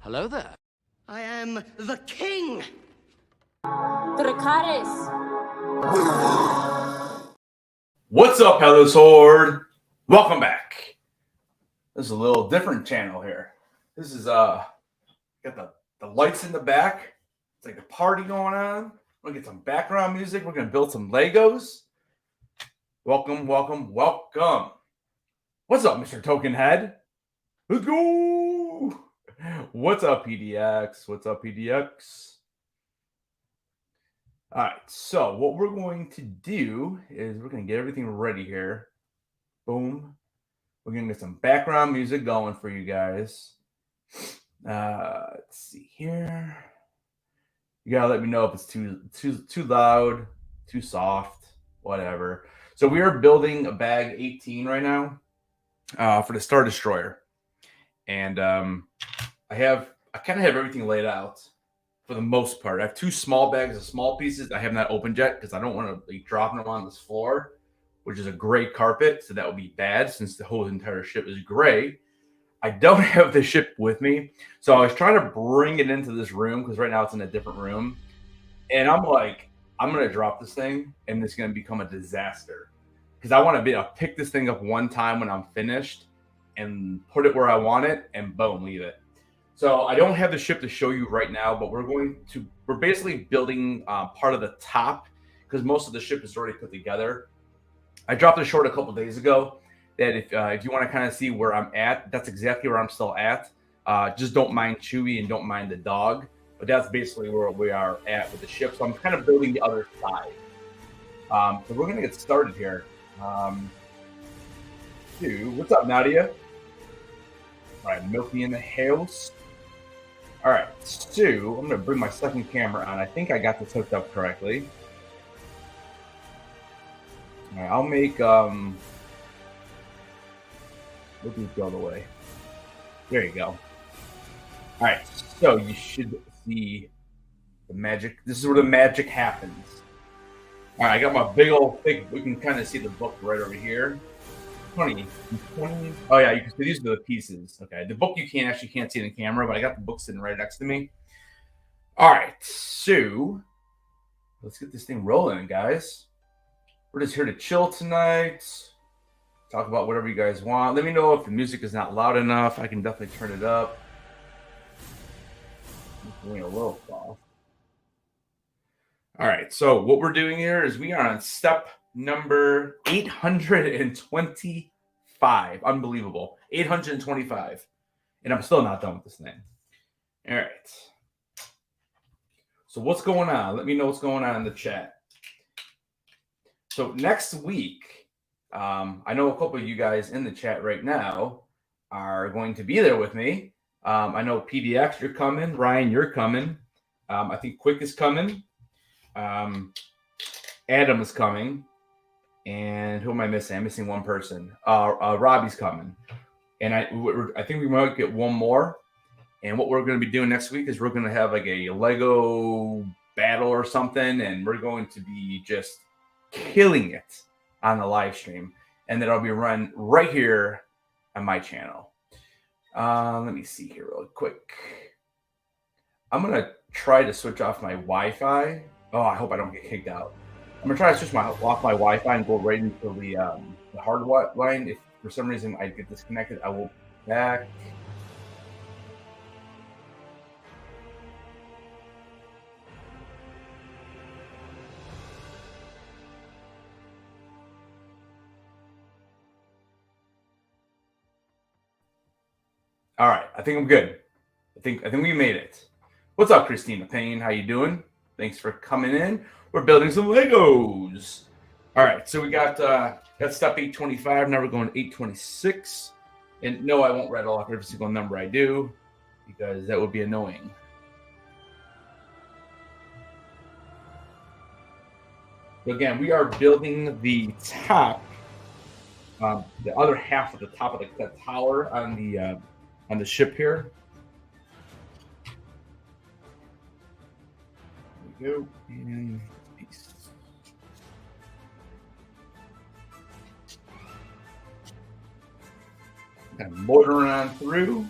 Hello there. I am the king! What's up, Headless Horde? Welcome back. This is a little different channel here. This is got the lights in the back. It's like a party going on. We're gonna get some background music. We're gonna build some Legos. Welcome, welcome, welcome. What's up, Mr. Token Head? Let's go. What's up, PDX? What's up, PDX? All right, so what we're going to do is we're going to get everything ready here. Boom. We're going to get some background music going for you guys. Let's see here. You got to let me know if it's too loud, too soft, whatever. So we are building a bag 18 right now for the Star Destroyer. And I kind of have everything laid out. For the most part, I have two small bags of small pieces. I have not opened yet because I don't want to be dropping them on this floor, which is a gray carpet. So that would be bad since the whole entire ship is gray. I don't have the ship with me. So I was trying to bring it into this room because right now it's in a different room. And I'm like, I'm going to drop this thing and it's going to become a disaster. Because I want to be able to pick this thing up one time when I'm finished and put it where I want it and boom, leave it. So I don't have the ship to show you right now, but we're basically building part of the top because most of the ship is already put together. I dropped a short a couple days ago that if you want to kind of see where I'm at, that's exactly where I'm still at. Just don't mind Chewie and don't mind the dog, but that's basically where we are at with the ship. So I'm kind of building the other side. So we're going to get started here. What's up, Nadia? All right, Milky in the house. All right, so I'm going to bring my second camera on. I think I got this hooked up correctly. All right, I'll make, we'll do it the other way. There you go. All right, so you should see the magic. This is where the magic happens. All right, I got my big old thick, we can kind of see the book right over here. 20. Oh yeah, you can see these are the pieces. Okay, the book you can't see in the camera, but I got the book sitting right next to me. All right, so let's get this thing rolling, guys. We're just here to chill tonight. Talk about whatever you guys want. Let me know if the music is not loud enough. I can definitely turn it up. It's going a little soft. All right, so what we're doing here is we are on step number 825. Unbelievable. 825. And I'm still not done with this thing. All right. So what's going on? Let me know what's going on in the chat. So next week, I know a couple of you guys in the chat right now are going to be there with me. I know PDX, you're coming. Ryan, you're coming. I think Quick is coming. Adam is coming. And who am I missing? I'm missing one person. Robbie's coming. And I think we might get one more. And what we're going to be doing next week is we're going to have like a Lego battle or something. And we're going to be just killing it on the live stream. And then I'll be run right here on my channel. Let me see here real quick. I'm going to try to switch off my Wi-Fi Oh, I hope I don't get kicked out. I'm gonna try to switch off my Wi-Fi and go right into the hard line. If for some reason I get disconnected, I will be back. All right, I think I'm good. I think we made it. What's up, Christina Payne? How you doing? Thanks for coming in. We're building some Legos. All right, so we got step 825. Now we're going 826. And no, I won't rattle off every single number I do because that would be annoying. So again, we are building the top, the other half of the top of the tower on the ship here. There we go, and peace. Kind of motoring on through.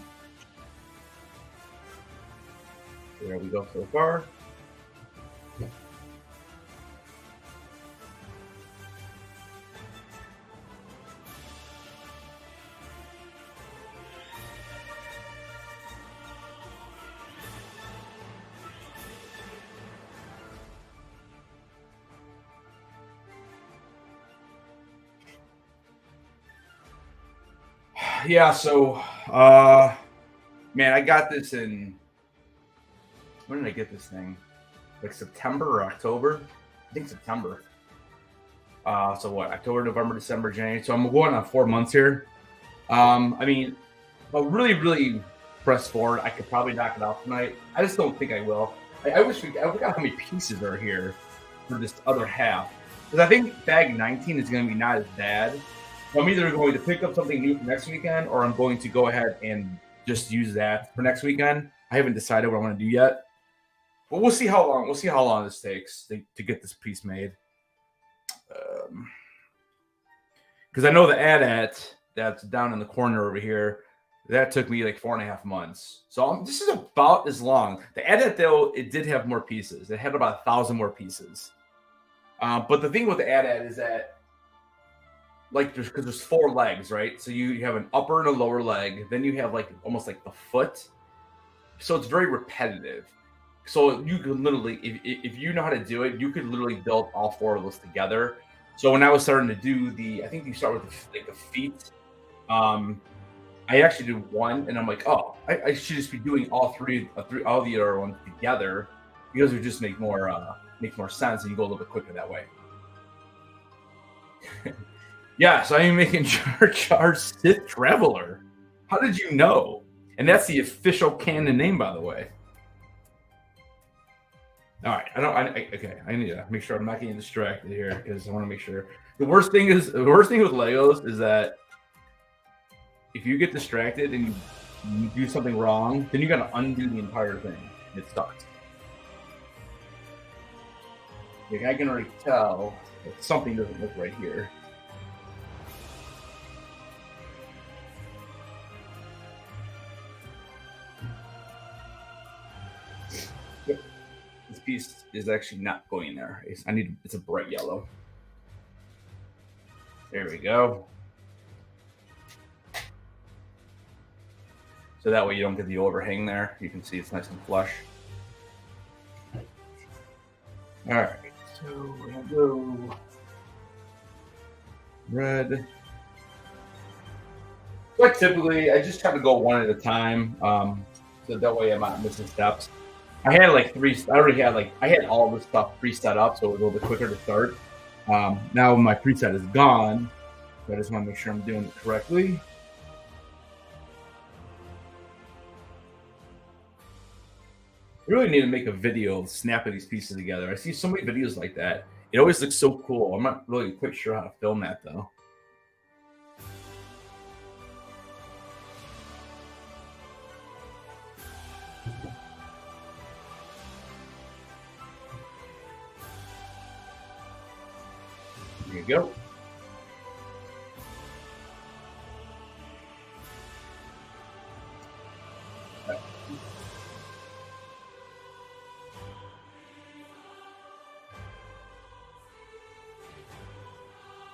There we go so far. Yeah, so man, I got this in, when did I get this thing? Like September or October? I think September. So what? October, November, December, January. So I'm going on 4 months here. I mean, I'll really press forward. I could probably knock it out tonight. I just don't think I will. I forgot how many pieces are here for this other half. Because I think bag 19 is going to be not as bad. So I'm either going to pick up something new for next weekend, or I'm going to go ahead and just use that for next weekend. I haven't decided what I want to do yet, but we'll see how long. We'll see how long this takes to get this piece made. Because I know the AT-AT that's down in the corner over here, that took me like 4.5 months. So this is about as long. The AT-AT though, it did have more pieces. It had about 1,000 more pieces. But the thing with the AT-AT is that, like, there's 4 legs, right? So you have an upper and a lower leg. Then you have like almost like the foot. So it's very repetitive. So you could literally, if you know how to do it, you could literally build all 4 of those together. So when I was starting to do I think you start with the feet. I actually did 1, and I'm like, oh, I should just be doing all the other ones together because it would just make more sense, and you go a little bit quicker that way. Yeah, so I'm making Jar Jar Sith Traveler. How did you know? And that's the official canon name, by the way. All right, I need to make sure I'm not getting distracted here because I want to make sure. The worst thing with Legos is that if you get distracted and you do something wrong, then you got to undo the entire thing. It sucks. Like, I can already tell that something doesn't look right here. This piece is actually not going there. It's a bright yellow. There we go. So that way you don't get the overhang there. You can see it's nice and flush. All right, so we're gonna go red. Like typically, I just try to go one at a time, so that way I'm not missing steps. I had like 3. I had all this stuff pre-set up, so it was a little bit quicker to start. Now my preset is gone, so I just want to make sure I'm doing it correctly. I really need to make a video of snapping these pieces together. I see so many videos like that. It always looks so cool. I'm not really quite sure how to film that though. There you go.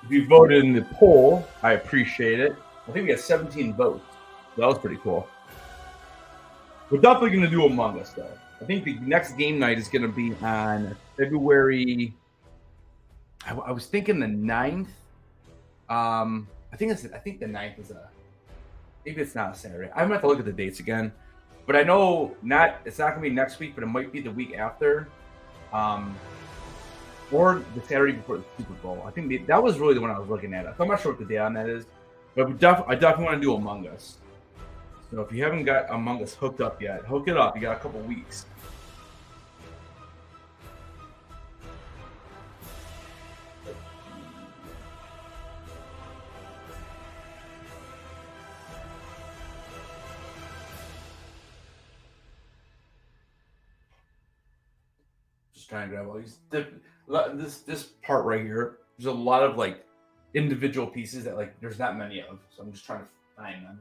If you voted in the poll, I appreciate it. I think we got 17 votes. So that was pretty cool. We're definitely going to do Among Us, though. I think the next game night is going to be on February. I was thinking the 9th. I think the 9th is maybe it's not a Saturday. I'm going to have to look at the dates again. But I know it's not going to be next week, but it might be the week after. Or the Saturday before the Super Bowl. I think that was really the one I was looking at. So I'm not sure what the date on that is. But I definitely want to do Among Us. So if you haven't got Among Us hooked up yet, hook it up. You got a couple weeks. Just trying to grab all these. This part right here, there's a lot of like individual pieces that like there's not many of. So I'm just trying to find them.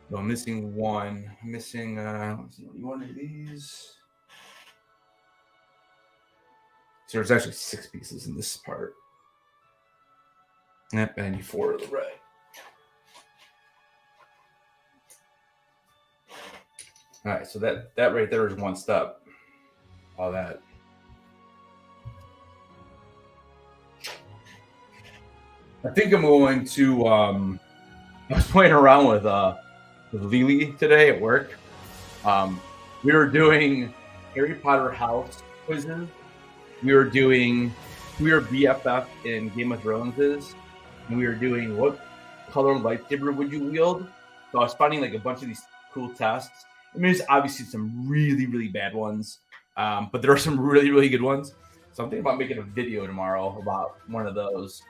So I'm missing one. I'm missing one of these. So there's actually 6 pieces in this part. Yep, and I need 4 of the red. All right, so that right there is one step. All that. I think I'm going to. I was playing around with Lily today at work. We were doing Harry Potter house quizzes. We were BFF in Game of Thrones, and we were doing what color lightsaber would you wield. So I was finding like a bunch of these cool tests. I mean, there's obviously some really, really bad ones, but there are some really, really good ones. So I'm thinking about making a video tomorrow about one of those.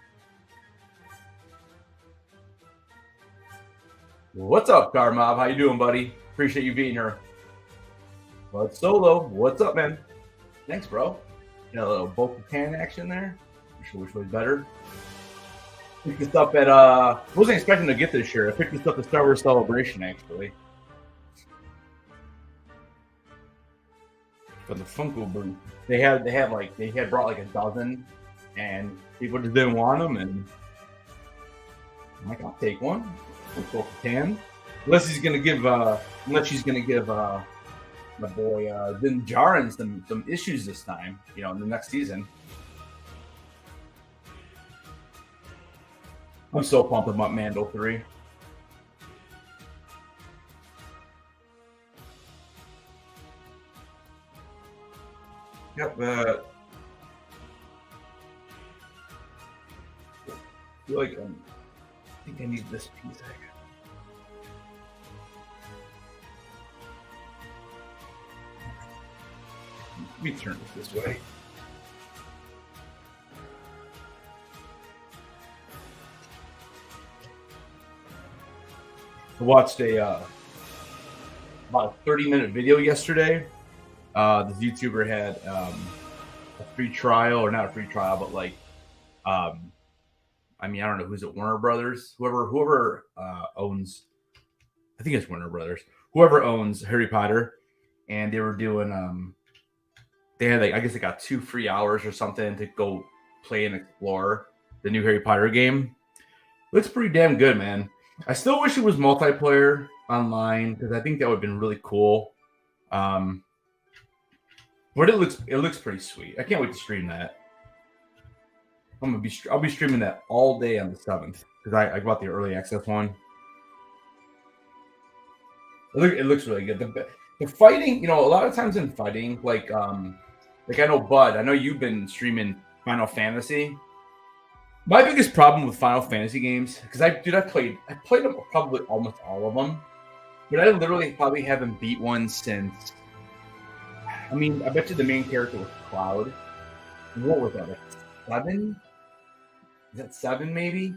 What's up, Car Mob? How you doing, buddy? Appreciate you being here. But Solo, what's up, man? Thanks, bro. Got a little Bo-Katan action there. Not sure which way's better. Picked this up at wasn't expecting to get this year. I picked this up at Star Wars Celebration, actually. But the Funko booth, they had brought like a dozen, and people just didn't want them, and I'm like, I'll take one. Can unless she's gonna give my boy Din Djarin some issues this time, in the next season. I'm so pumped about Mando 3. Yep. I feel like I think I need this piece. Let me turn it this way. I watched about a 30-minute video yesterday. This YouTuber had a free trial, or not a free trial, but like, I don't know who's at Warner Brothers, whoever owns, I think it's Warner Brothers, whoever owns Harry Potter, and they were doing, they had I guess they got 2 free hours or something to go play and explore the new Harry Potter game. Looks pretty damn good, man. I still wish it was multiplayer online because I think that would have been really cool. But it looks pretty sweet. I can't wait to stream that. I'll be streaming that all day on the 7th because I bought the early access one. It looks really good. The fighting, a lot of times in fighting, like I know Bud, I know you've been streaming Final Fantasy. My biggest problem with Final Fantasy games, because I played them probably almost all of them, but I literally probably haven't beat one since. I bet you the main character was Cloud. What was that? Like 7? Is that 7 maybe?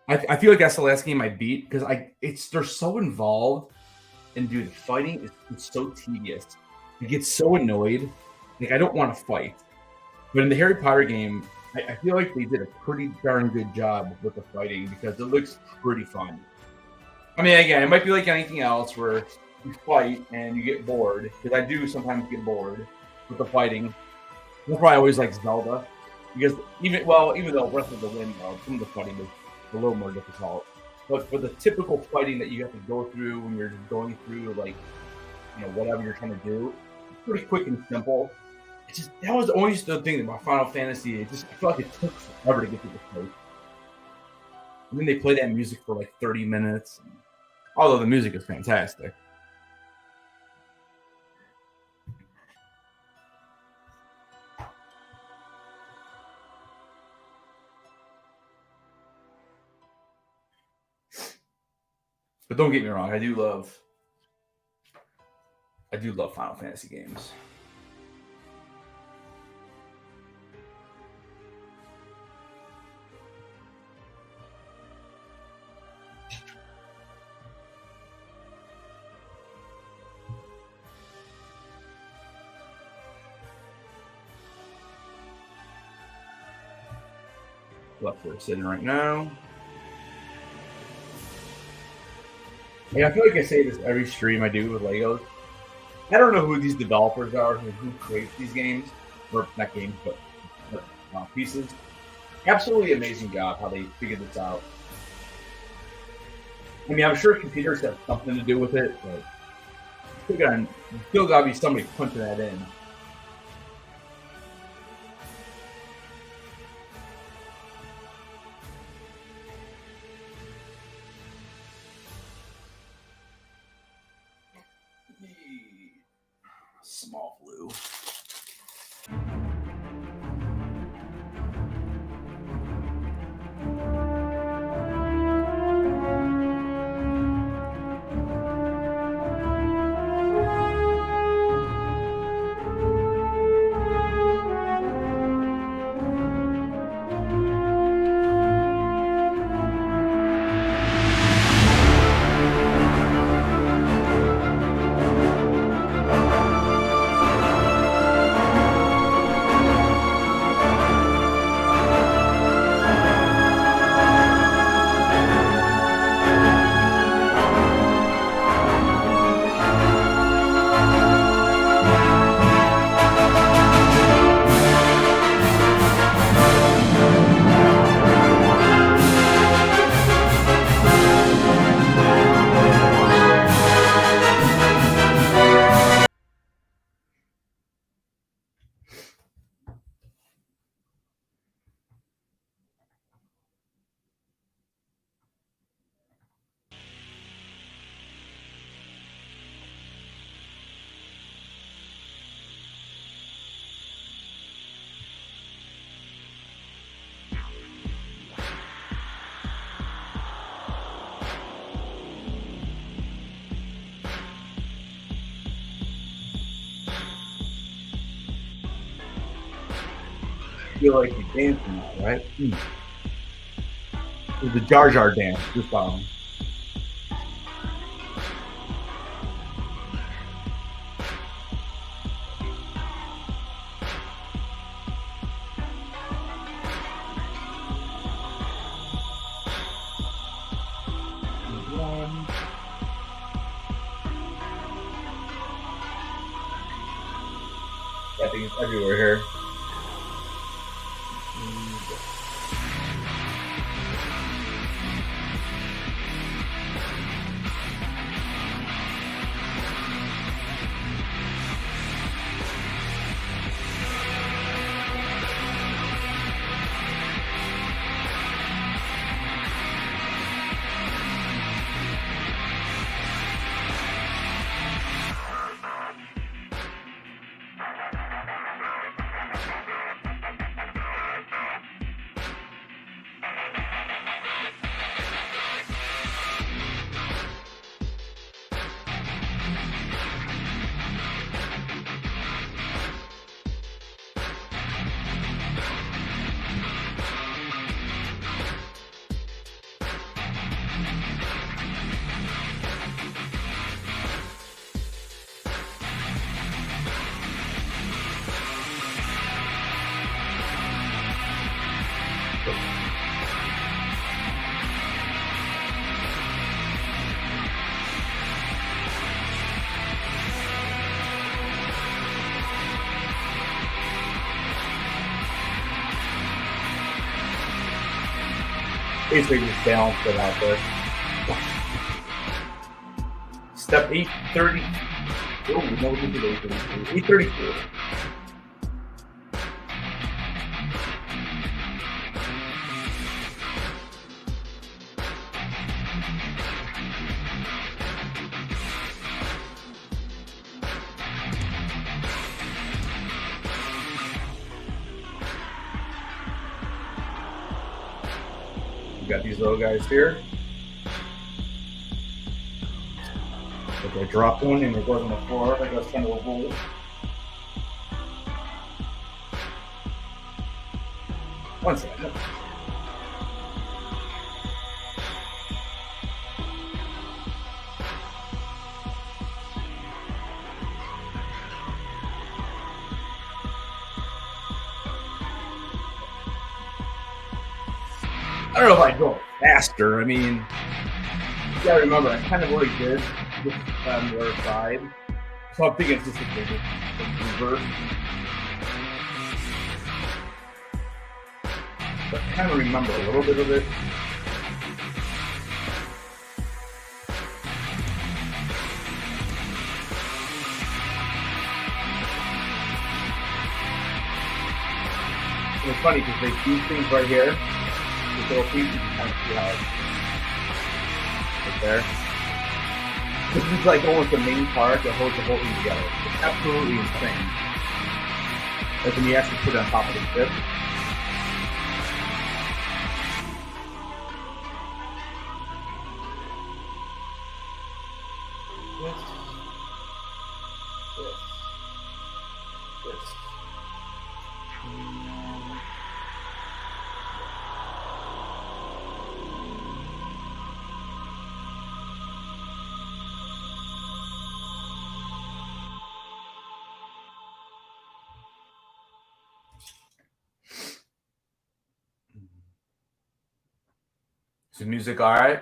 I feel like that's the last game I beat because they're so involved, and dude, the fighting is so tedious. I get so annoyed. Like I don't want to fight. But in the Harry Potter game, I feel like they did a pretty darn good job with the fighting because it looks pretty fun. Again, it might be like anything else where you fight and you get bored, because I do sometimes get bored with the fighting. That's why I always like Zelda, because even though Breath of the Wild, some of the fighting was a little more difficult, but for the typical fighting that you have to go through when you're just going through like whatever you're trying to do, it's pretty quick and simple. It's just that was always the thing about Final Fantasy. I feel like it took forever to get to this place. And then they play that music for like 30 minutes. Although the music is fantastic. But don't get me wrong, I do love Final Fantasy games. Left where it's sitting right now. Yeah, I feel like I say this every stream I do with Legos. I don't know who these developers are, who creates these games, or not games, but pieces. Absolutely amazing job how they figured this out. I mean, I'm sure computers have something to do with it, but still got to be somebody punching that in. Small blue. Feel like you're dancing now, right? It's the Jar Jar dance. Just on. I think it's everywhere here. Basically just balance it out there. Step 830. Oh, no, we did 832. 832. We got these little guys here. Okay, drop one and it goes on the floor. I think that's kind of a hole. One second. I don't know if I'd go faster. I mean, you gotta remember, I kind of already did this on the other side. So I'm thinking it's just a reverse. But I kind of remember a little bit of it. It's funny because they do things right here. This little piece, you can kind of see how it's right there. This is like almost the main part that holds the whole thing together. It's absolutely insane. Like when you actually put it on top of the ship. This. Is the music alright?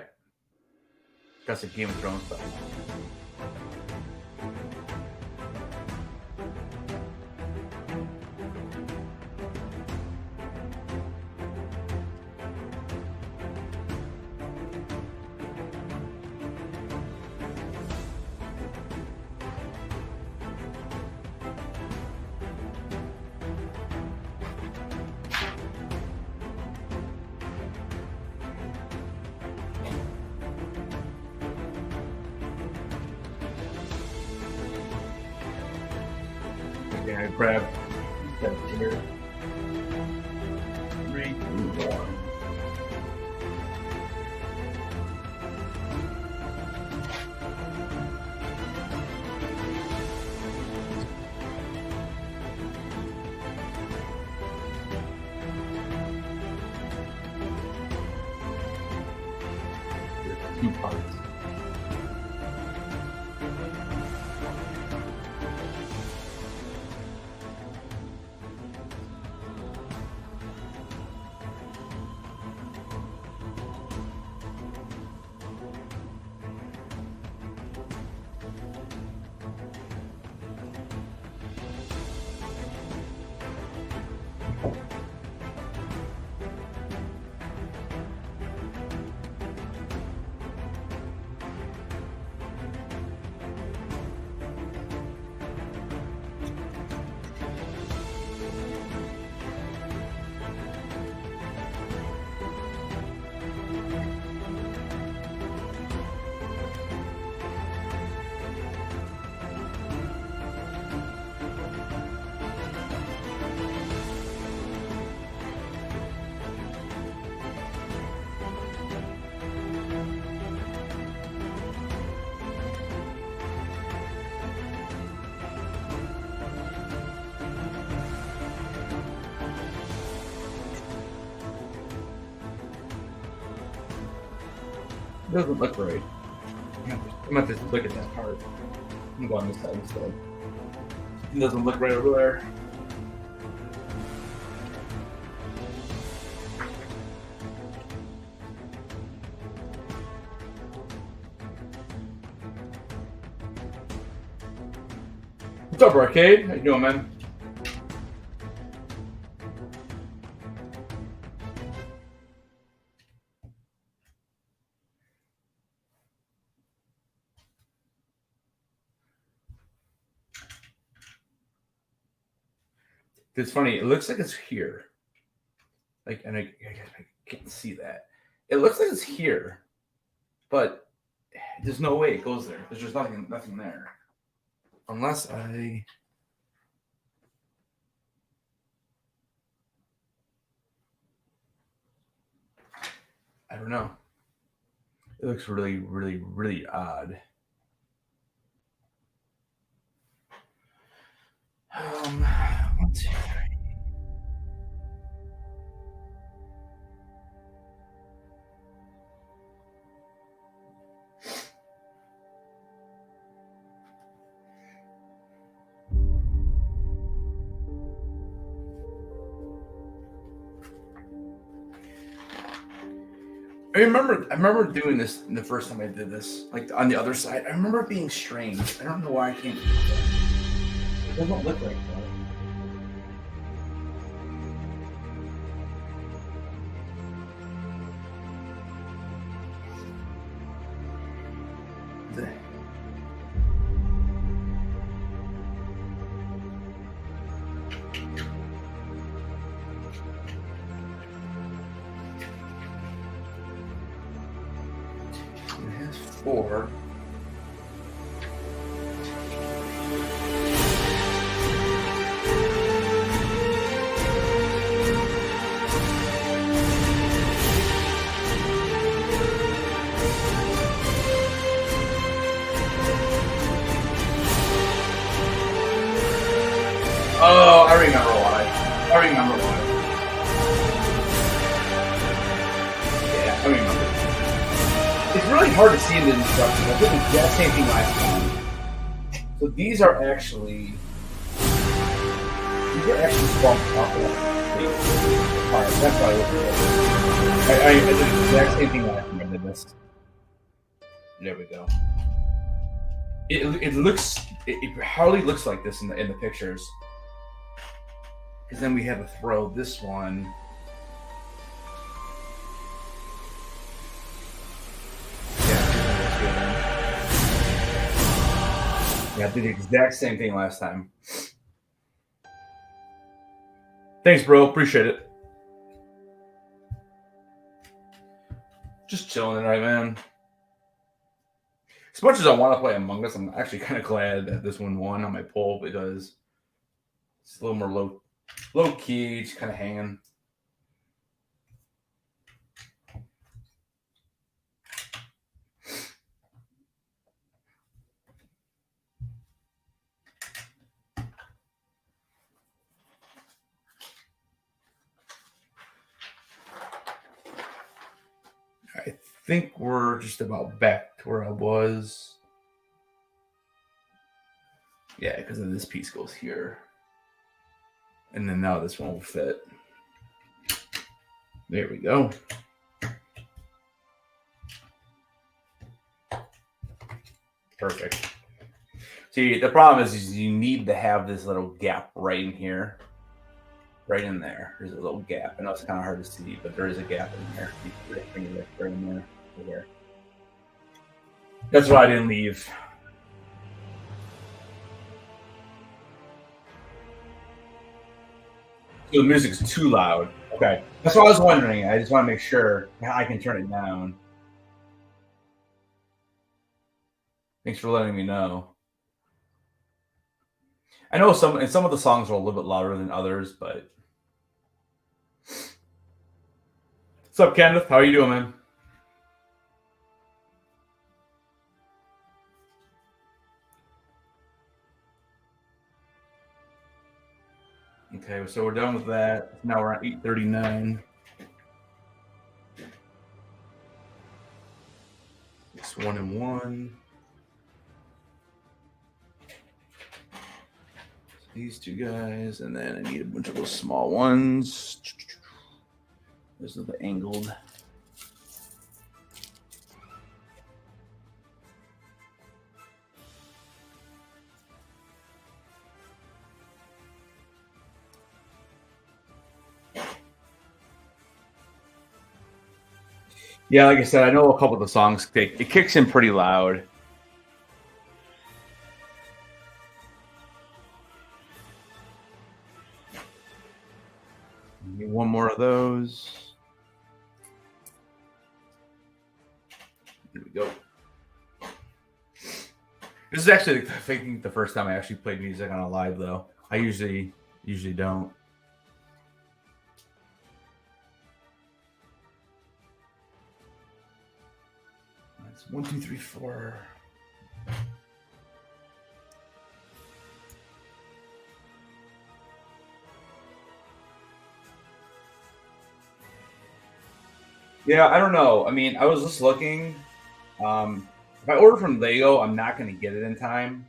That's a Game of Thrones stuff. I grab that here. 3, 2, 1. There's 2 parts. It doesn't look right. I'm gonna just look at that part. I'm going this side instead. It doesn't look right over there. What's up, Arcade? How you doing, man? It's funny. It looks like it's here. Like, and I can't see that. It looks like it's here, but there's no way it goes there. There's just nothing there. Unless I don't know. It looks really, really, really odd. Let's see. I remember doing this the first time I did this, like on the other side. I remember it being strange. I don't know why I can't do that. It doesn't look like that. It has 4. Oh, I remember why. Yeah, I remember. It's really hard to see in the instructions. I did the exact same thing last time. So these are actually bumped up. Alright, that's why I did the exact same thing last time I did this. There we go. It hardly looks like this in the pictures. Because then we have to throw this one. Yeah, I did the exact same thing last time. Thanks, bro. Appreciate it. Just chilling tonight, man. As much as I want to play Among Us, I'm actually kind of glad that this one won on my poll because it's a little more low key, just kind of hanging. I think we're just about back to where I was. Yeah, because then this piece goes here. And then now this one will fit. There we go. Perfect. See, the problem is you need to have this little gap right in here. Right in there. There's a little gap. I know it's kind of hard to see, but there is a gap in there. Right in there. Right there. That's why I didn't leave. So the music's too loud. Okay. That's what I was wondering. I just want to make sure I can turn it down. Thanks for letting me know. I know some of the songs are a little bit louder than others, but what's up, Kenneth? How are you doing, man? Okay, so we're done with that. Now we're at 8:39. It's 1 and 1. These two guys, and then I need a bunch of those small ones. Those are the angled. Yeah, like I said, I know a couple of the songs. It kicks in pretty loud. Need one more of those. Here we go. This is actually, I think, the first time I actually played music on a live, though. I usually don't. That's 1, 2, 3, 4. Yeah, I don't know. I mean, I was just looking. If I order from Lego, I'm not going to get it in time.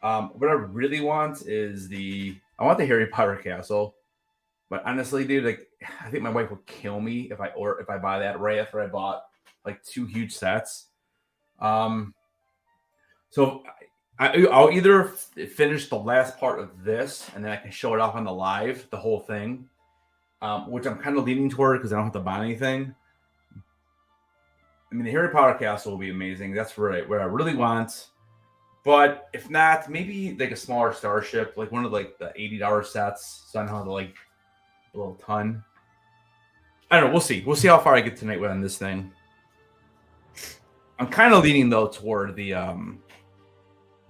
What I really want is I want the Harry Potter castle. But honestly, dude, like I think my wife will kill me if I buy that right after I bought like 2 huge sets. So I'll either finish the last part of this and then I can show it off on the live, the whole thing, which I'm kind of leaning toward because I don't have to buy anything. I mean, the Harry Potter castle will be amazing. That's where I really want. But if not, maybe like a smaller starship, like one of like the $80 sets, so I don't have to like a little ton. I don't know. We'll see. We'll see how far I get tonight on this thing. I'm kind of leaning though toward the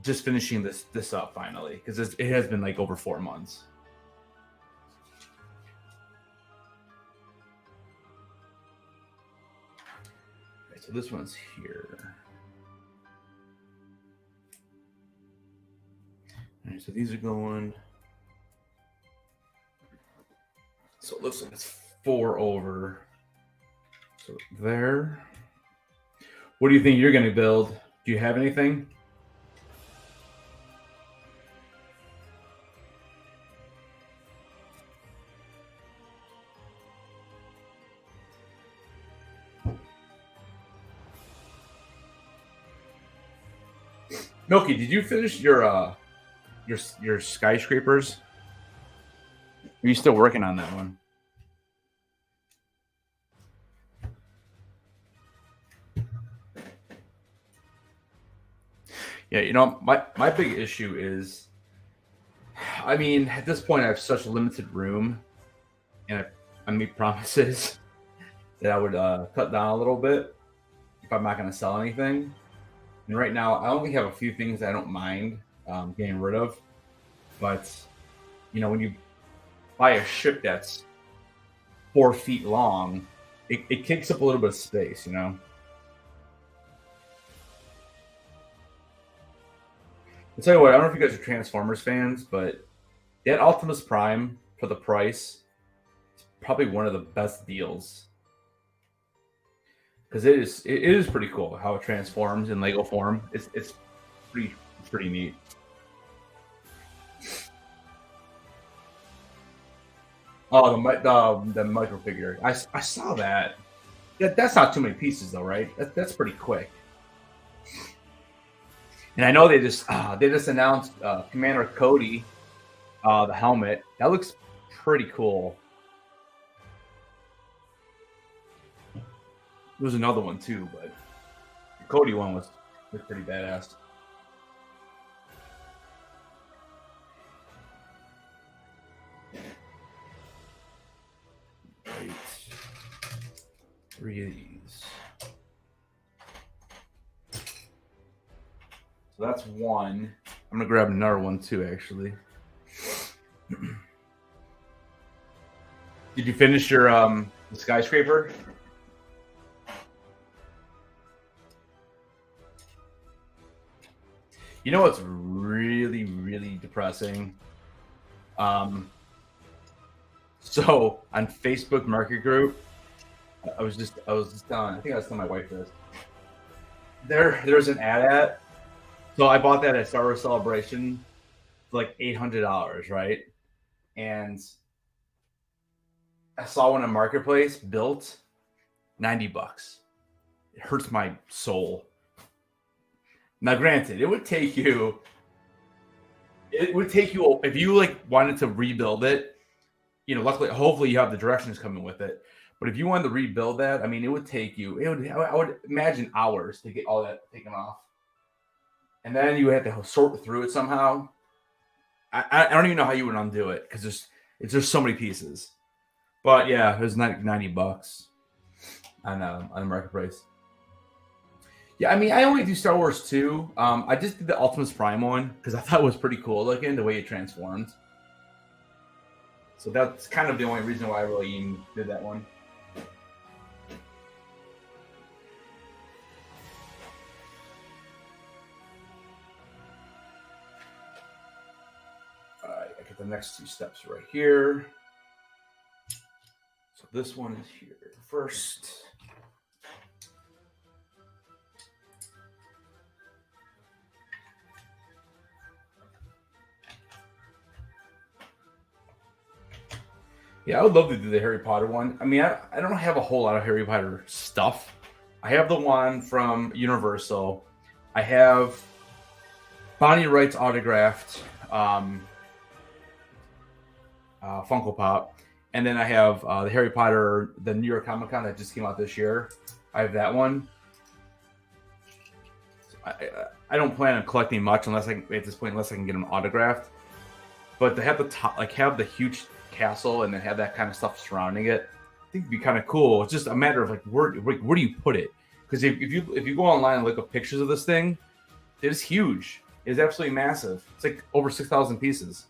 just finishing this up finally because it has been like over 4 months. Okay, so this one's here. All right, so these are going. So it looks like it's 4 over. So there. What do you think you're going to build? Do you have anything? Milky, did you finish your skyscrapers? Are you still working on that one? Yeah, you know, my big issue is, I mean, at this point, I have such limited room, and I made promises that I would cut down a little bit if I'm not going to sell anything. And right now, I only have a few things I don't mind getting rid of. But, you know, when you buy a ship that's 4 feet long, it kicks up a little bit of space, you know? I'll tell you what, I don't know if you guys are Transformers fans, but that Optimus Prime for the price is probably one of the best deals. Because it is pretty cool how it transforms in Lego form. It's pretty neat. Oh, the micro figure. I saw that. That's not too many pieces though, right? That's pretty quick. And I know they just announced Commander Cody, the helmet. That looks pretty cool. There was another one too, but the Cody one was pretty badass. Right. 3 of these. So that's one. I'm gonna grab another one too, actually. Did you finish your skyscraper? You know what's really, really depressing? So on Facebook Market Group, I was just telling, I think I was telling my wife this. There's an ad. So I bought that at Star Wars Celebration for like $800, right? And I saw one in Marketplace built $90. It hurts my soul. Now, granted, it would take you if you like wanted to rebuild it. You know, luckily, hopefully, you have the directions coming with it. But if you wanted to rebuild that, I mean, it would take you. I would imagine hours to get all that taken off, and then you have to sort through it somehow. I don't even know how you would undo it because there's so many pieces. But yeah, it was $90 on the marketplace. Yeah, I mean, I only do Star Wars 2. I just did the Optimus Prime one because I thought it was pretty cool looking the way it transformed. So that's kind of the only reason why I really even did that one. Alright, I get the next two steps right here. So this one is here first. Yeah, I would love to do the Harry Potter one. I mean, I don't have a whole lot of Harry Potter stuff. I have the one from Universal. I have Bonnie Wright's autographed Funko Pop. And then I have the Harry Potter, the New York Comic Con that just came out this year. I have that one. I don't plan on collecting much at this point, unless I can get them autographed. But to have have the huge castle and then have that kind of stuff surrounding it, I think it'd be kind of cool. It's just a matter of where do you put it? Because if you go online and look up pictures of this thing, it is huge. It is absolutely massive. It's like over 6,000 pieces.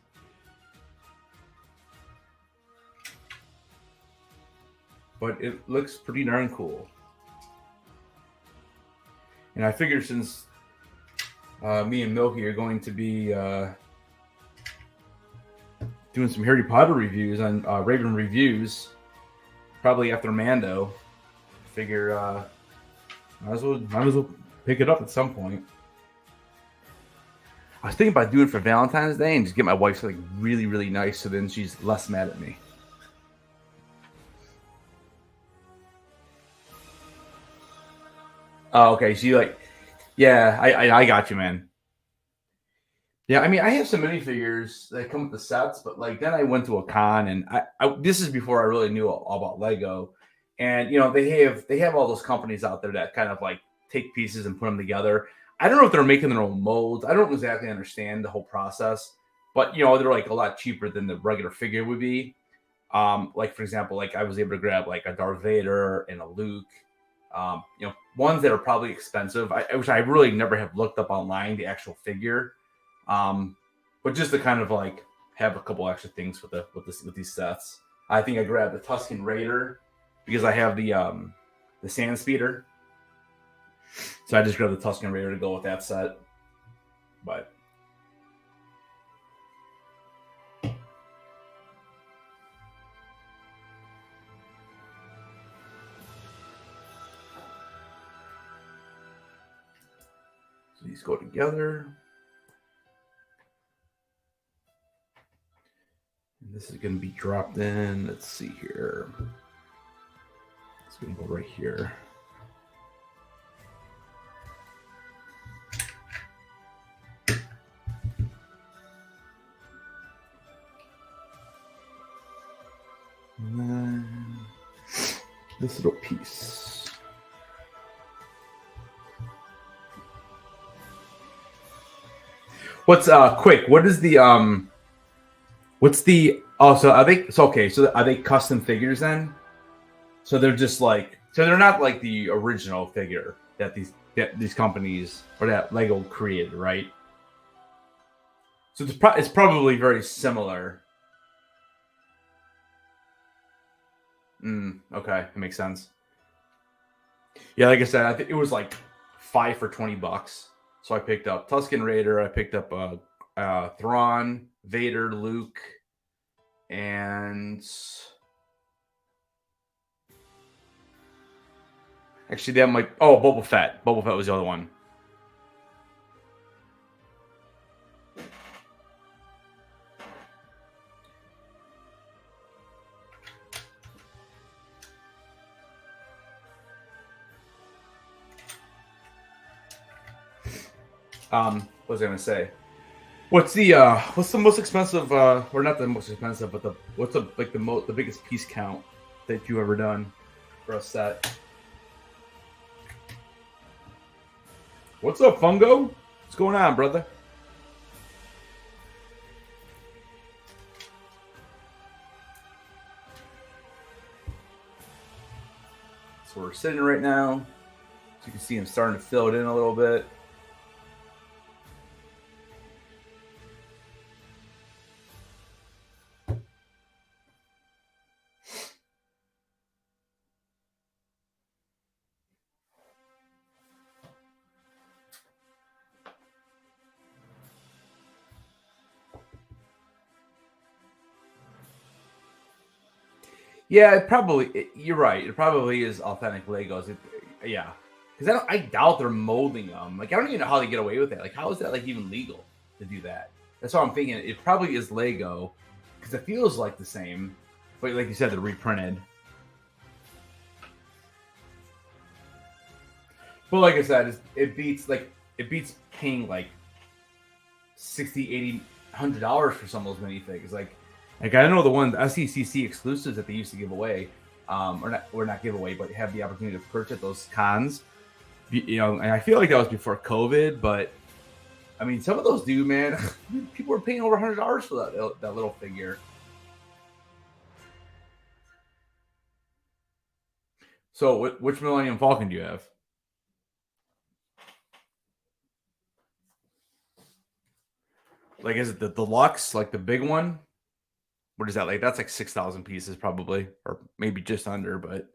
But it looks pretty darn cool. And I figure since me and Milky are going to be doing some Harry Potter reviews on Raven Reviews, probably after Mando, figure might as well pick it up at some point. I was thinking about doing it for Valentine's Day and just get my wife something really, really nice, so then she's less mad at me. Oh, okay. Yeah, I got you, man. Yeah, I mean, I have some minifigures that come with the sets, but then I went to a con, and this is before I really knew all about Lego, and they have all those companies out there that kind of take pieces and put them together. I don't know if they're making their own molds. I don't exactly understand the whole process, but they're a lot cheaper than the regular figure would be. For example, I was able to grab a Darth Vader and a Luke. Ones that are probably expensive, which I really never have looked up online, the actual figure. But just to kind of have a couple extra things with these sets. I think I grabbed the Tusken Raider because I have the Sand Speeder. So I just grabbed the Tusken Raider to go with that set. But so these go together. And this is going to be dropped in. Let's see here. It's going to go right here. And then this little piece. What's quick? What is the What's the so are they custom figures then? So they're just so they're not like the original figure that these companies or that Lego created, right? So it's probably very similar. Okay, that makes sense. Yeah, like I said, I think it was 5 for $20. So I picked up Tusken Raider, I picked up Thrawn, Vader, Luke, and actually that might Boba Fett. Boba Fett was the other one. What was I gonna say? What's the most expensive or not the most expensive, but what's the biggest piece count that you ever done for a set? What's up, Fungo? What's going on, brother? That's where we're sitting right now. So you can see him starting to fill it in a little bit. Yeah, you're right. It probably is authentic Legos. Yeah, because I doubt they're molding them. Like I don't even know how they get away with it. Like how is that like even legal to do that? That's what I'm thinking. It probably is Lego because it feels like the same, but like you said, they're reprinted. But like I said, it beats paying like $60, $80, $100 for some of those minifigures. Like I know the ones SECC exclusives that they used to give away, or not give away, but have the opportunity to purchase those cons. You know, and I feel like that was before COVID, but I mean, some of those do, man. People were paying over $100 for that little figure. So, which Millennium Falcon do you have? Like, is it the deluxe, like the big one? What is that like? That's like 6,000 pieces, probably, or maybe just under. But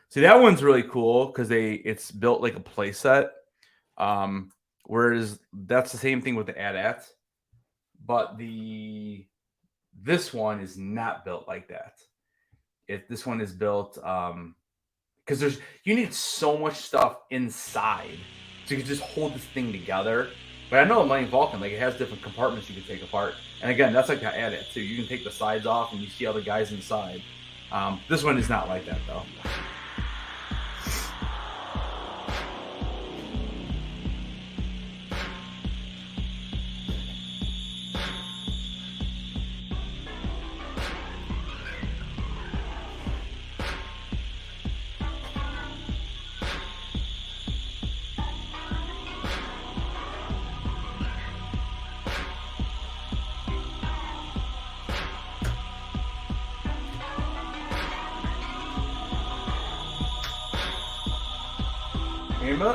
see, that one's really cool because it's built like a playset. Whereas that's the same thing with the AT-AT, but this one is not built like that. This one is built because you need so much stuff inside, so you can just hold this thing together. But I know Millennium Falcon, like it has different compartments you can take apart. And again, that's like the AT-AT too. You can take the sides off and you see other guys inside. This one is not like that though.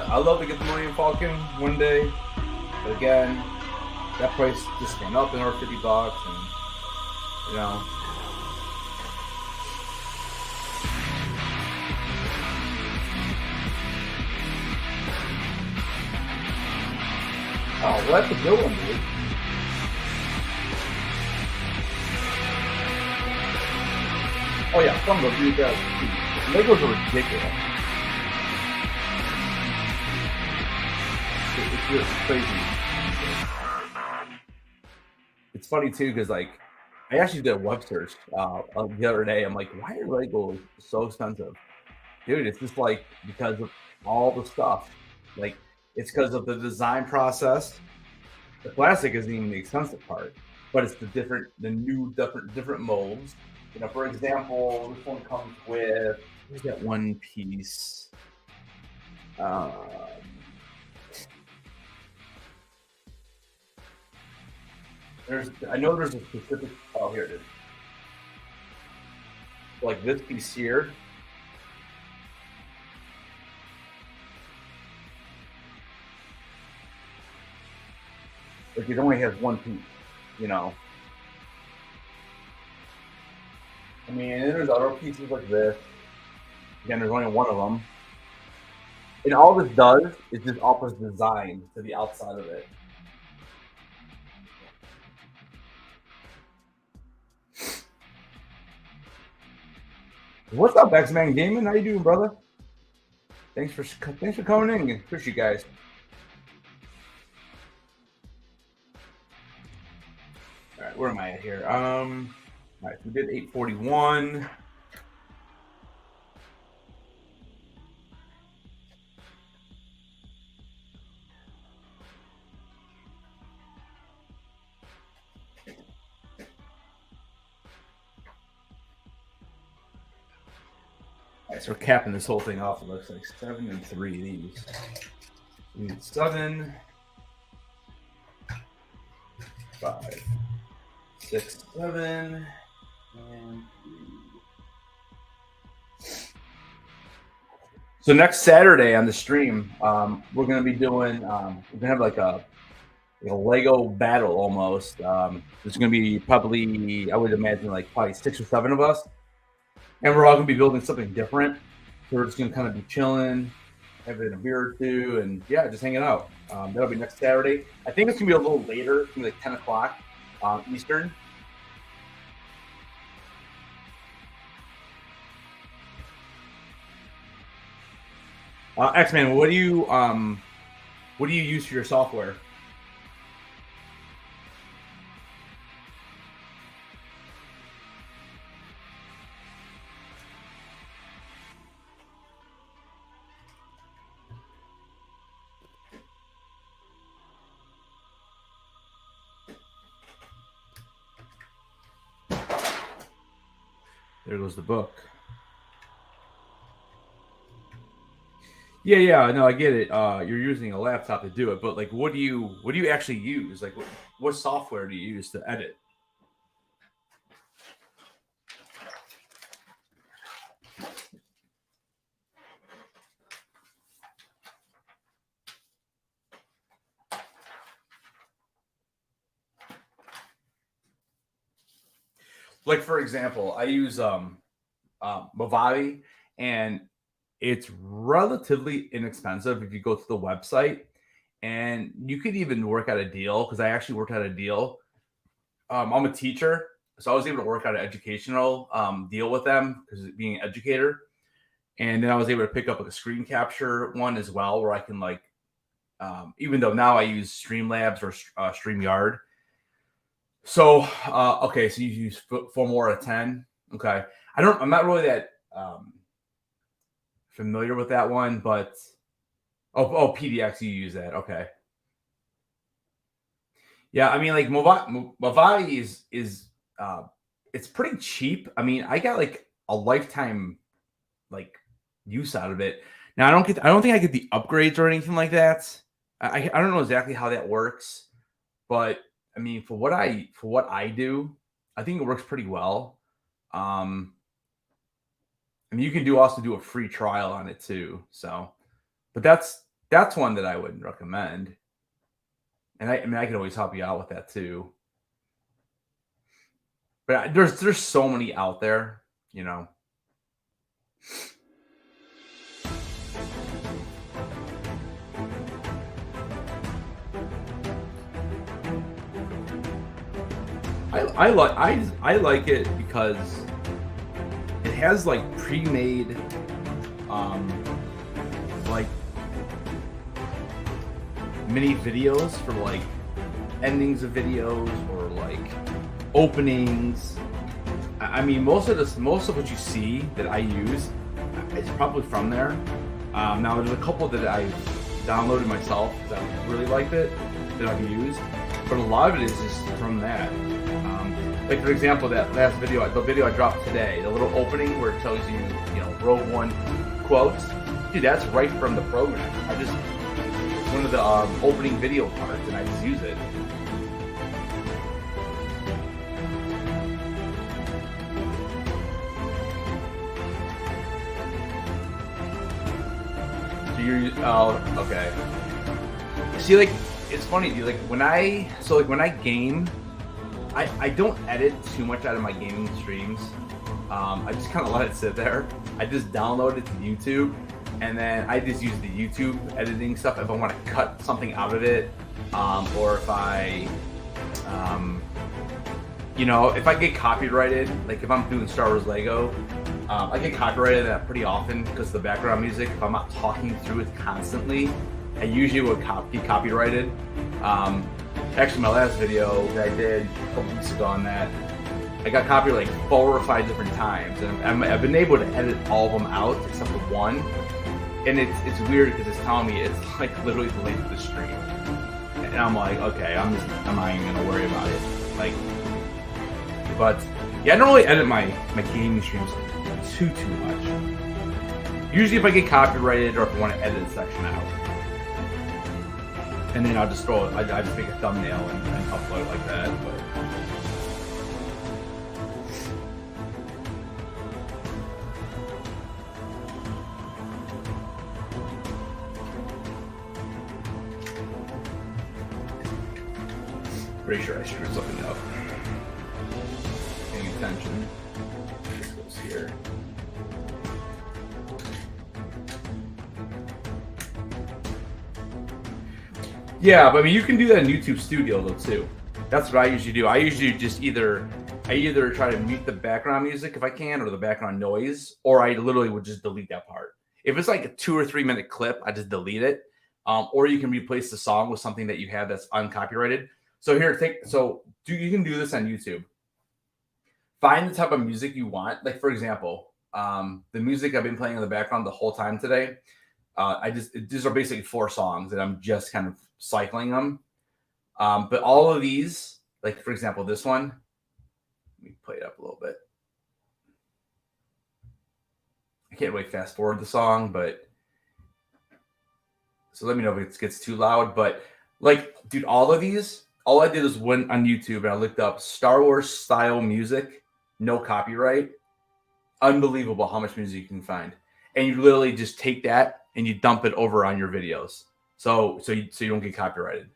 I'd love to get the Millennium Falcon one day, but again, that price just came up another $50, and you know. Oh, well, that's a good one, dude. Oh yeah, some of those dude guys. Legos are ridiculous. It's just crazy. It's funny too because like I actually did a web search the other day. I'm like, why are Legos so expensive, dude? It's just like because of all the stuff. Like it's because of the design process. The plastic isn't even the expensive part, but it's the different molds. You know, for example, this one comes with where's that one piece? I know there's a specific. Oh, here it is. Like this piece here. Like it only has one piece, you know. I mean, and there's other pieces like this. Again, there's only one of them. And all this does is just offers design to the outside of it. What's up, X-Man Gaming? How you doing, brother? Thanks for coming in. Appreciate you guys. All right, where am I at here? All right, we did 841. All right, so we're capping this whole thing off. It looks like 7 and 3 of these. We need 7, 5, 6, 7, and 3. So next Saturday on the stream, we're gonna be doing. We're gonna have like a Lego battle almost. There's gonna be probably, I would imagine, like probably 6 or 7 of us, and we're all gonna be building something different. So we're just gonna kind of be chilling, having a beer or two, and yeah, just hanging out. That'll be next Saturday. I think it's gonna be a little later. It's gonna be like 10 o'clock Eastern. X-Man, what do you use for your software? There goes the book. Yeah, no, I get it. You're using a laptop to do it, but like, what do you actually use? Like, what software do you use to edit? Like, for example, I use Movavi, and it's relatively inexpensive if you go to the website, and you could even work out a deal, because I actually worked out a deal. I'm a teacher, so I was able to work out an educational deal with them because being an educator, and then I was able to pick up like a screen capture one as well, where I can like, even though now I use Streamlabs or StreamYard. So okay, so you use 4 more out of 10. Okay, I'm not really that familiar with that one, but PDX, you use that. Okay. Yeah, I mean, like Movavi is it's pretty cheap. I mean, I got like a lifetime like use out of it. Now I don't think I get the upgrades or anything like that. I don't know exactly how that works, but I mean, for what I do, I think it works pretty well. I mean, you can also do a free trial on it too. So, but that's one that I would recommend. And I mean, I can always help you out with that too. But there's so many out there, you know. I like it because it has like pre-made like mini videos for like endings of videos or like openings. I mean, most of what you see that I use is probably from there. Now there's a couple that I've downloaded myself because I really liked it that I've used, but a lot of it is just from that. Like for example, that last video, the video I dropped today, the little opening where it tells you, Rogue One quotes. Dude, that's right from the program. It's one of the opening video parts, and I just use it. So you're, okay. See, like, it's funny, dude. Like when I game, I don't edit too much out of my gaming streams. I just kind of let it sit there. I just download it to YouTube, and then I just use the YouTube editing stuff if I want to cut something out of it, or if I, if I get copyrighted, like if I'm doing Star Wars Lego, I get copyrighted that pretty often because the background music, if I'm not talking through it constantly, I usually would be copyrighted. Actually, my last video that I did a couple weeks ago on that, I got copyrighted like 4 or 5 different times, and I've been able to edit all of them out except for one. And it's weird because it's telling me it's like literally the length of the stream, and I'm like, okay, I'm not even gonna worry about it. Like, but yeah, I don't really edit my gaming streams too much. Usually, if I get copyrighted or if I want to edit a section out. And then I'll just throw it. I just make a thumbnail and upload it like that. But Pretty sure I screwed something up. Paying attention. This goes here. Yeah, but I mean, you can do that in YouTube Studio though too. That's what I usually do. I usually just either try to mute the background music if I can, or the background noise, or I literally would just delete that part. If it's like a 2 or 3 minute clip, I just delete it. Or you can replace the song with something that you have that's uncopyrighted. So you can do this on YouTube. Find the type of music you want. Like for example, the music I've been playing in the background the whole time today. These are basically 4 songs that I'm just kind of cycling them. But all of these, like for example, this one, let me play it up a little bit. I can't really fast forward the song, but so let me know if it gets too loud. But like, dude, all of these, all I did was went on YouTube and I looked up Star Wars style music, no copyright. Unbelievable how much music you can find. And you literally just take that and you dump it over on your videos. So you don't get copyrighted.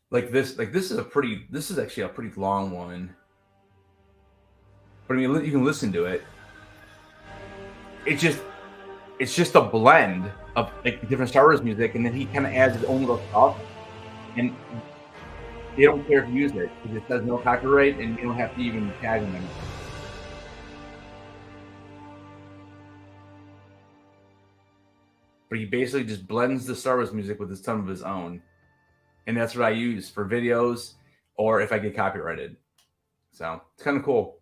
This is actually a pretty long one. But I mean, you can listen to it. It's just a blend of like different Star Wars music, and then he kind of adds his own little stuff, and they don't care if you use it because it says no copyright, and you don't have to even tag them. But he basically just blends the Star Wars music with some of his own, and that's what I use for videos or if I get copyrighted. So it's kind of cool.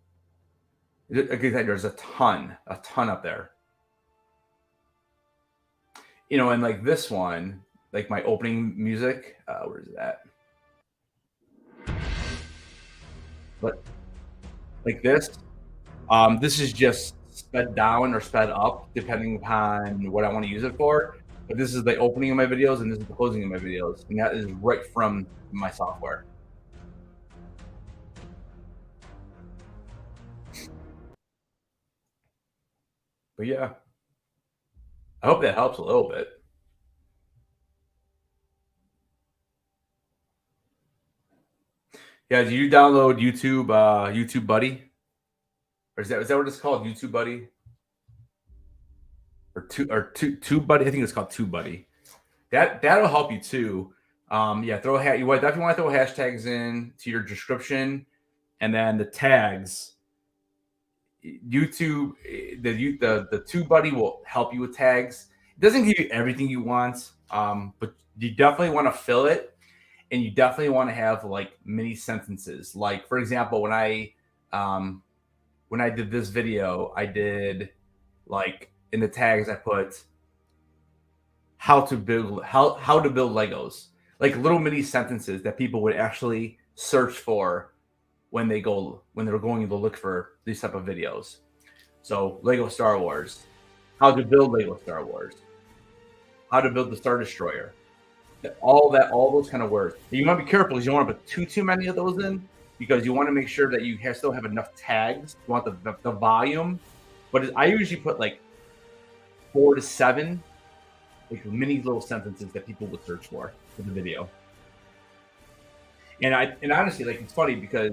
There's a ton up there. You know, and like this one, like my opening music, where is that? But like this is just sped down or sped up depending upon what I want to use it for. But this is the opening of my videos and this is the closing of my videos, and that is right from my software. But yeah, I hope that helps a little bit. Yeah, do you download YouTube Buddy? Or is that what it's called? YouTube Buddy? Or Tube Buddy? I think it's called Tube Buddy. That'll help you too. Yeah, you definitely want to throw hashtags in to your description, and then the tags. YouTube, the Tube Buddy will help you with tags. It doesn't give you everything you want, but you definitely want to fill it, and you definitely want to have like mini sentences. Like for example, when I did this video, I did like in the tags I put how to build Legos, like little mini sentences that people would actually search for when they're going to look for these type of videos. So Lego Star Wars, how to build Lego Star Wars, how to build the Star Destroyer, all those kind of words. And you want to be careful because you don't want to put too many of those in, because you want to make sure that you still have enough tags. You want the volume, but I usually put like 4 to 7 like mini little sentences that people would search for the video. And honestly, like, it's funny because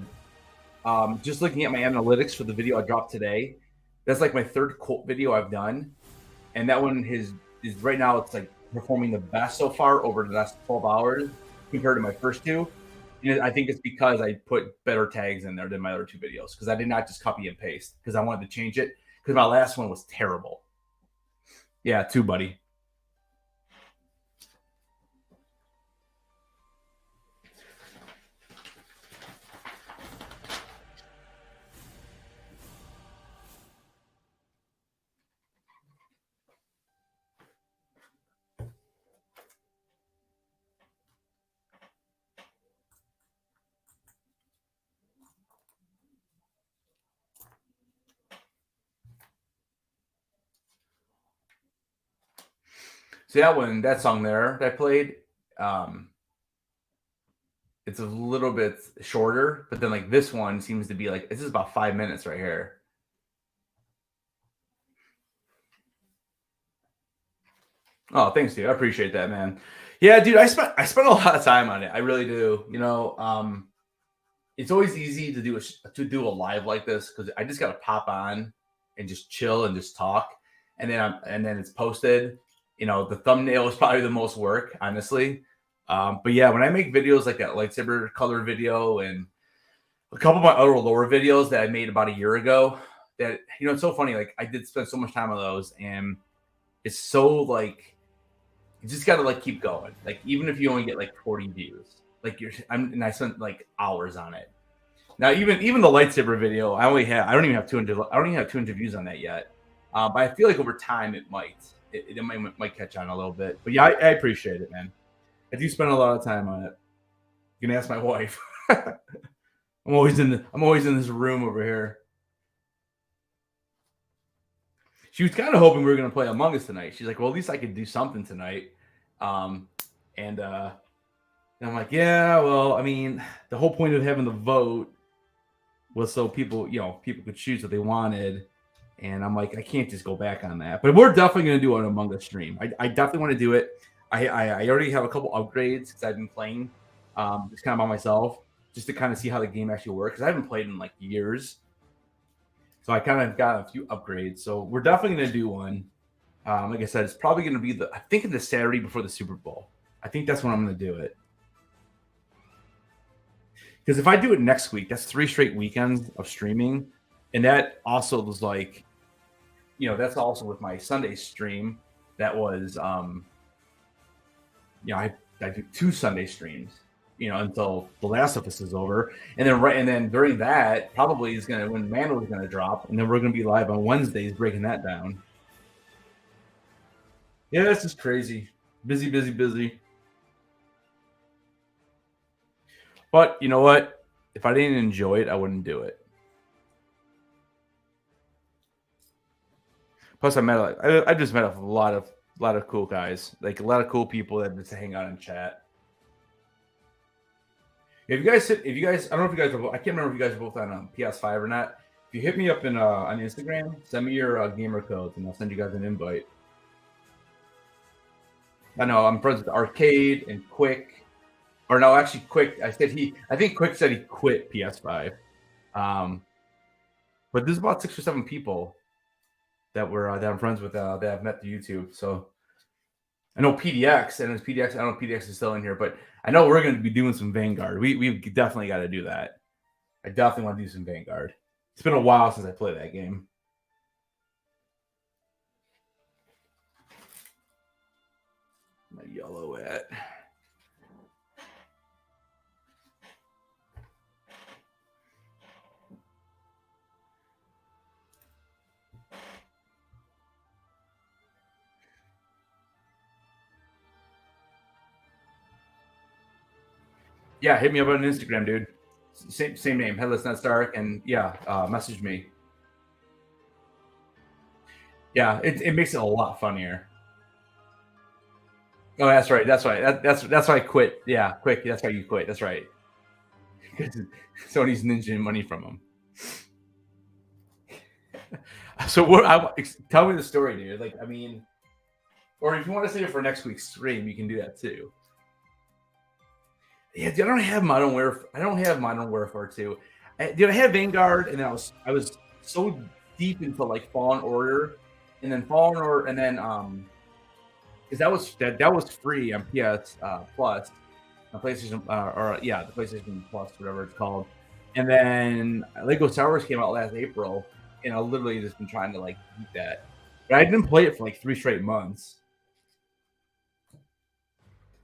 just looking at my analytics for the video I dropped today, that's like my 3rd quote video I've done, and that one is right now, it's like performing the best so far over the last 12 hours compared to my first 2. And I think it's because I put better tags in there than my other 2 videos, because I did not just copy and paste because I wanted to change it, because my last one was terrible. Yeah, Tube Buddy. See that song there that I played, it's a little bit shorter, but then like this one seems to be like, this is about 5 minutes right here. Oh, thanks, dude. I appreciate that, man. Yeah, dude, I spent a lot of time on it. I really do. It's always easy to do a live like this because I just gotta pop on and just chill and just talk, and then it's posted. The thumbnail is probably the most work, honestly. But yeah, when I make videos like that lightsaber color video and a couple of my other lore videos that I made about a year ago, that it's so funny. Like I did spend so much time on those, and it's so like you just gotta like keep going. Like even if you only get like 40 views, like and I spent like hours on it. Now even the lightsaber video, I don't even have 200 views on that yet. But I feel like over time it might catch on a little bit. But yeah, I appreciate it, man. I do spend a lot of time on it. You can ask my wife. I'm always in this room over here. She was kind of hoping we were gonna play Among Us tonight. She's like, well, at least I could do something tonight. And I'm like, yeah, well, I mean, the whole point of having the vote was so people could choose what they wanted. And I'm like, I can't just go back on that. But we're definitely going to do an Among Us stream. I definitely want to do it. I already have a couple upgrades because I've been playing just kind of by myself, just to kind of see how the game actually works. Because I haven't played in like years. So I kind of got a few upgrades. So we're definitely going to do one. Like I said, it's probably going to be I think the Saturday before the Super Bowl. I think that's when I'm going to do it. Because if I do it next week, that's 3 straight weekends of streaming. And that also was like, that's also with my Sunday stream. That was, I do 2 Sunday streams, until The Last of Us is over. And then during that, probably when Mando is going to drop. And then we're going to be live on Wednesdays breaking that down. Yeah, this is crazy. Busy, busy, busy. But you know what? If I didn't enjoy it, I wouldn't do it. Plus, I just met a lot of cool guys, like a lot of cool people that just hang out and chat. If you guys, I don't know if you guys are, I can't remember if you guys are both on PS5 or not. If you hit me up on Instagram, send me your gamer codes, and I'll send you guys an invite. I know I'm friends with Arcade and Quick, or no, actually Quick. I think Quick said he quit PS5. But there's about 6 or 7 people that I'm friends with that I've met through YouTube. So I know PDX, and it's PDX. I don't know if PDX is still in here, but I know we're going to be doing some Vanguard. We've definitely got to do that. I definitely want to do some Vanguard. It's been a while since I played that game. My yellow at. Yeah, hit me up on Instagram, dude. Same name, Headless Not Stark, and yeah, message me. Yeah, it makes it a lot funnier. Oh, that's right. That's right. That's why I quit. Yeah, quick. That's why you quit. That's right. Sony's ninja money from him. So tell me the story, dude. Like, I mean, or if you want to save it for next week's stream, you can do that too. Yeah, dude, I don't have Modern Warfare 2. Dude, I had Vanguard, and then I was so deep into like Fallen Order, and then because that was free on PS Plus, on PlayStation the PlayStation Plus, whatever it's called. And then Lego Star Wars came out last April, and I literally just been trying to like beat that. But I didn't play it for like 3 straight months.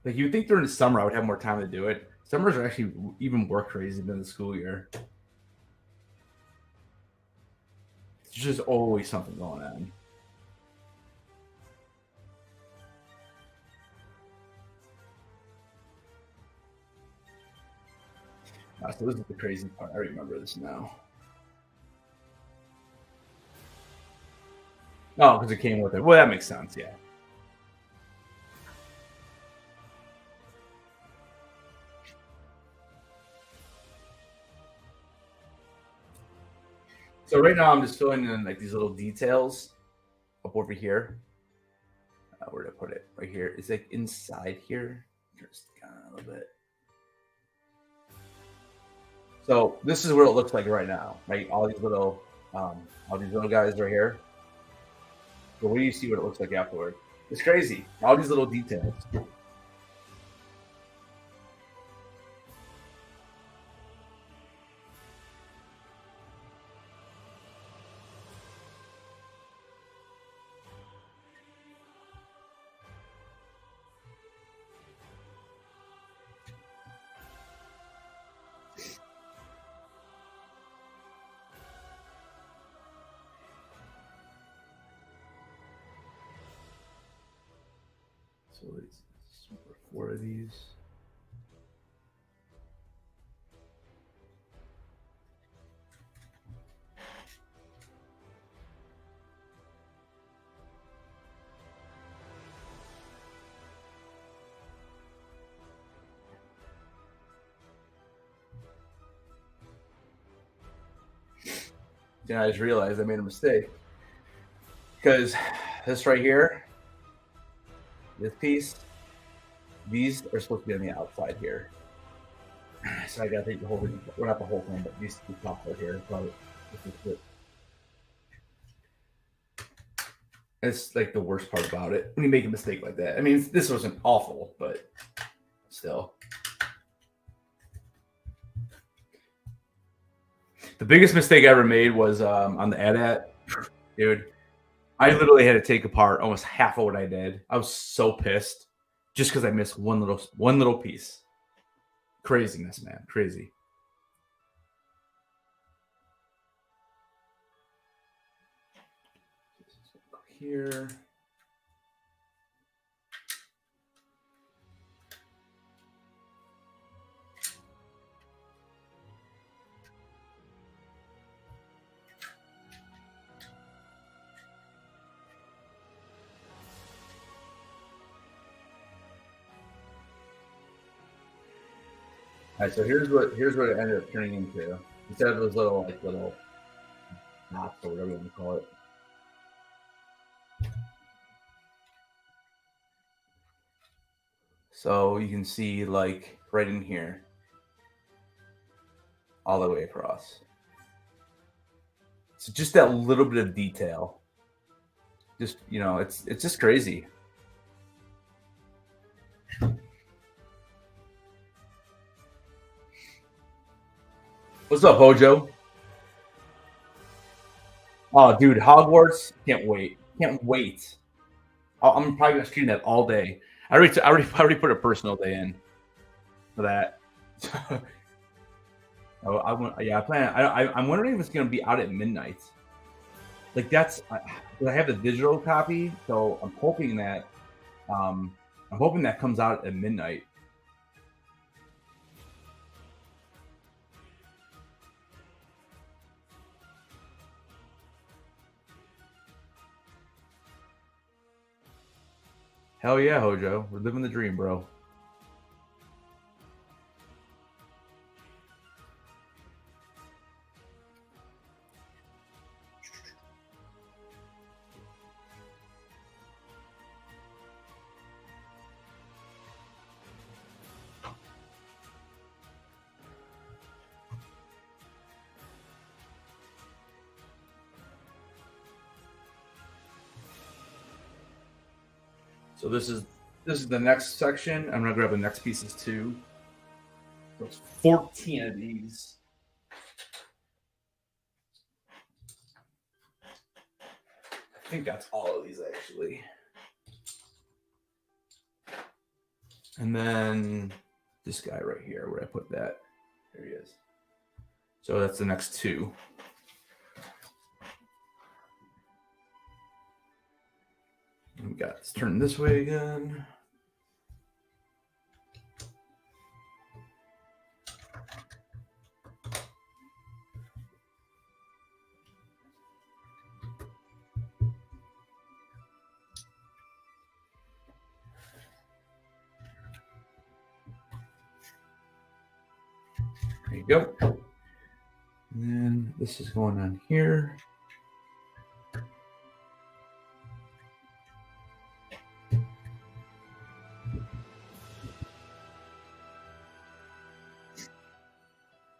Like you'd think during the summer I would have more time to do it. Summers are actually even more crazy than the school year. There's just always something going on. So this is the crazy part. I remember this now. Oh, because it came with it. Well, that makes sense. Yeah. So right now I'm just filling in like these little details up over here. where to put it. Right here. It's like inside here. Just a little bit. So this is what it looks like right now, right? All these little guys right here. But wait do you see what it looks like afterward? It's crazy. All these little details. So it's 4 of these. Then I just realized I made a mistake. Because this right here, this piece, these are supposed to be on the outside here. So I gotta take the whole thing, well, not the whole thing, but these top right here. Probably this is it. It's like the worst part about it when you make a mistake like that. I mean, this wasn't awful, but still. The biggest mistake I ever made was on the AT-AT. Dude, I literally had to take apart almost half of what I did. I was so pissed just because I missed one little piece. Craziness, man. Crazy. Here. All right, so here's what it ended up turning into. Instead of those little knots or whatever you want to call it. So you can see like right in here, all the way across. So just that little bit of detail. Just, you know, it's just crazy. What's up, Hojo? Oh, dude, Hogwarts! Can't wait! Can't wait! I'm probably gonna stream that all day. I already put a personal day in for that. Oh, I plan. I'm wondering if it's gonna be out at midnight. Like I have the digital copy, so I'm hoping that comes out at midnight. Hell yeah, Hojo. We're living the dream, bro. So this is the next section. I'm gonna grab the next pieces too. There's 14 of these. I think that's all of these actually. And then this guy right here, where I put that. There he is. So that's the next two. We got, let's turn this way again. There you go. And then this is going on here.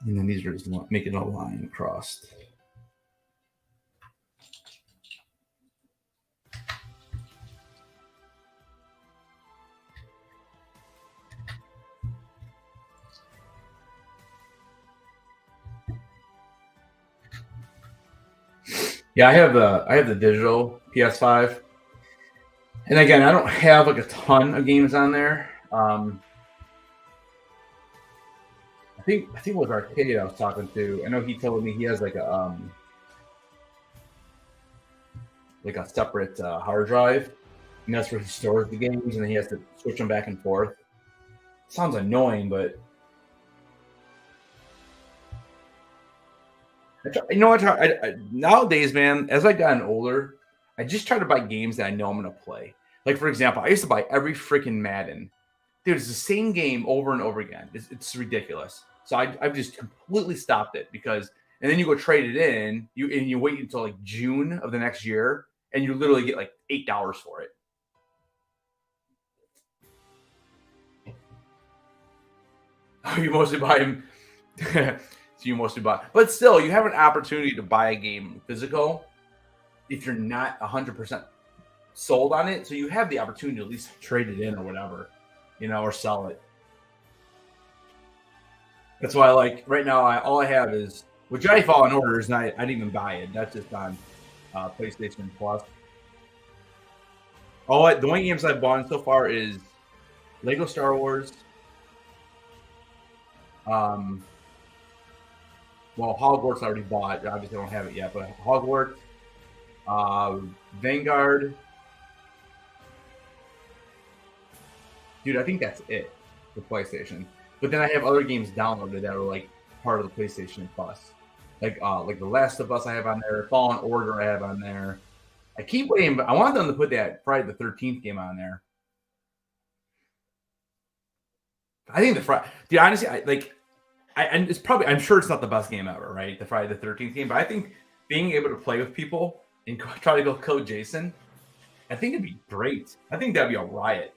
And then these are just making a line across. Yeah, I have the digital PS5, and again, I don't have like a ton of games on there. I think it was Arcade I was talking to. I know he told me he has like a separate hard drive, and that's where he stores the games, and then he has to switch them back and forth. Sounds annoying, but you know what? Nowadays, man, as I've gotten older, I just try to buy games that I know I'm going to play. Like, for example, I used to buy every freaking Madden. Dude, it's the same game over and over again. It's ridiculous. So I've just completely stopped it because, and then you go trade it in, you wait until like June of the next year, and you literally get like $8 for it. You mostly buy them. So you mostly buy, but still, you have an opportunity to buy a game physical if you're not 100% sold on it. So you have the opportunity to at least trade it in or whatever, or sell it. That's why, like right now, all I have is with Jedi Fallen Order, and I didn't even buy it. That's just on PlayStation Plus. The only games I've bought so far is Lego Star Wars. Well, Hogwarts I already bought. Obviously, I don't have it yet, but Hogwarts, Vanguard. Dude, I think that's it for PlayStation. But then I have other games downloaded that are like part of the PlayStation Plus, like The Last of Us I have on there, Fallen Order I have on there. I keep waiting, but I want them to put that Friday the 13th game on there. I think dude, honestly, it's probably, I'm sure it's not the best game ever, right? The Friday the 13th game, but I think being able to play with people and try to go kill Jason, I think it'd be great. I think that'd be a riot.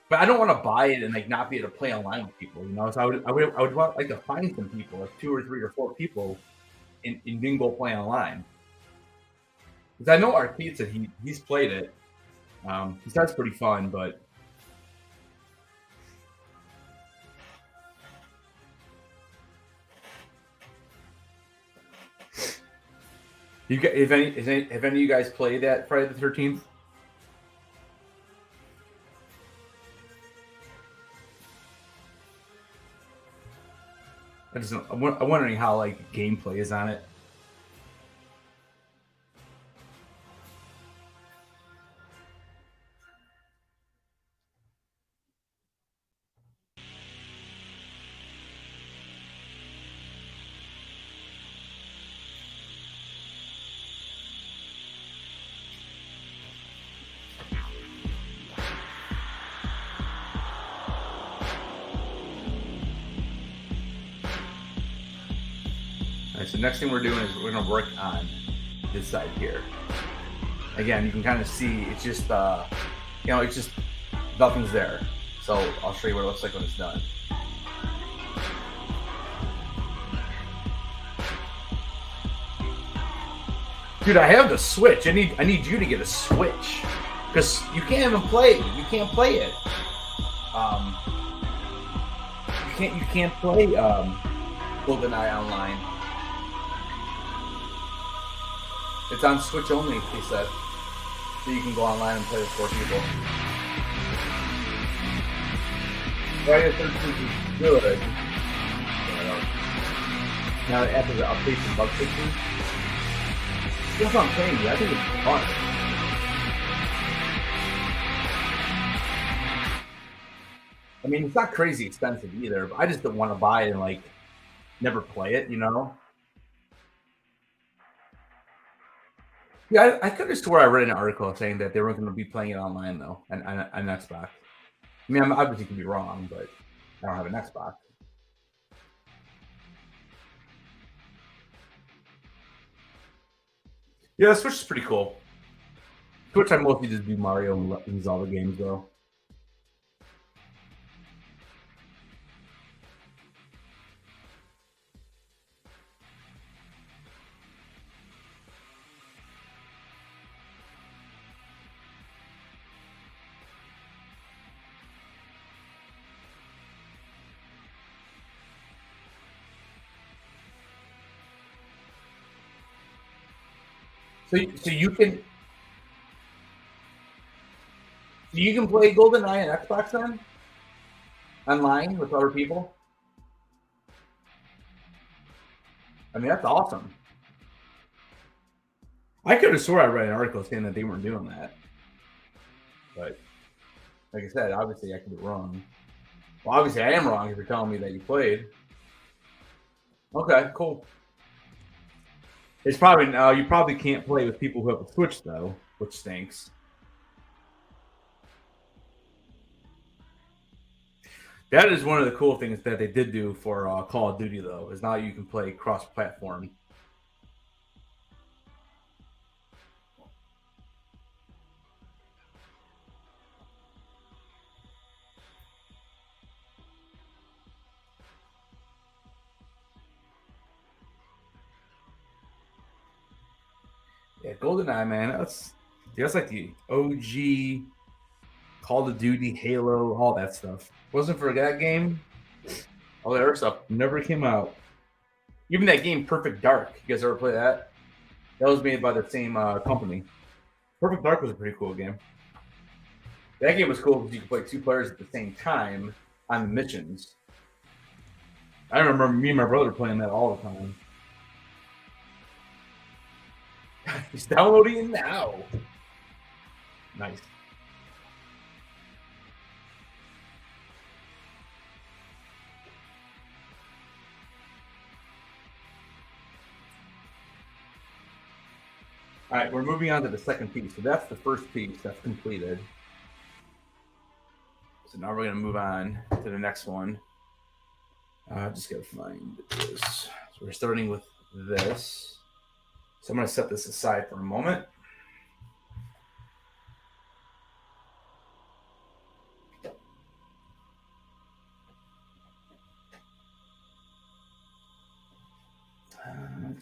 But I don't want to buy it and like not be able to play online with people, So I would want like to find some people, like 2 or 3 or 4 people, and then go play online. Because I know Arcade said he's played it. He said it's pretty fun, but. Have any of you guys played that Friday the 13th? I'm wondering how like gameplay is on it. So next thing we're doing is we're going to work on this side here. Again, you can kind of see it's just, it's just nothing's there. So I'll show you what it looks like when it's done. Dude, I have the Switch. I need you to get a Switch because you can't even play it. You can't play it. You can't play GoldenEye online. It's on Switch only, he said. So you can go online and play with 4 people. Friday the 13th is good. Now after the updates and bug fixes. That's what I'm saying, dude. I think it's fun. I mean, it's not crazy expensive either, but I just don't want to buy it and like never play it, Yeah, I could have swore I read an article saying that they weren't going to be playing it online though, on Xbox. I mean, I obviously could be wrong, but I don't have an Xbox. Yeah, Switch is pretty cool. Switch, I mostly just do Mario and Zelda games though. So you can play GoldenEye on Xbox then? Online with other people? I mean, that's awesome. I could have swore I read an article saying that they weren't doing that. But, like I said, obviously I could be wrong. Well, obviously I am wrong if you're telling me that you played. Okay, cool. It's probably, you probably can't play with people who have a Switch, though, which stinks. That is one of the cool things that they did do for Call of Duty, though, is now you can play cross-platform. Yeah, GoldenEye, man, that's like the OG Call of Duty, Halo, all that stuff. Wasn't for that game, all that other stuff never came out. Even that game, Perfect Dark. You guys ever play that? That was made by the same company. Perfect Dark was a pretty cool game. That game was cool because you could play two players at the same time on the missions. I remember me and my brother playing that all the time. He's downloading now. Nice. All right, we're moving on to the second piece. So that's the first piece that's completed. So now we're going to move on to the next one. Just got to find this. So we're starting with this. So I'm going to set this aside for a moment.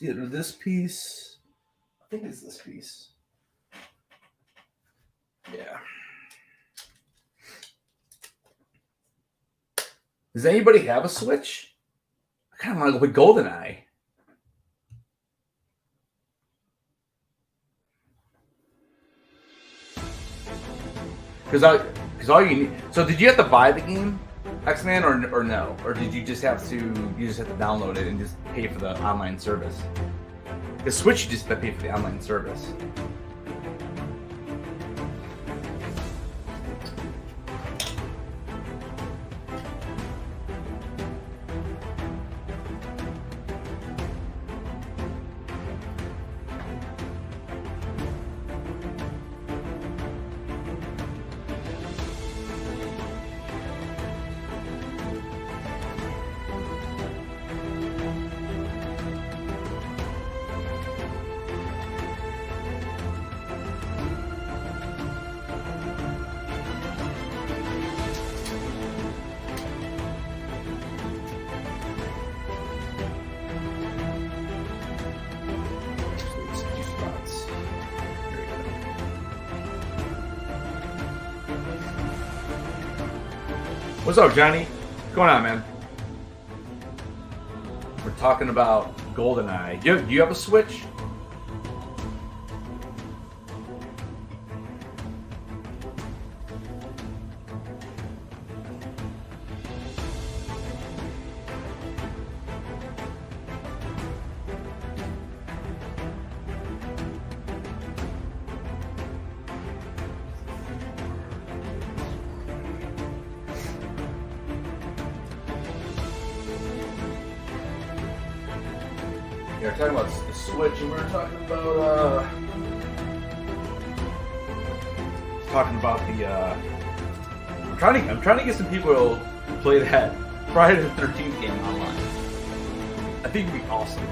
Either this piece. I think it's this piece. Yeah. Does anybody have a Switch? I kind of want to go with GoldenEye. Because all you need. So did you have to buy the game, X-Man, or no? Or did you just have to download it and just pay for the online service? The Switch, you just have to pay for the online service. What's up, Johnny? What's going on, man? We're talking about GoldenEye. Do you have a Switch? We were talking about the Switch, and we were talking about the. I'm trying to get some people to play that Friday the 13th game online. I think it'd be awesome.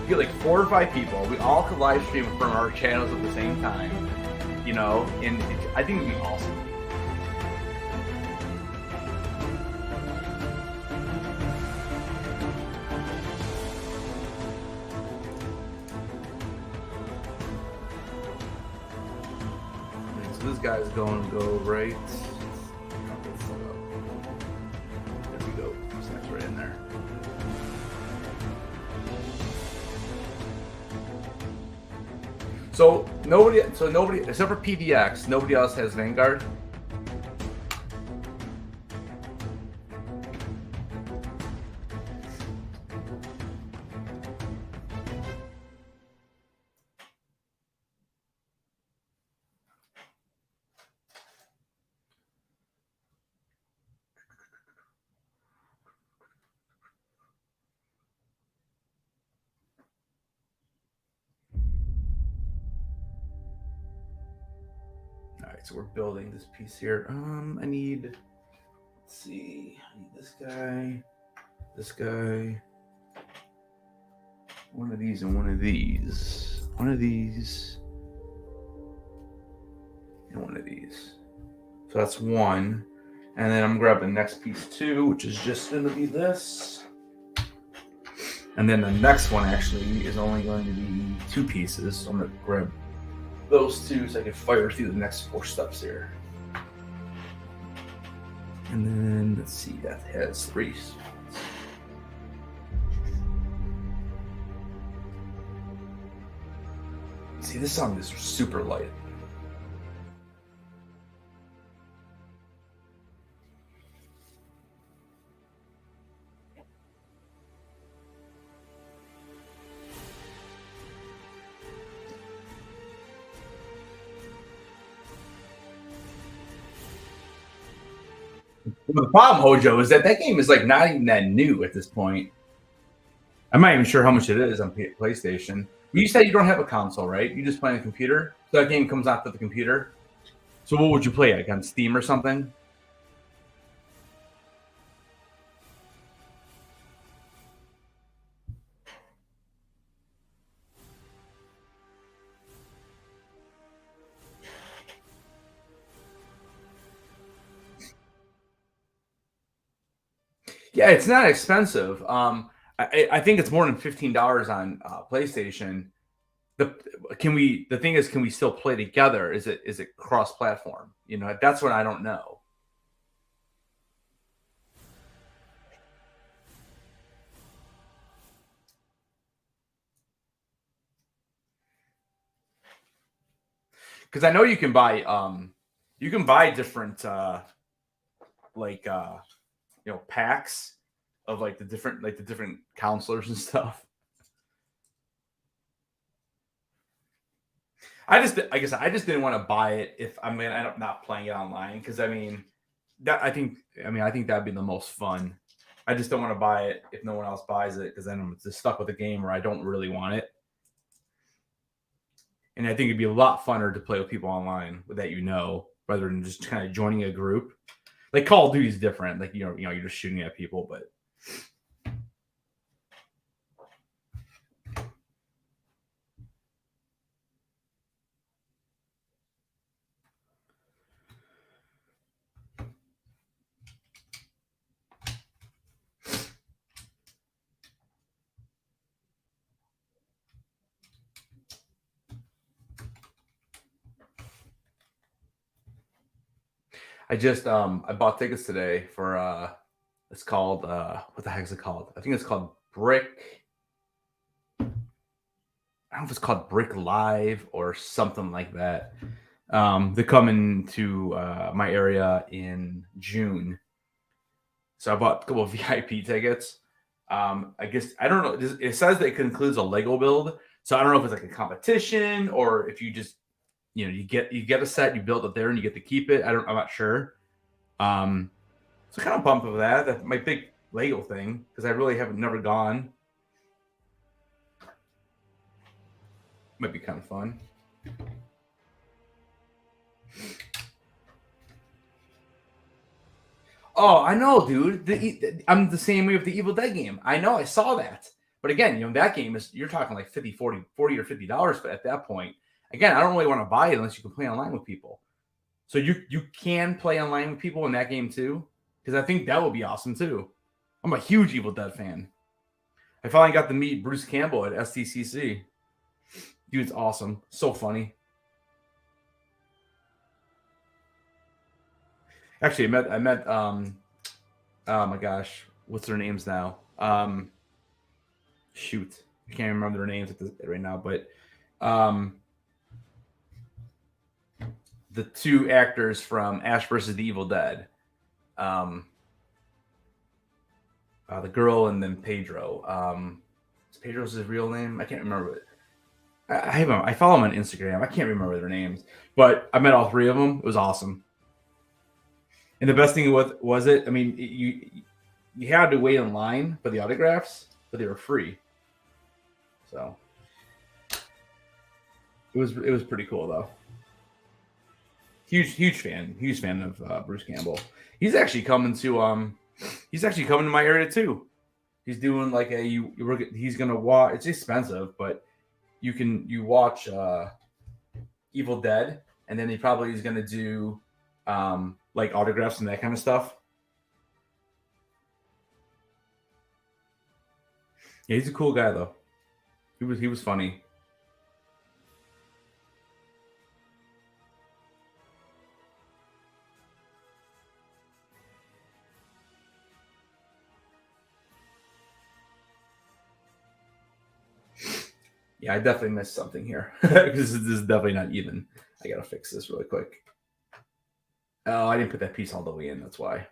You get like 4 or 5 people. We all could live stream from our channels at the same time, you know, and I think it'd be awesome. This guy's going to go right. There we go. Snaps right in there. So nobody except for PDX, nobody else has Vanguard. All right, so we're building this piece here. I need, let's see, I need this guy, one of these, and one of these, and one of these. So that's one, and then I'm gonna grab the next piece too, which is just gonna be this. And then the next one actually is only going to be 2 pieces. So I'm gonna grab those 2 so I can fire through the next 4 steps here. And then let's see, that has 3 spots. See, this song is super light. The problem, Hojo, is that game is like not even that new at this point. I'm not even sure how much it is on PlayStation. You said you don't have a console, right? You just play on a computer. So that game comes out to the computer. So what would you play, like on Steam or something? Yeah, it's not expensive. I think it's more than $15 on PlayStation. The thing is, can we still play together? Is it cross platform? You know, that's what I don't know. Because I know you can buy different packs of the different counselors and stuff. I just didn't want to buy it if I'm gonna end up not playing it online, because I think that'd be the most fun. I just don't want to buy it if no one else buys it, because then I'm just stuck with a game where I don't really want it. And I think it'd be a lot funner to play with people online that rather than just kind of joining a group. Like Call of Duty is different. Like you're just shooting at people, but I bought tickets today for it's called what the heck is it called? I think it's called Brick. I don't know if it's called Brick Live or something like that. They're coming to my area in June. So I bought a couple of VIP tickets. I guess I don't know. It says that it includes a Lego build. So I don't know if it's like a competition or if you just you get a set, you build it there, and you get to keep it. I'm not sure. So kind of pumped with that. That's my big Lego thing, because I really haven't never gone. Might be kind of fun. Oh, I know, dude. I'm the same way with the Evil Dead game. I know, I saw that. But again, that game you're talking like $40 or $50 at that point. Again, I don't really want to buy it unless you can play online with people. So you can play online with people in that game too? Because I think that would be awesome too. I'm a huge Evil Dead fan. I finally got to meet Bruce Campbell at STCC. Dude's awesome. So funny. Actually, I met oh my gosh, what's their names now? Shoot, I can't remember their names right now, but the two actors from Ash versus the Evil Dead. The girl and then Pedro. Is Pedro's his real name? I can't remember it. I follow them on Instagram. I can't remember their names, but I met all three of them. It was awesome. And the best thing was it. I mean, you had to wait in line for the autographs, but they were free. So it was pretty cool though. Huge fan of Bruce Campbell. He's actually coming to my area too. He's doing like he's gonna watch. It's expensive, but you watch Evil Dead, and then he probably is gonna do like autographs and that kind of stuff. Yeah, he's a cool guy though. He was funny. Yeah, I definitely missed something here because this is definitely not even. I gotta fix this really quick. Oh, I didn't put that piece all the way in. That's why.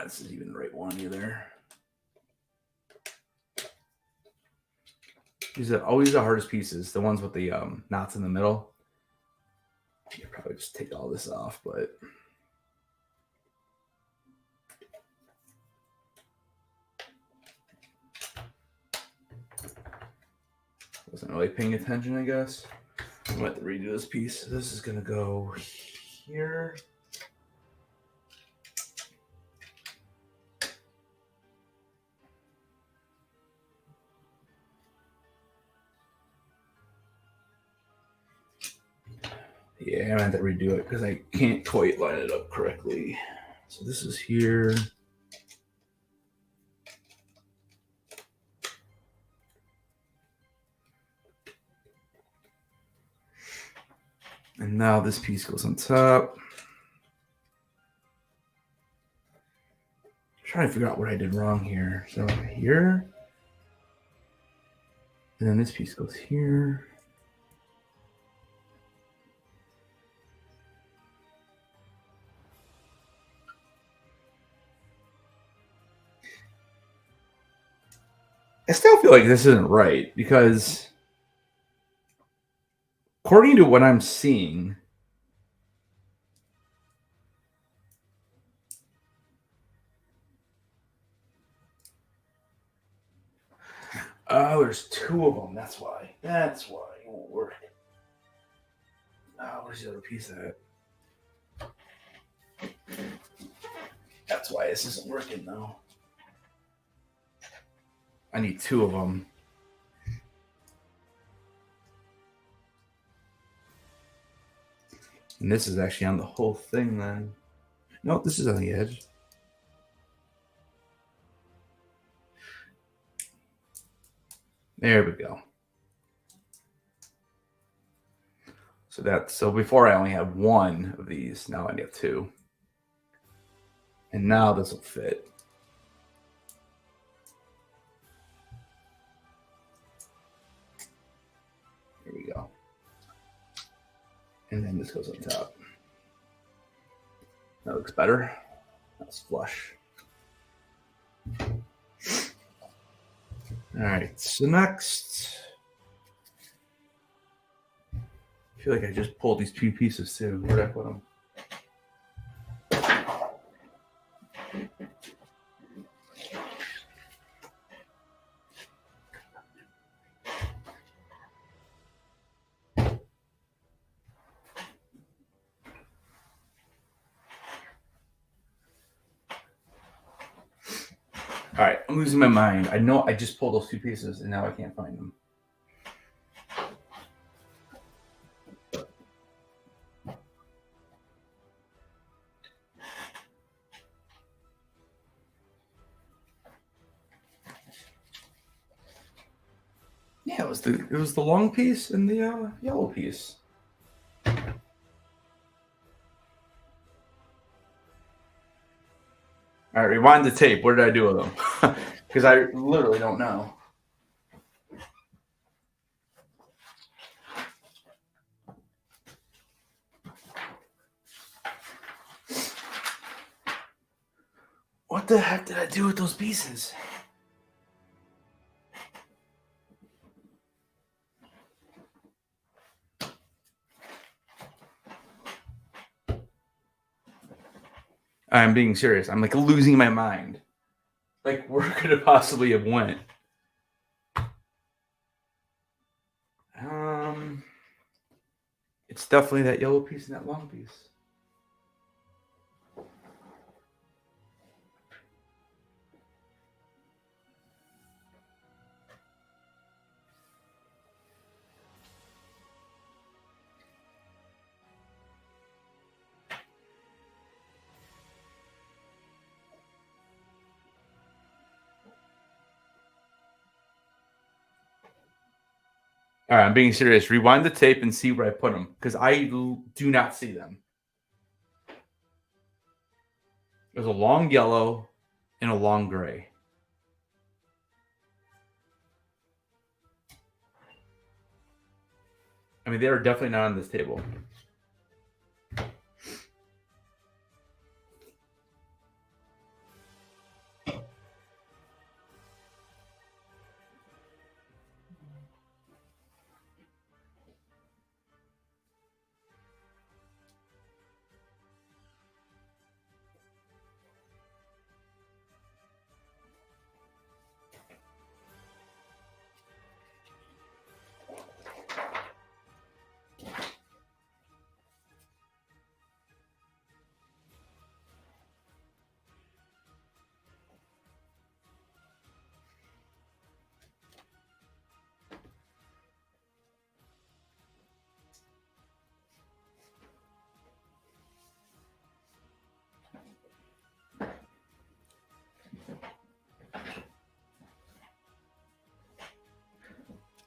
This isn't even the right one either. These are always the hardest pieces. The ones with the knots in the middle. You probably just take all this off, but. Wasn't really paying attention, I guess. I'm going to have to redo this piece. This is going to go here. Yeah, I'm going to have to redo it because I can't quite line it up correctly. So this is here. And now this piece goes on top. I'm trying to figure out what I did wrong here. So here. And then this piece goes here. I still feel like this isn't right because according to what I'm seeing, there's two of them. That's why. It won't work. Where's the other piece at? That's why this isn't working though. I need two of them. And this is actually on the whole thing then. No, this is on the edge. There we go. So before I only had one of these, now I have two. And now this will fit. Here we go. And then this goes on top. That looks better. That's flush. All right, so next. I feel like I just pulled these two pieces too. Where'd I put them? All right, I'm losing my mind. I know I just pulled those two pieces and now I can't find them. Yeah, it was the long piece and the yellow piece. All right, rewind the tape. What did I do with them? Because I literally don't know. What the heck did I do with those pieces? I'm being serious. I'm like losing my mind. Like, where could it possibly have went? It's definitely that yellow piece and that long piece. All right, I'm being serious. Rewind the tape and see where I put them, because I do not see them. There's a long yellow and a long gray. I mean, they are definitely not on this table.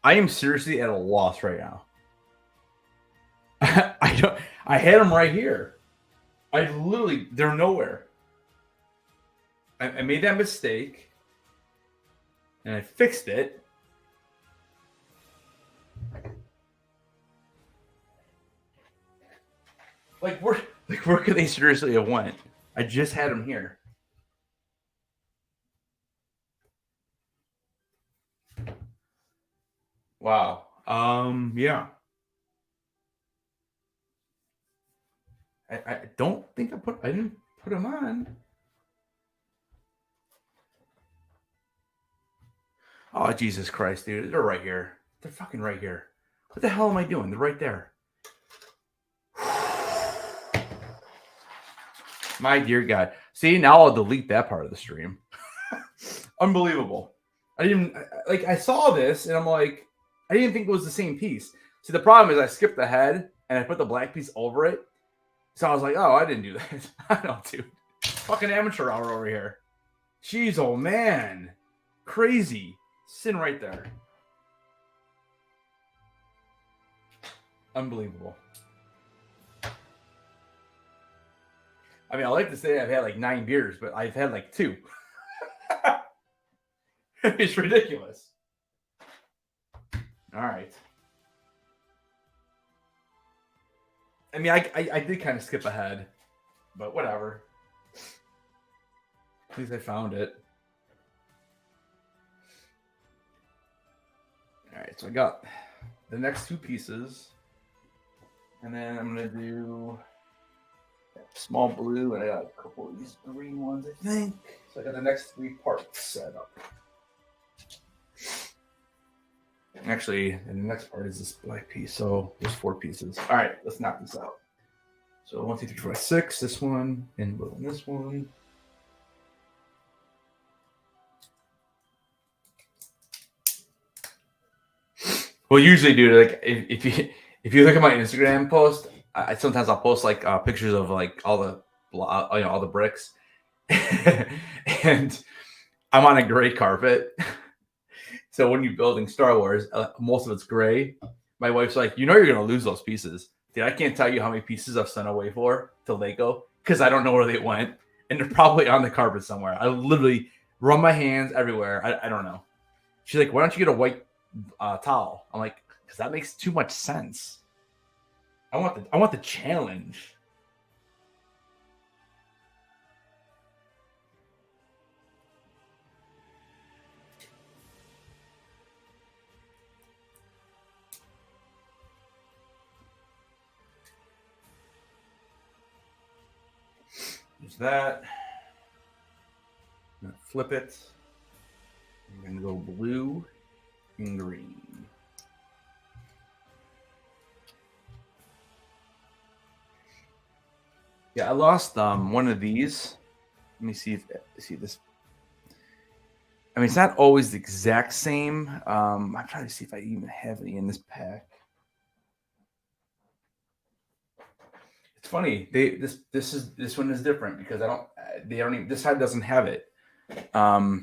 I am seriously at a loss right now. I had them right here. They're nowhere. I made that mistake and I fixed it. Where could they seriously have went? I just had them here. Wow. Yeah. I don't think I didn't put them on. Oh, Jesus Christ, dude. They're right here. They're fucking right here. What the hell am I doing? They're right there. My dear God. See, now I'll delete that part of the stream. Unbelievable. I saw this and I'm like, I didn't think it was the same piece. See, the problem is I skipped ahead and I put the black piece over it. So I was like, oh, I didn't do that. I know, dude. Fucking amateur hour over here. Jeez, oh man. Crazy. Sin right there. Unbelievable. I mean, I like to say I've had like 9 beers, but I've had like 2. It's ridiculous. All right. I mean, I did kind of skip ahead, but whatever. At least I found it. All right, so I got the next 2 pieces, and then I'm gonna do small blue, and I got a couple of these green ones, I think. So I got the next 3 parts set up. Actually, and the next part is this black piece. So there's 4 pieces. All right, let's knock this out. So 1, 2, 3, 4, 5, 6. This one, and blue on this one. Well, usually, dude, like if you look at my Instagram post, I sometimes I'll post like pictures of like all the bricks, and I'm on a gray carpet. So when you're building Star Wars, most of it's gray. My wife's like, you're gonna lose those pieces. Dude, I can't tell you how many pieces I've sent away for to Lego because I don't know where they went, and they're probably on the carpet somewhere. I literally run my hands everywhere. I don't know. She's like, why don't you get a white towel? I'm like, because that makes too much sense. I want the challenge. There's that. I'm gonna flip it. I'm gonna go blue and green. Yeah, I lost one of these. Let me see this. I mean, it's not always the exact same. I'm trying to see if I even have any in this pack. It's funny. This one is different because they don't even, this side doesn't have it. So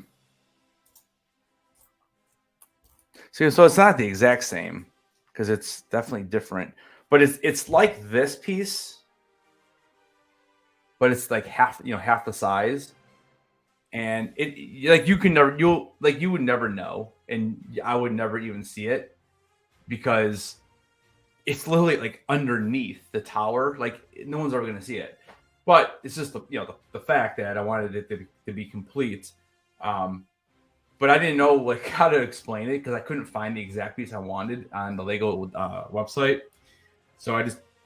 it's not the exact same because it's definitely different. But it's like this piece. But it's like half the size, and you would never know, and I would never even see it because it's literally like underneath the tower. Like no one's ever gonna see it, but it's just the fact that I wanted it to be complete. But I didn't know like how to explain it because I couldn't find the exact piece I wanted on the Lego website, so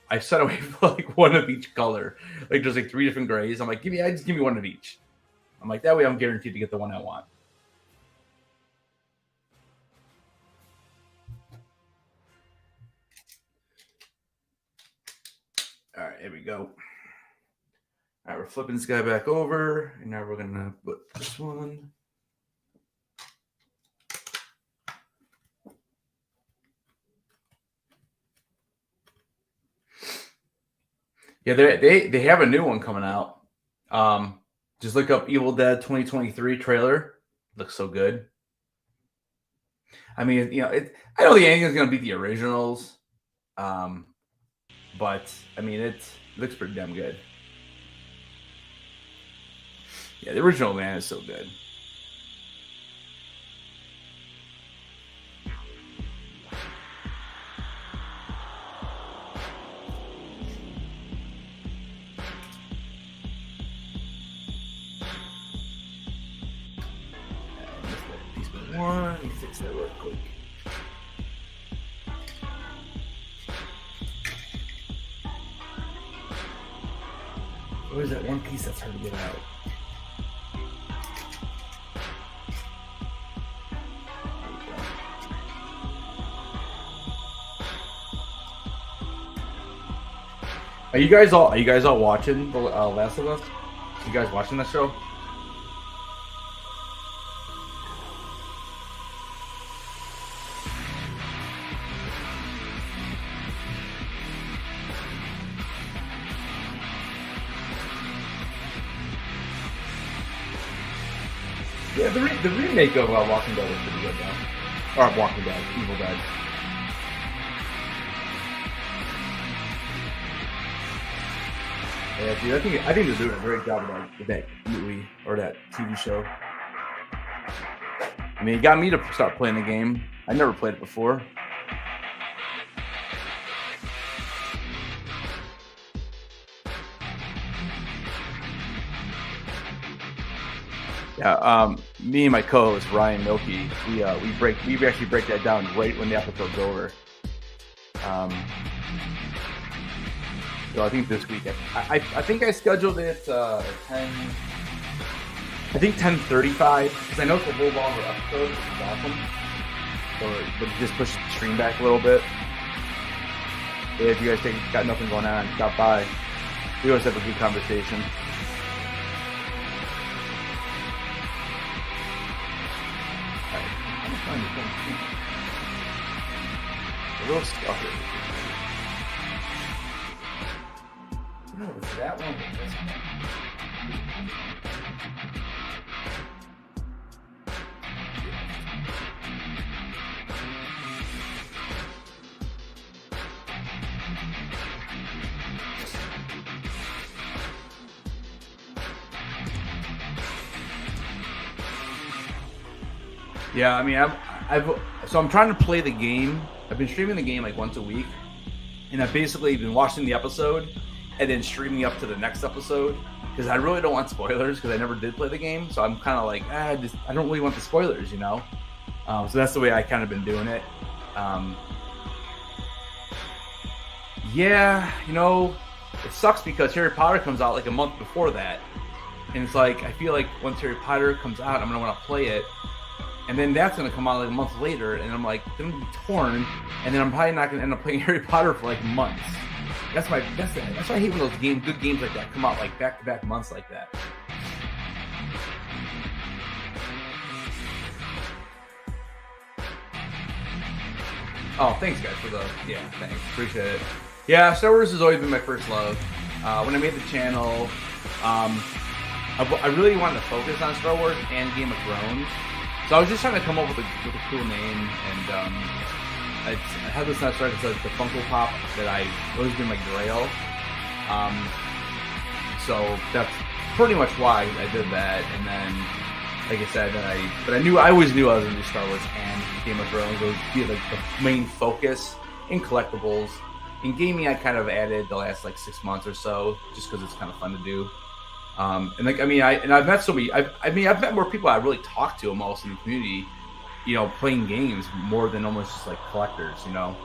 I set away for like one of each color. Like there's like 3 different grays. I'm like, just give me one of each. I'm like, that way I'm guaranteed to get the one I want. All right, here we go. All right, we're flipping this guy back over, and now we're gonna put this one. Yeah, they have a new one coming out. Just look up Evil Dead 2023 trailer. Looks so good. I mean, I don't think anything's gonna beat the originals, but I mean, it looks pretty damn good. Yeah, the original man is so good. Let me fix that real quick. Where's that one piece that's hard to get out? Are you guys all watching the Last of Us? You guys watching that show? Yeah, the remake of Walking Dead is pretty good though. Or Walking Dead, Evil Dead. Yeah, dude, I think they're doing a great job with that movie or that TV show. I mean, it got me to start playing the game. I never played it before. Yeah, me and my co-host Ryan Milky, we actually break that down right when the episode's over. So I think this week, I think I scheduled it 10:35 because I know it's a little longer episode, which is awesome. But just push the stream back a little bit. Yeah, if you guys got nothing going on, stop by. We always have a good conversation. A little stuck here. No, it's that one or this one. Yeah, I mean, I'm trying to play the game. I've been streaming the game like once a week, and I've basically been watching the episode and then streaming up to the next episode because I really don't want spoilers because I never did play the game. So I'm kind of like, I don't really want the spoilers, you know. So that's the way I kind of been doing it. Yeah, you know, it sucks because Harry Potter comes out like a month before that. And it's like, I feel like once Harry Potter comes out, I'm going to want to play it. And then that's going to come out like a month later. And I'm like, I'm going to be torn. And then I'm probably not going to end up playing Harry Potter for like months. That's why I hate when those good games like that come out like back-to-back months like that. Oh, thanks guys for the thanks, appreciate it. Yeah, Star Wars has always been my first love. When I made the channel, I really wanted to focus on Star Wars and Game of Thrones, so I was just trying to come up with a cool name. And I had this not started because the Funko Pop that I always been my grail. So that's pretty much why I did that. And then, like I said, I always knew I was going to do Star Wars and Game of Thrones. It would be like the main focus in collectibles. In gaming, I kind of added the last like 6 months or so, just because it's kind of fun to do. And like, I've met so many. I've met more people I really talk to almost in the community, you know, playing games more than almost just like collectors, you know.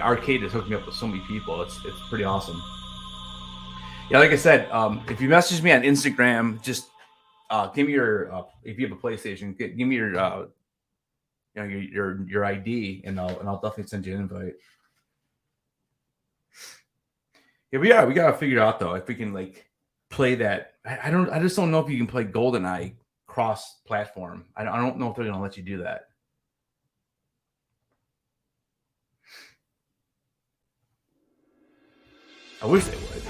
Arcade has hooked me up with so many people. It's pretty awesome. Yeah, like I said, if you message me on Instagram, just give me your if you have a PlayStation, give me your your ID, and I'll definitely send you an invite. Yeah, we gotta figure out though if we can like play that. I just don't know if you can play GoldenEye cross-platform. I don't know if they're gonna let you do that. I wish they would.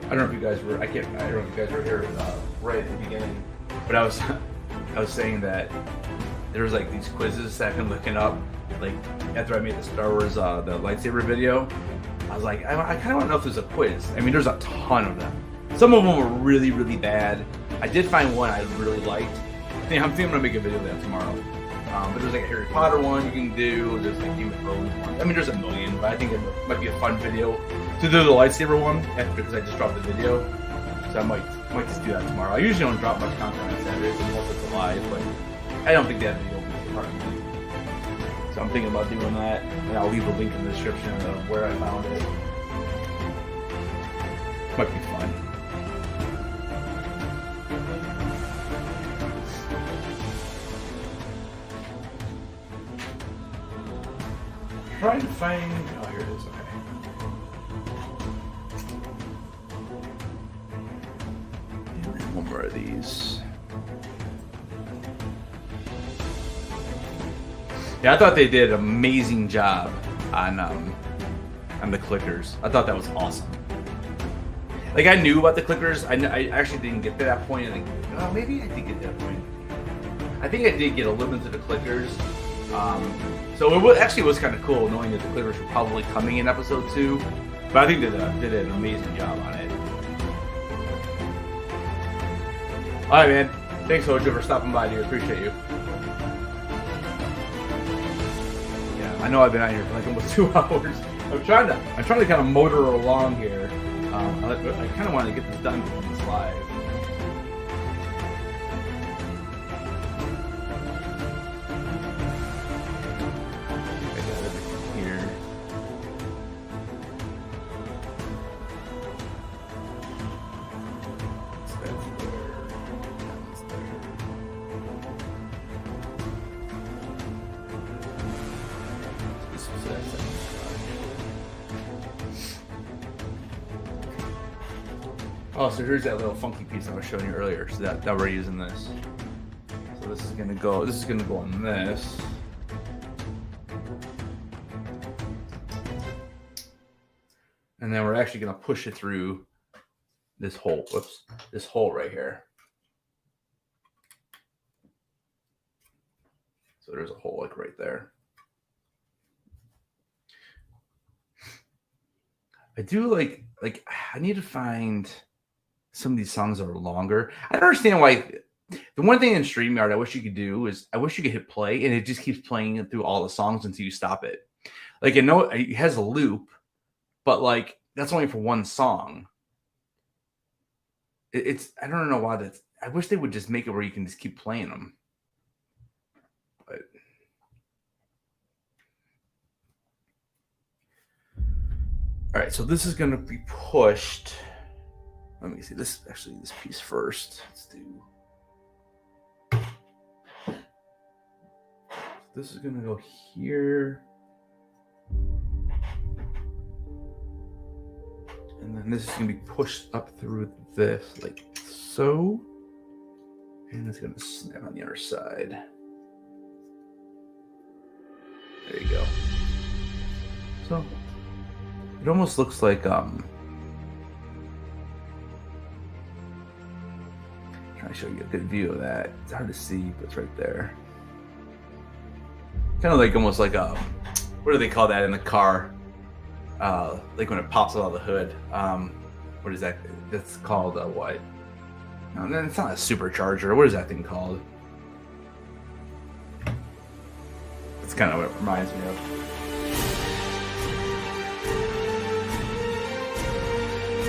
I don't know if you guys were. I don't know if you guys were here right at the beginning, but I was saying that there was like these quizzes that I've been looking up. Like after I made the Star Wars the lightsaber video, I was like, I kind of want to know if there's a quiz. I mean, there's a ton of them. Some of them were really, really bad. I did find one I really liked. I'm thinking I'm gonna make a video of that tomorrow. But there's like a Harry Potter one you can do. There's like Game of Thrones one. I mean, there's a million, but I think it might be a fun video to do the lightsaber one because I just dropped the video. So I might just do that tomorrow. I usually don't drop much content on Saturdays unless it's live, but I don't think that video will be part of it. So I'm thinking about doing that, and I'll leave a link in the description of where I found it. Might be fun. Trying to find. Oh, here it is. Okay. And one more of these. Yeah, I thought they did an amazing job on the clickers. I thought that was awesome. Like I knew about the clickers. I actually didn't get to that point. I think, oh, maybe I did get to that point. I think I did get a little into the clickers. So it actually was kind of cool knowing that the clickers were probably coming in episode 2. But I think they did an amazing job on it. All right, man. Thanks, Hojo, for stopping by, dude. Appreciate you. Yeah, I know I've been out here for like almost 2 hours. I'm trying to kind of motor along here. I kind of want to get this done before this live. Oh, so here's that little funky piece I was showing you earlier. So that we're using this. So this is gonna go on this. And then we're actually gonna push it through this hole. Whoops, this hole right here. So there's a hole like right there. I do like I need to find some of these songs that are longer. I don't understand why. The one thing in StreamYard I wish you could do is I wish you could hit play and it just keeps playing through all the songs until you stop it. Like I know it has a loop, but like that's only for one song. It's I don't know why that's. I wish they would just make it where you can just keep playing them. But all right, so this is going to be pushed. Let me see this piece first. Let's do. This is going to go here. And then this is going to be pushed up through this like so. And it's going to snap on the other side. There you go. So it almost looks like trying to show you a good view of that. It's hard to see, but it's right there. Kind of like almost like what do they call that in the car? Like when it pops out of the hood. What is that? That's called what? No, it's not a supercharger. What is that thing called? That's kind of what it reminds me of.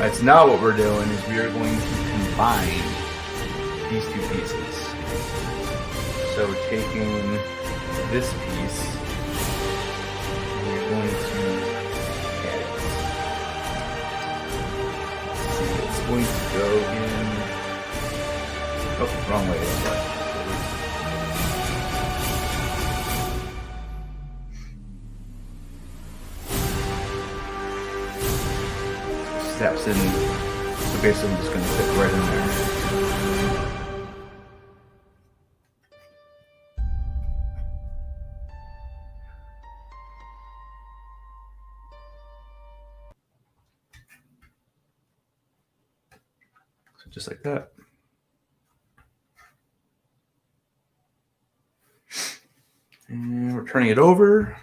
Right, so now what we're doing is we are going to combine these two pieces. So we're taking this piece and we're going to add it. See, it's going to go in. Oh, wrong way. Steps in. So basically, I'm just going to fit right in there. So just like that. And we're turning it over.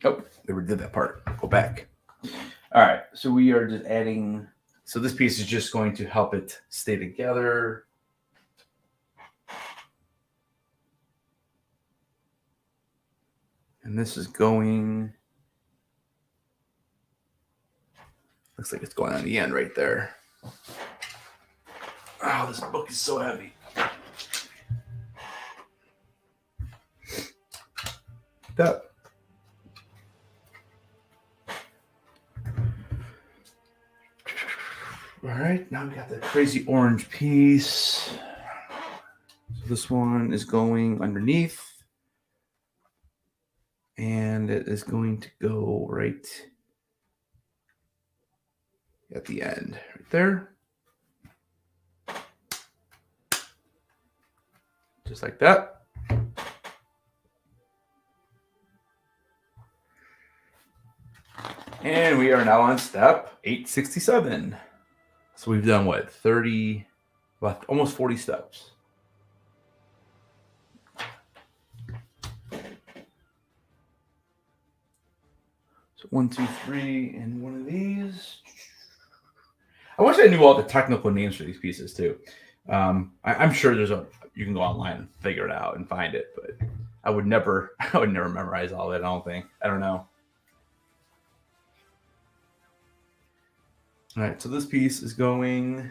Oh, they already did that part. Go back. All right, so we are just adding. So this piece is just going to help it stay together. And this is going. Looks like it's going on the end right there. Oh, this book is so heavy. That. All right, now we got the crazy orange piece. So this one is going underneath. And it is going to go right at the end, right there. Just like that. And we are now on step 867. So we've done what, 30, well, almost 40 steps. So 1, 2, 3, and one of these. I wish I knew all the technical names for these pieces too. I'm sure you can go online and figure it out and find it, but I would never memorize all that. I don't think. I don't know. All right, so this piece is going.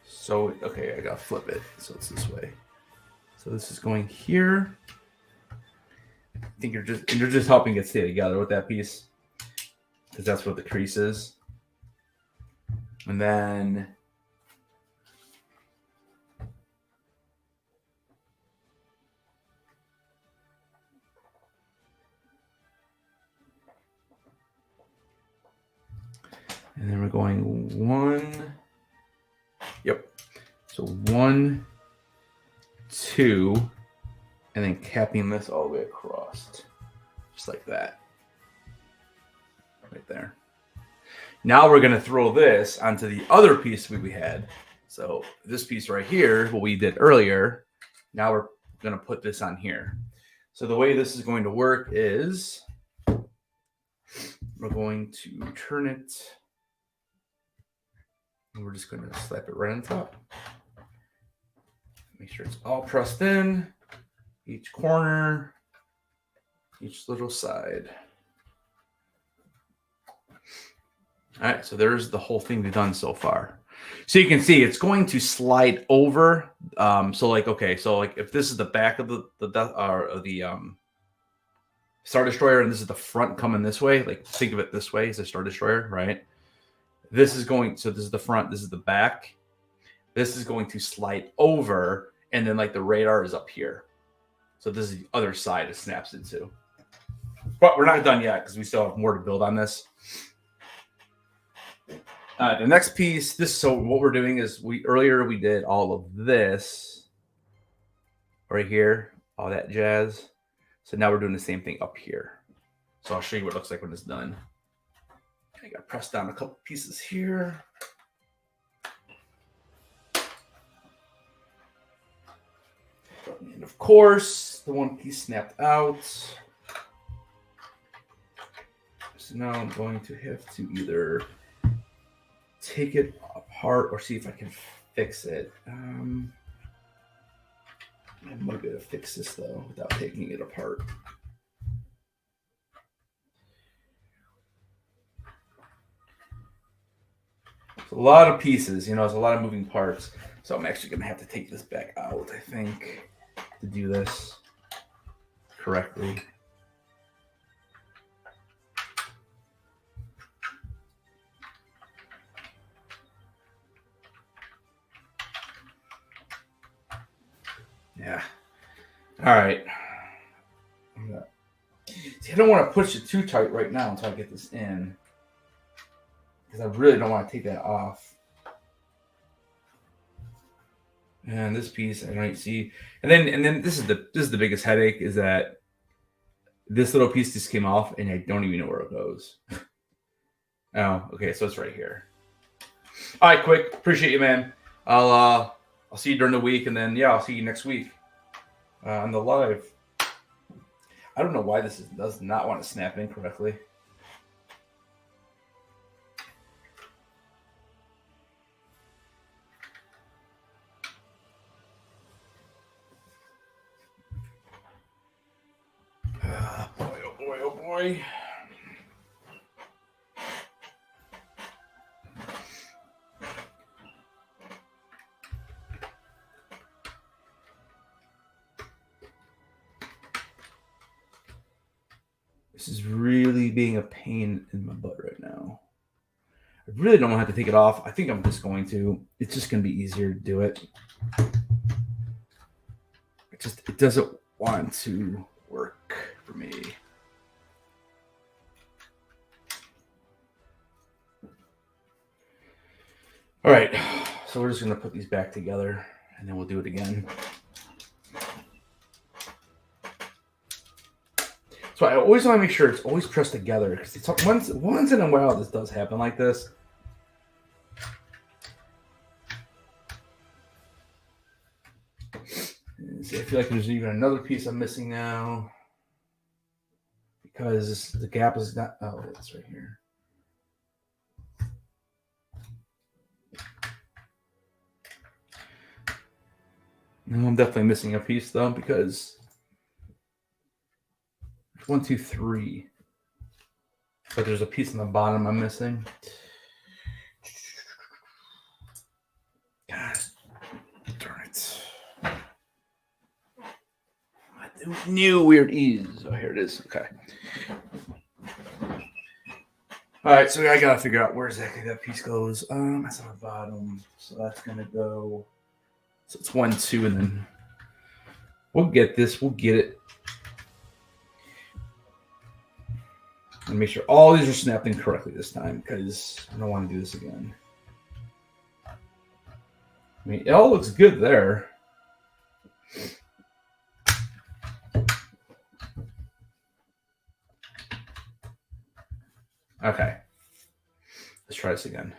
So, okay, I gotta flip it. So it's this way. So this is going here. I think you're just helping it stay together with that piece, because that's what the crease is. And then we're going 1. Yep. So 1, 2, and then capping this all the way across, just like that, right there. Now we're going to throw this onto the other piece we had. So this piece right here, what we did earlier, now we're going to put this on here. So the way this is going to work is we're going to turn it, and we're just going to slap it right on top. Make sure it's all pressed in. each corner, each little side. All right, so there's the whole thing we've done so far. So you can see it's going to slide over. So like if this is the back of the Star Destroyer and this is the front coming this way, like think of it this way, it's a Star Destroyer, right? This is the front, this is the back. This is going to slide over, and then like the radar is up here. So this is the other side it snaps into. But we're not done yet because we still have more to build on this. The next piece, so what we're doing is earlier we did all of this right here, all that jazz. So now we're doing the same thing up here. So I'll show you what it looks like when it's done. I got to press down a couple pieces here. And of course, the one piece snapped out. So now I'm going to have to either take it apart or see if I can fix it. I might be able to fix this though without taking it apart. It's a lot of pieces, there's a lot of moving parts. So I'm actually gonna have to take this back out, I think, to do this correctly. Yeah. All right. See, I don't want to push it too tight right now until I get this in, because I really don't want to take that off. And this piece, I don't see. And then this is the biggest headache, is that this little piece just came off and I don't even know where it goes. Oh, okay, so it's right here. All right, quick. Appreciate you, man. I'll see you during the week, and then I'll see you next week on the live. I don't know why this does not want to snap in correctly. Boy, oh boy, oh boy. This is really being a pain in my butt right now. I really don't want to have to take it off. I think I'm just going to. It's just going to be easier to do it. It doesn't want to work for me. All right, so we're just going to put these back together, and then we'll do it again. So I always want to make sure it's always pressed together, because once in a while this does happen like this. See, I feel like there's even another piece I'm missing now, because the gap is not. Oh, it's right here. No, I'm definitely missing a piece though, because 1, 2, 3. But there's a piece on the bottom I'm missing. God darn it. I knew where it is. Oh, here it is. Okay. All right, so I gotta figure out where exactly that piece goes. That's on the bottom, so that's gonna go. So it's 1, 2, and then we'll get this. We'll get it. And make sure all these are snapped in correctly this time, because I don't want to do this again. I mean, it all looks good there. Okay. Let's try this again.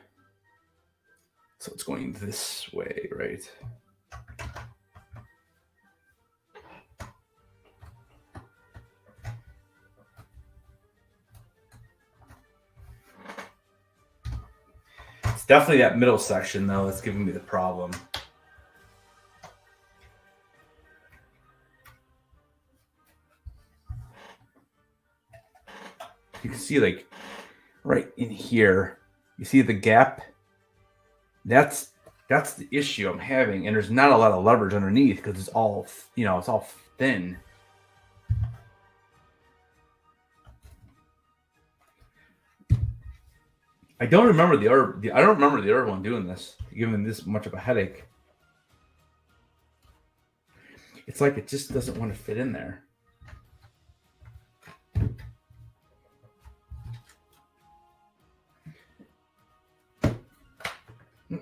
So it's going this way, right? It's definitely that middle section, though, that's giving me the problem. you can see like right in here. You see the gap? That's the issue I'm having, and there's not a lot of leverage underneath because it's all it's all thin. I don't remember the other one doing this, giving this much of a headache. It's like it just doesn't want to fit in there.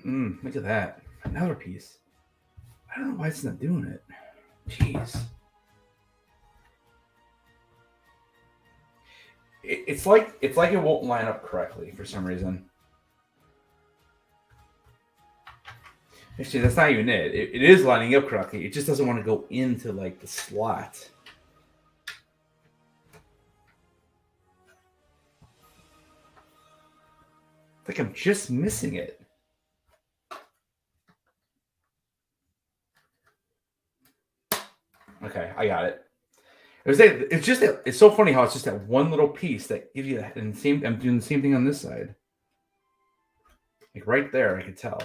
Look at that. Another piece. I don't know why it's not doing it. Jeez. It's like it won't line up correctly for some reason. Actually, that's not even it. It is lining up correctly. It just doesn't want to go into like the slot. It's like I'm just missing it. Okay, I got it. It's so funny how it's just that one little piece that gives you that. And I'm doing the same thing on this side. Like right there, I could tell.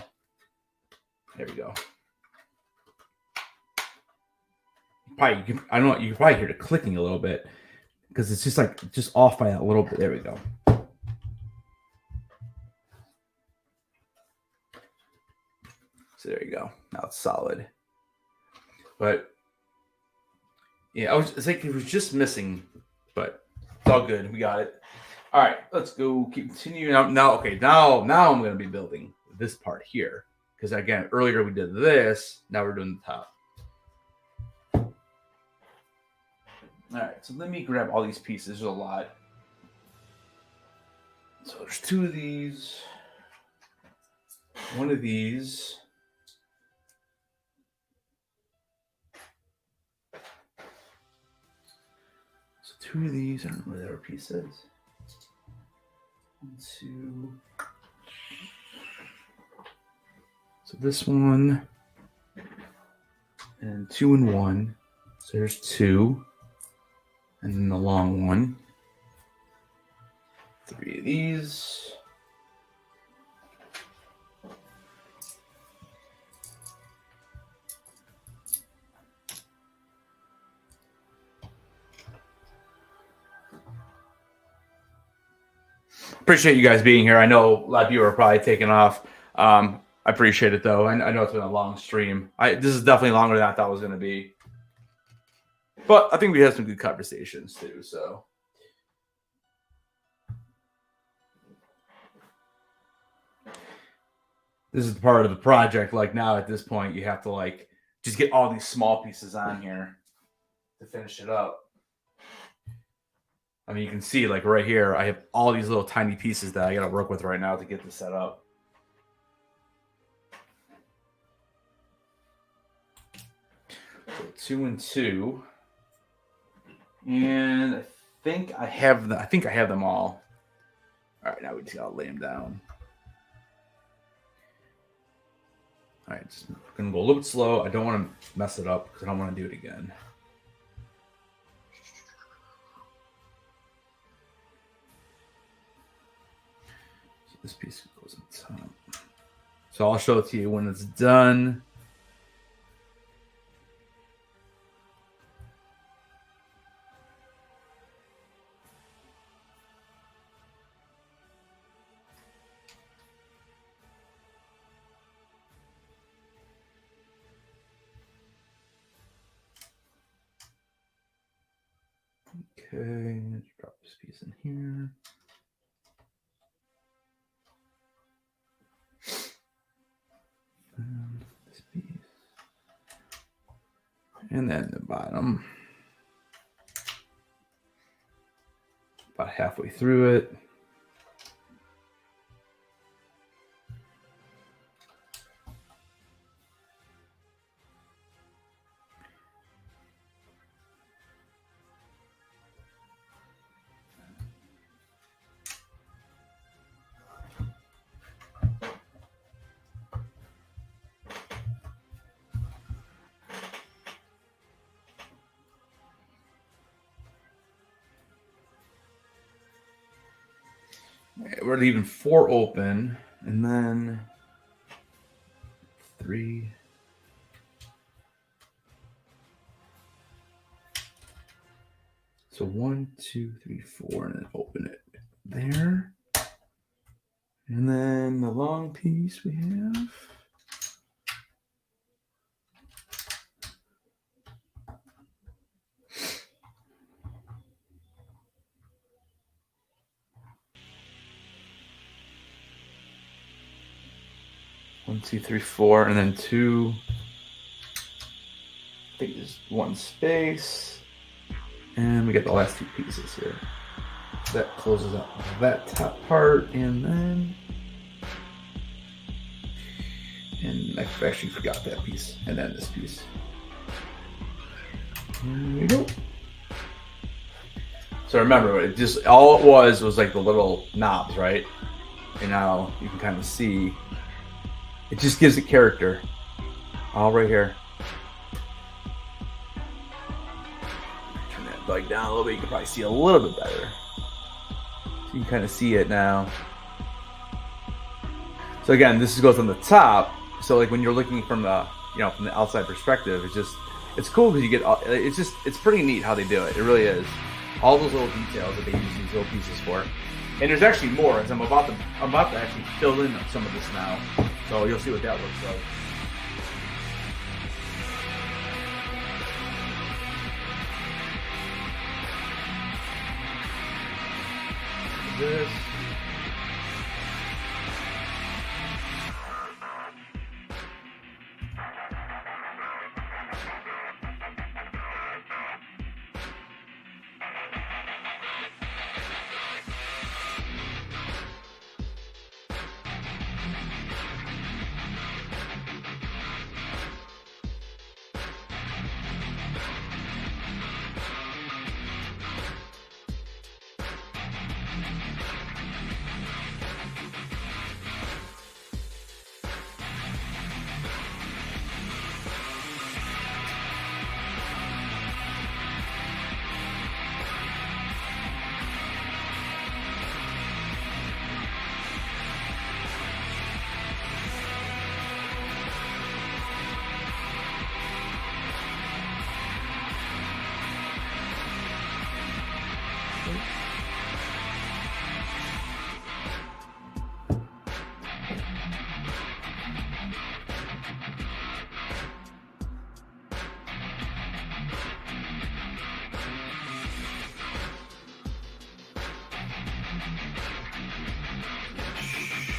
There we go. I don't know. You can probably hear the clicking a little bit because it's just off by that little bit. There we go. So there you go. Now it's solid. But yeah, it's like it was just missing, but it's all good. We got it. All right, let's go. Continue now. Okay, now I'm going to be building this part here because again, earlier we did this. Now we're doing the top. All right, so let me grab all these pieces. There's a lot. So there's 2 of these, 1 of these. So 2 of these. I don't know where the other piece is. 1, 2. So this one, and 2 and 1. So there's 2. And then the long one. 3 of these. Appreciate you guys being here. I know a lot of you are probably taking off. I appreciate it though. I know it's been a long stream. This is definitely longer than I thought it was going to be. But I think we had some good conversations too. So this is part of the project. Like now at this point, you have to like just get all these small pieces on here to finish it up. I mean, you can see like right here, I have all these little tiny pieces that I got to work with right now to get this set up. So 2 and 2. And I think I have them all. All right, now we just gotta lay them down. All right, just gonna go a little bit slow. I don't want to mess it up because I don't want to do it again. So this piece goes on top. So I'll show it to you when it's done. Okay, let's drop this piece in here. And this piece. And then the bottom. About halfway through it. We're leaving 4 open, and then 3. So 1, 2, 3, 4, and then open it there. And then the long piece we have. One, 2, 3, 4, and then 2. I think there's 1 space. And we get the last 2 pieces here. That closes up that top part, and then. And I actually forgot that piece, and then this piece. There we go. So remember, it just all it was like the little knobs, right? And now you can kind of see. It just gives it character. All right here. Turn that light down a little bit. You can probably see a little bit better. So you can kind of see it now. So again, this goes on the top. So like when you're looking from the from the outside perspective, it's cool because you get it's pretty neat how they do it. It really is. All those little details that they use these little pieces for. And there's actually more, as I'm about to actually fill in some of this now. So you'll see what that looks like. This.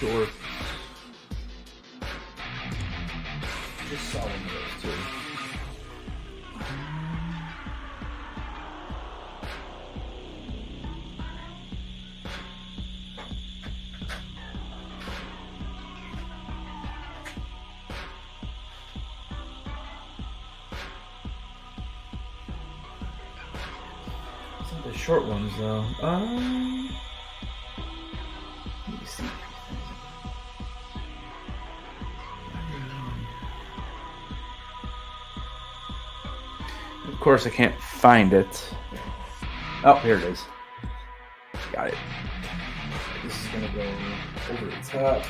Short. Just saw one of those too. Some of the short ones though. Let me see. Of course, I can't find it. Oh, here it is. Got it. This is gonna go over the top.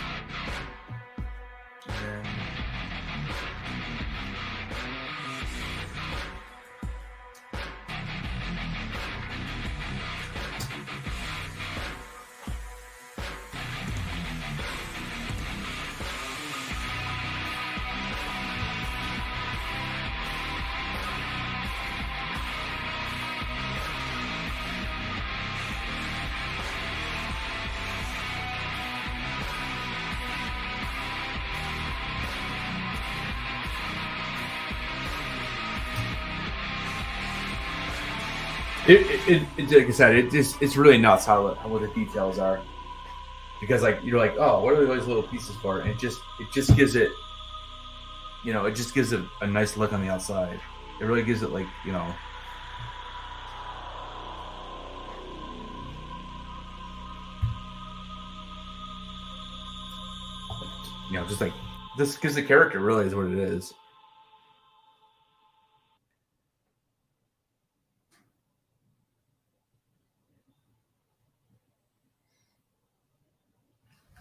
And then like I said, it's really nuts how what the details are, because like you're like, oh, what are those little pieces for? And it just gives it, it just gives it a nice look on the outside. It really gives it like just like this gives the character really is what it is.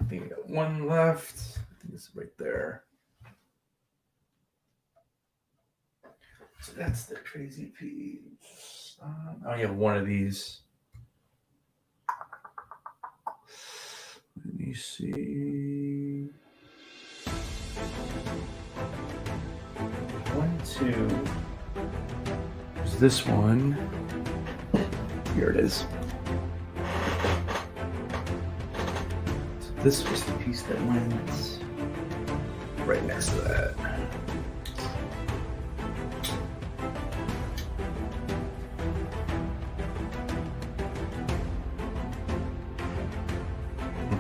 I think I got one left. I think it's right there. So that's the crazy piece. I only have one of these. Let me see. 1, 2. There's this one. Here it is. So this was the piece that went right next to that.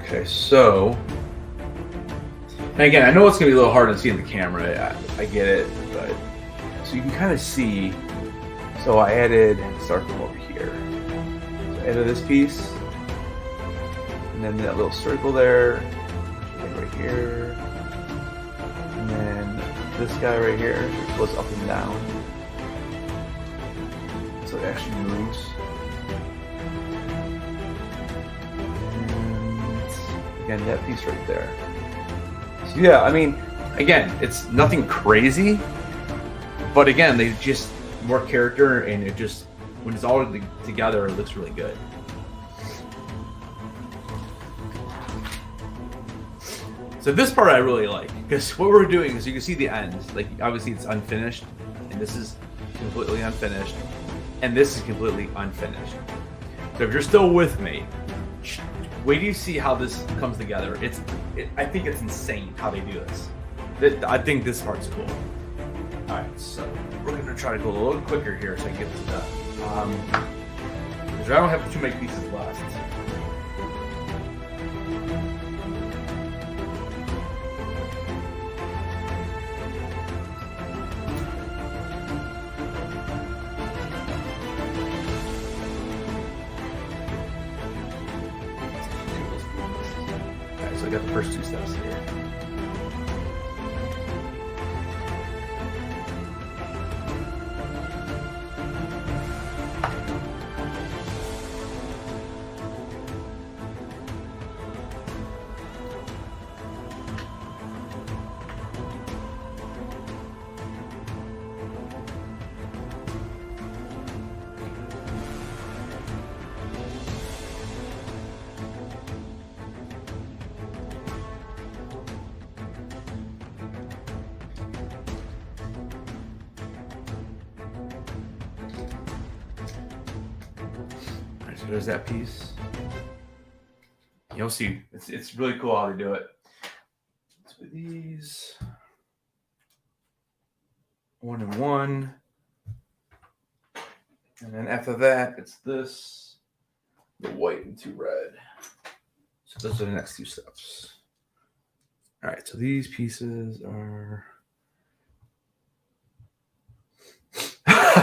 Okay, so, and again, I know it's going to be a little hard to see in the camera. I get it, but so you can kind of see. So I added, start from over here. So I added this piece, and then that little circle there, right here, and then this guy right here goes up and down. So it actually moves. Again, that piece right there. So yeah, I mean, again, it's nothing crazy, but again, they just more character, and it just, when it's all together, it looks really good. So this part I really like, because what we're doing is, you can see the end, like obviously it's unfinished, and this is completely unfinished, and this is completely unfinished. So if you're still with me, wait till you see how this comes together. I think it's insane how they do this. I think this part's cool. All right, so we're gonna try to go a little quicker here so I can get this done. Because I don't have too many pieces left. All right, so I got the first 2 steps here. So there's that piece. You'll see, it's really cool how they do it. So these 1 and 1, and then after that it's this, the white and 2 red. So those are the next 2 steps. All right, so these pieces are.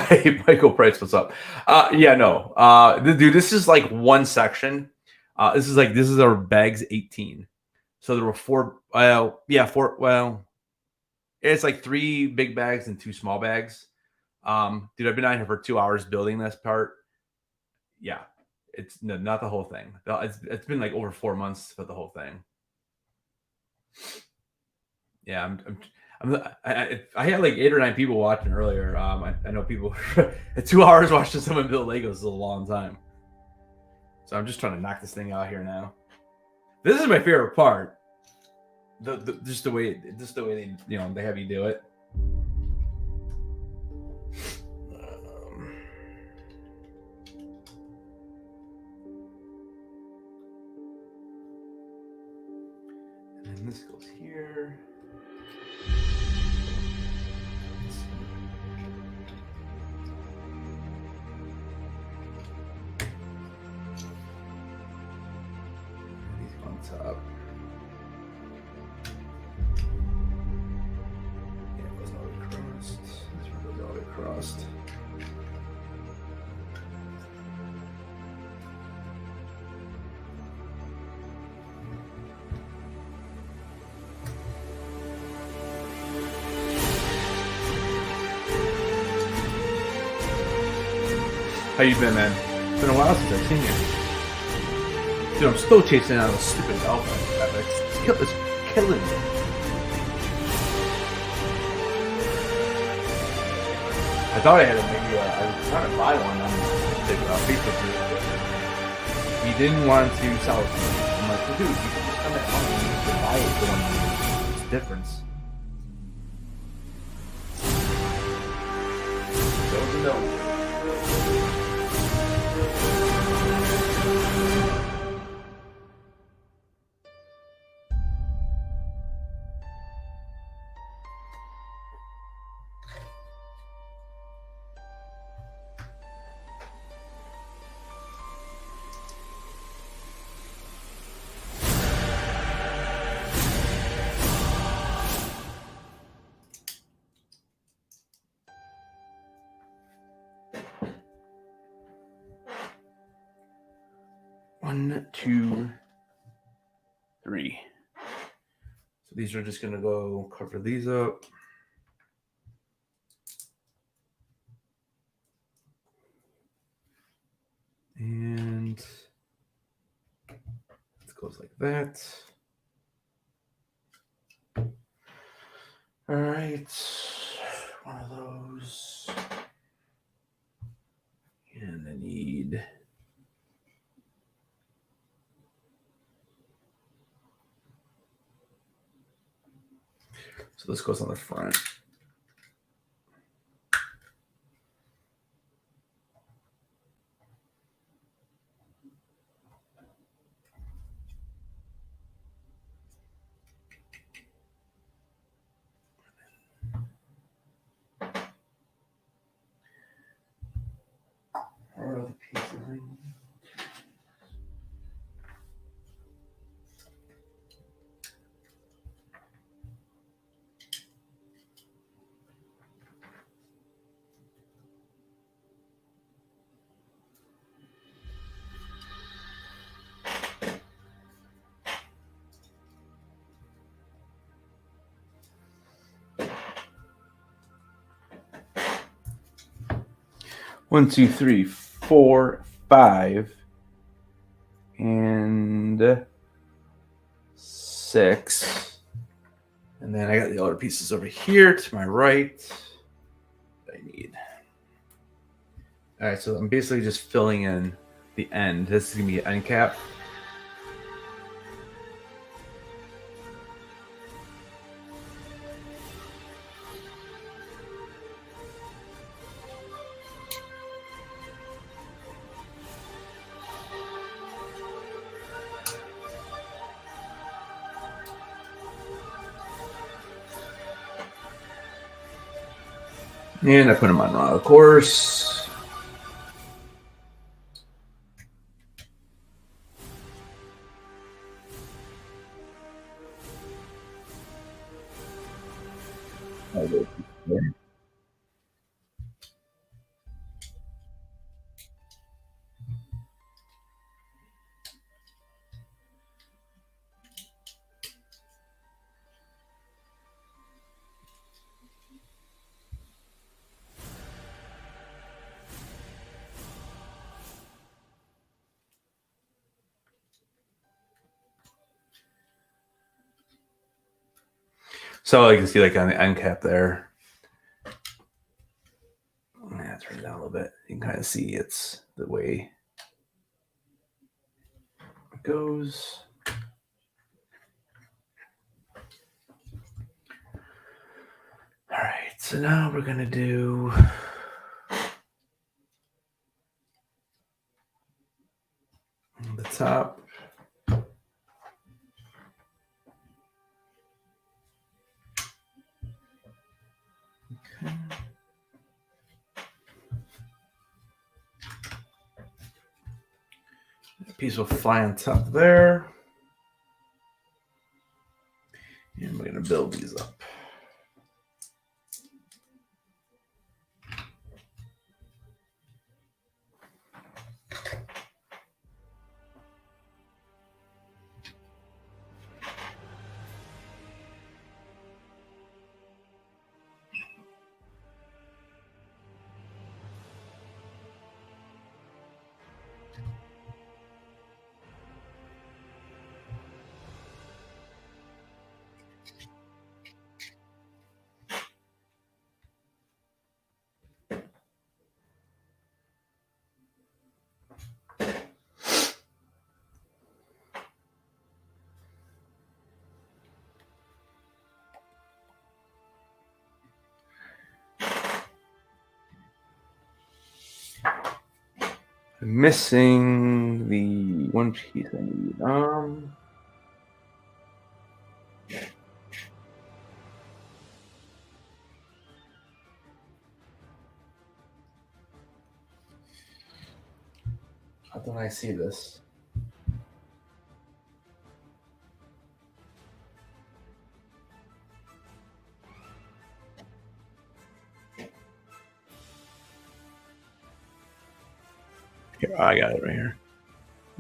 Hey, Michael Price, what's up? Yeah, no. Dude, this is like one section. This is our bags 18. So there were 4, 4, well, it's like 3 big bags and 2 small bags. Dude, I've been out here for 2 hours building this part. Yeah, it's not the whole thing. It's been like over 4 months for the whole thing. Yeah, I had like 8 or 9 people watching earlier. I know people at 2 hours watching someone build Legos is a long time. So I'm just trying to knock this thing out here now. This is my favorite part. Just the way they they have you do it. And then this goes here. Top. Yeah, it wasn't all the way crossed. This one goes all the way crossed. How you been, man? It's been a while since I've seen you. Dude, I'm still chasing out a stupid alpha. It's killing me. I thought I had maybe I was trying to buy one on Facebook group, but he didn't want to sell it to me. I'm like, well, dude, you can just spend that money and you can buy it for one of you. What's the difference? That was a no. 1, 2, 3. So these are just gonna go cover these up. And it goes like that. All right, one of those. And I need so this goes on the front. Where are the pieces I need? One, two, three, 4, 5, and 6. And then I got the other pieces over here to my right that I need. All right, so I'm basically just filling in the end. This is gonna be an end cap. And I put them on of course. So you can see like on the end cap there. Yeah, turn it down a little bit. You can kind of see it's the way it goes. All right, so now we're gonna do the top. Okay. That piece will fly on top there. And we're gonna build these up. I'm missing the one piece I need. How don't I see this? Here, I got it right here.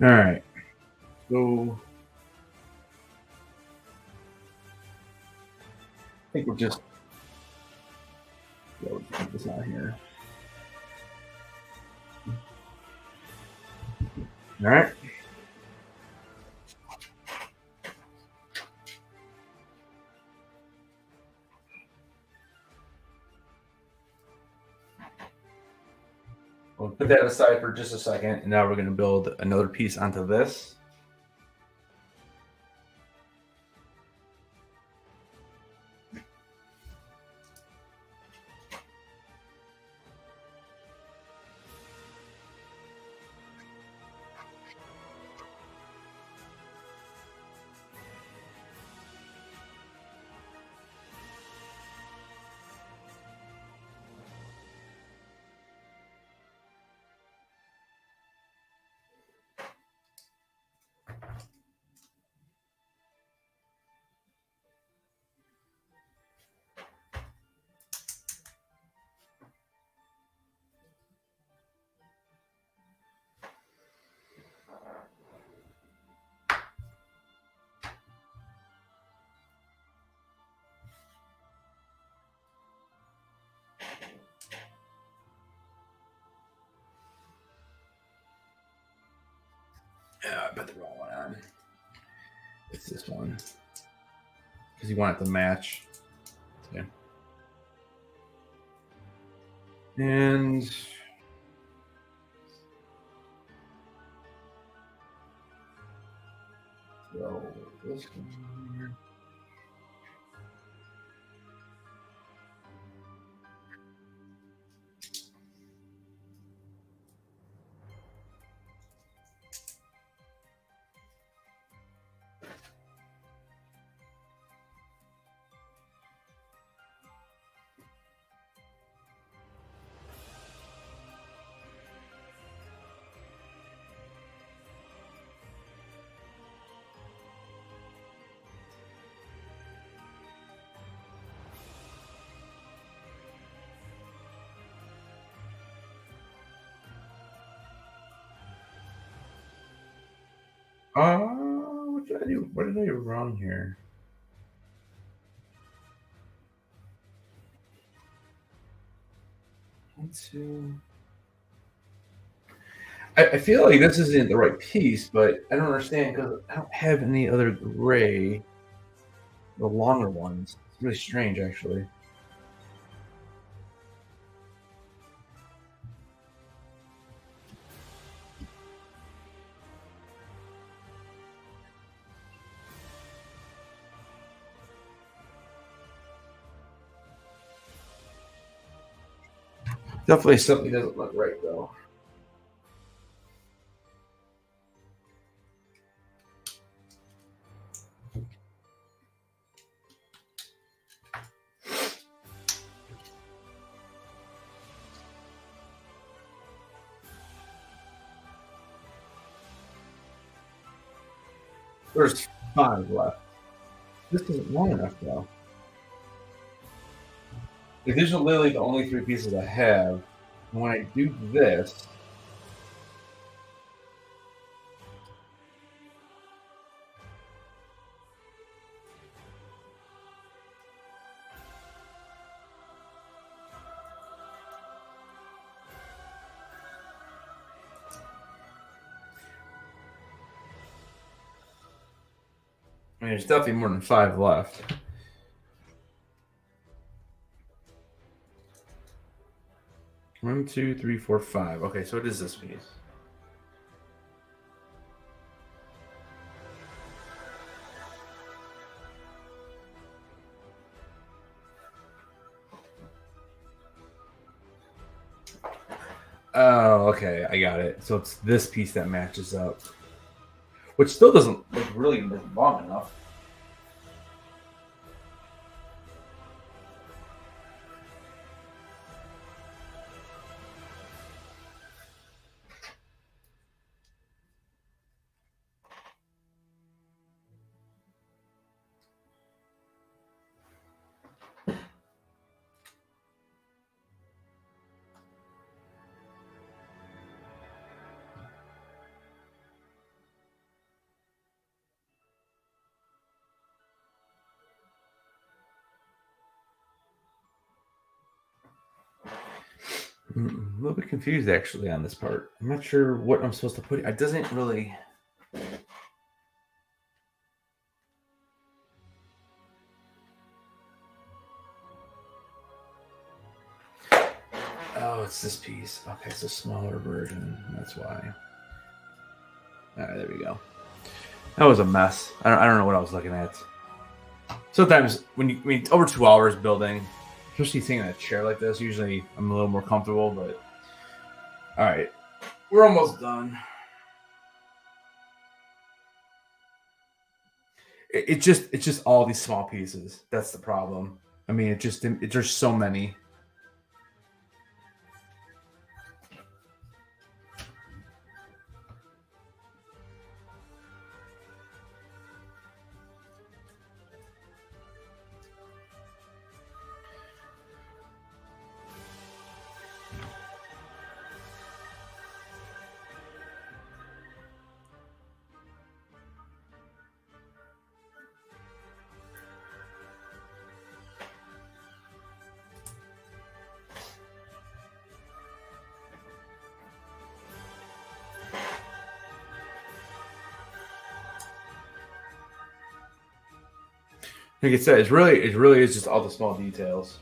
All right. So I think we'll just put this out here. All right. We'll put that aside for just a second, and now we're going to build another piece onto this. Yeah, I put the wrong one on. It's this one. Because you want it to match. Okay. And throw this one here. What did I do? What did I do wrong here? One, two. I feel like this isn't the right piece, but I don't understand because I don't have any other gray, the longer ones. It's really strange, actually. Definitely something doesn't look right, though. There's 5 left. This isn't long enough, though. Like, these are literally the only 3 pieces I have. And when I do this, I mean, there's definitely more than 5 left. One, two, three, four, 5. Okay, so what is this piece? Oh, okay, I got it. So it's this piece that matches up, which still doesn't look really long enough. I'm a little bit confused actually on this part. I'm not sure what I'm supposed to put. It doesn't really. Oh, it's this piece. Okay, it's a smaller version. That's why. All right, there we go. That was a mess. I don't know what I was looking at. Sometimes when over 2 hours building, especially sitting in a chair like this, usually I'm a little more comfortable. But all right, we're almost done. It's just all these small pieces. That's the problem. I mean, there's so many. Like I said, it really is just all the small details.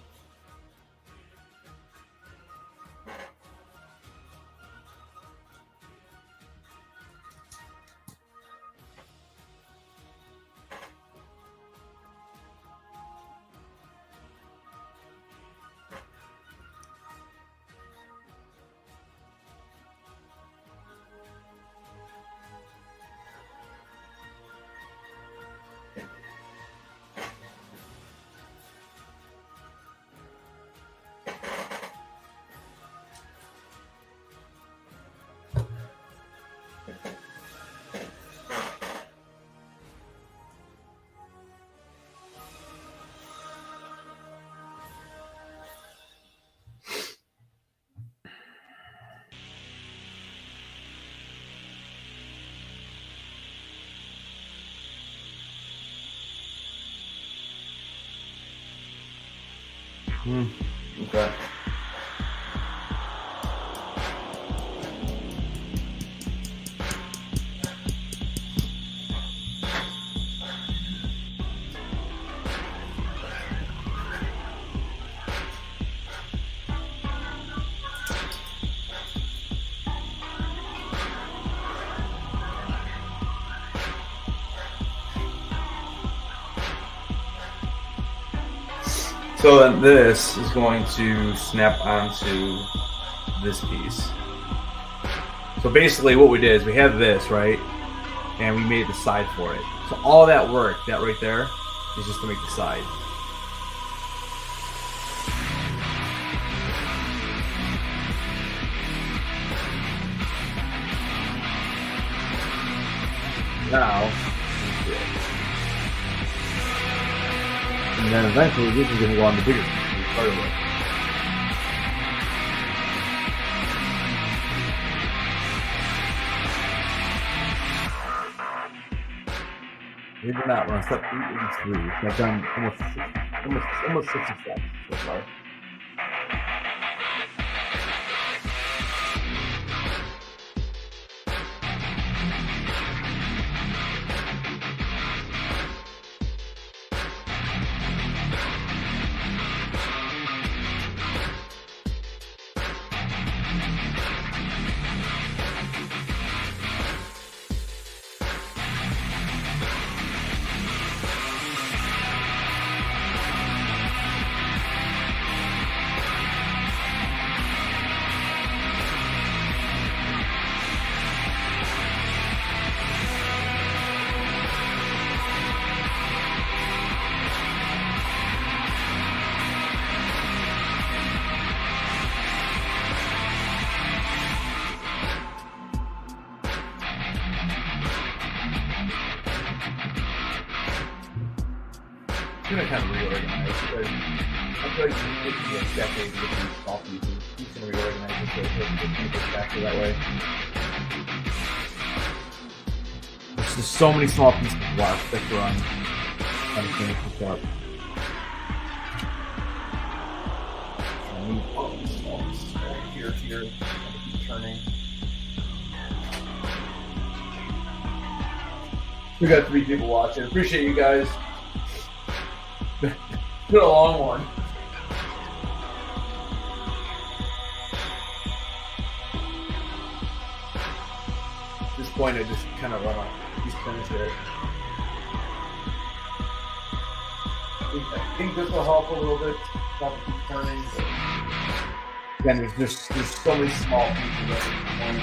Okay. So then this is going to snap onto this piece. So basically what we did is we have this, right? And we made the side for it. So all that work, that right there, is just to make the side. Now, and then eventually this is going to go on the bigger part of it. Believe it or not, we're on step 883. I've done almost 60 steps so far. gonna kind of reorganize because I feel like it could be a decade to get these small pieces. He's gonna reorganize this way so it's keep it back that way. There's just so many small pieces left that run. I'm just gonna pick up. I need all these small pieces here, keep turning. We got 3 people watching. Appreciate you guys. Been a long one. At this point, I just kind of want to just finish it. I think this will help a little bit. Stop keep turning. Again, there's so many small pieces at this point.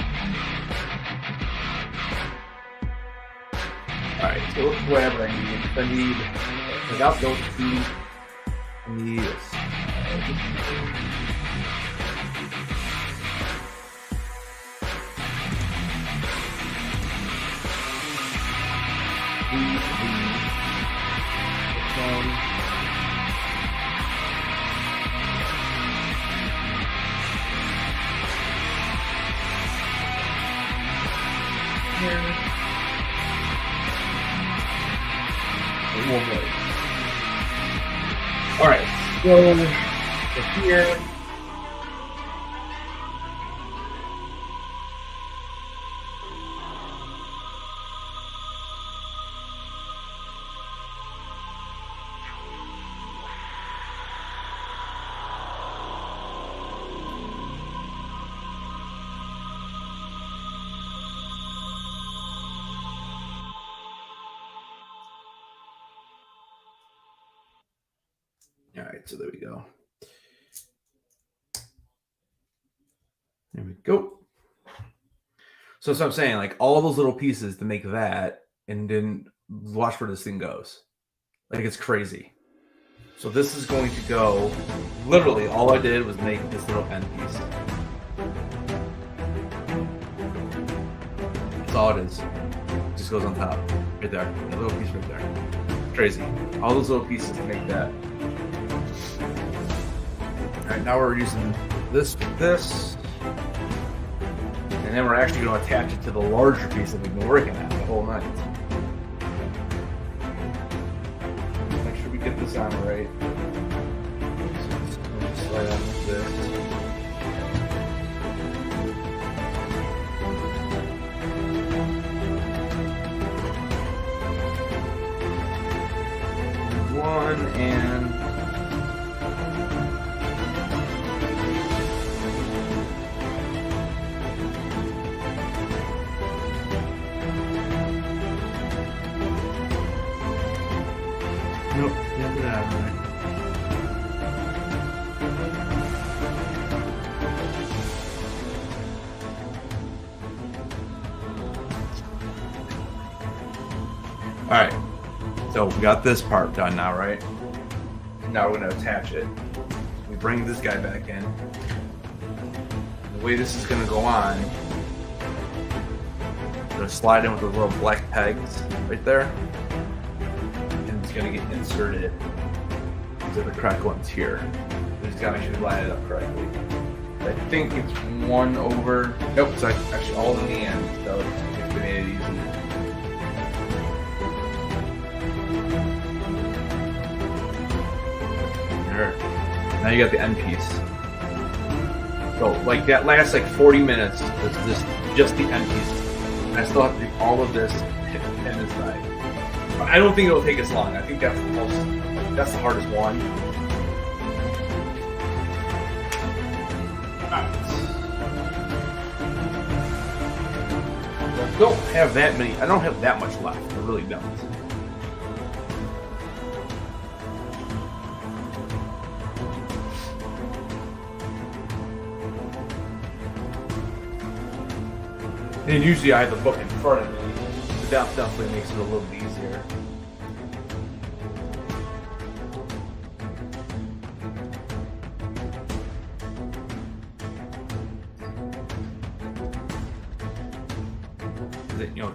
Alright, so whatever I need. If I need, without those 2, I need Alright, so here. All right, so there we go. There we go. So that's what I'm saying, like all those little pieces to make that, and then watch where this thing goes. Like it's crazy. So this is going to go, literally all I did was make this little end piece. That's all it is. It just goes on top, right there. That little piece right there. Crazy. All those little pieces to make that. Alright, now we're using this with this. And then we're actually going to attach it to the larger piece that we've been working on the whole night. Make sure we get this on right. So just slide on with this. One and nope, can't get out of there. All right. So we got this part done now, right? Now we're going to attach it. We bring this guy back in. The way this is going to go on, I'm going to slide in with the little black pegs right there. And it's going to get inserted into the correct ones here. We just got to make sure we line it up correctly. I think it's 1 over. Nope, it's actually all in the end. So it's made it easy. Now you got the end piece. So like that last like 40 minutes is just the end piece. And I still have to do all of this in this side. But I don't think it'll take as long. I think that's the hardest one. Alright. I don't have that many. I don't have that much left. I really don't. And usually I have the book in front of me. That definitely makes it a little bit easier.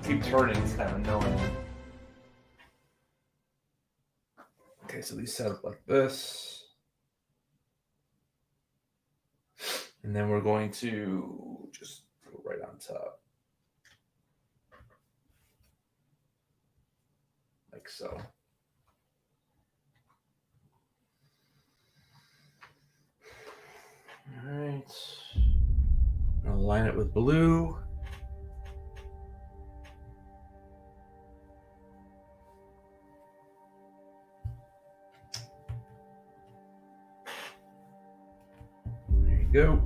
Keep turning, it's kind of annoying. Okay, so these set up like this. And then we're going to just go right on top. Like so. All right. I'll line it with blue. There you go.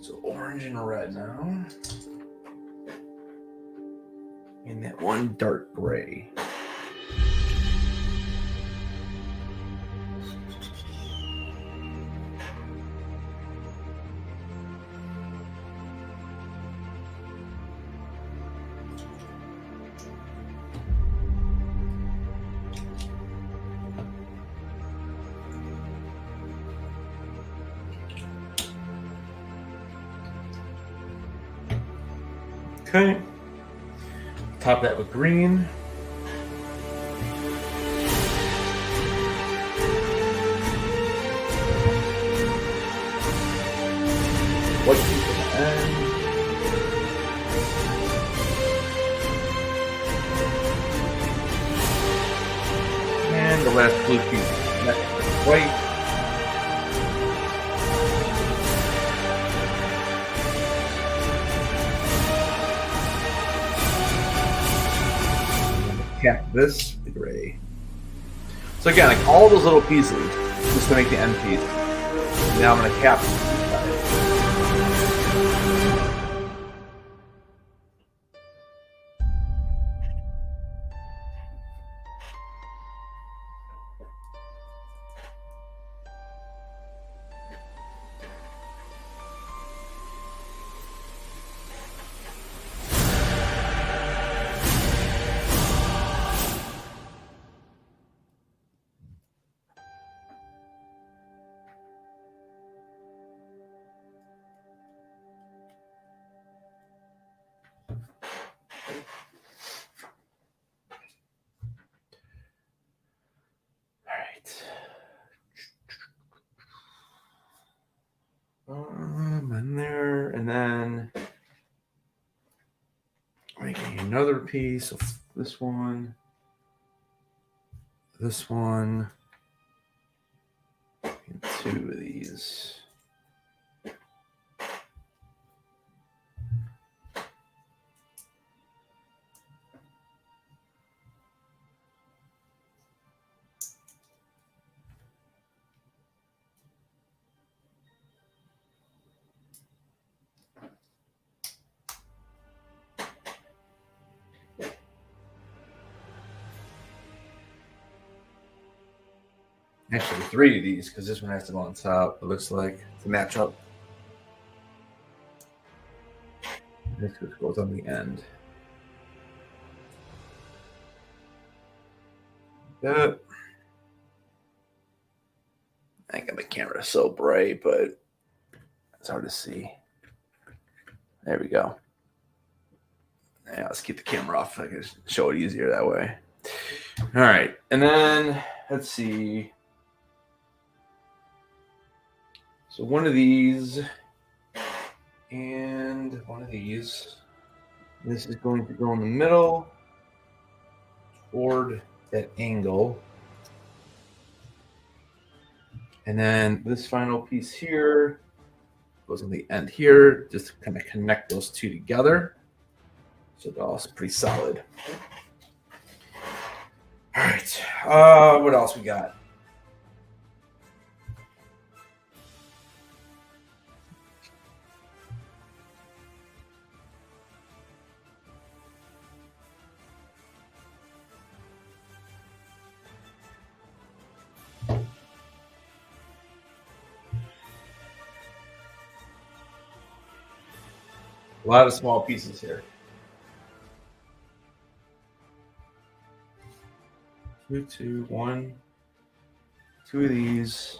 So orange and red now. And that one dark gray. Okay. Top that with green. White piece at the end. And the last blue piece next with white. Cap this the gray. So again, like all those little pieces just to make the end piece. Now I'm going to cap them. In there, and then making another piece of this one, and two of these. Actually, three of these, because this one has to go on top, it looks like, to match up. This just goes on the end. That. I think my camera is so bright, but it's hard to see. There we go. Yeah, let's keep the camera off. I can show it easier that way. All right, and then let's see. So one of these and one of these. This is going to go in the middle toward that angle. And then this final piece here goes on the end here, just to kind of connect those two together. So they're all pretty solid. All right, what else we got? A lot of small pieces here. 2, 2, 1, 2 of these.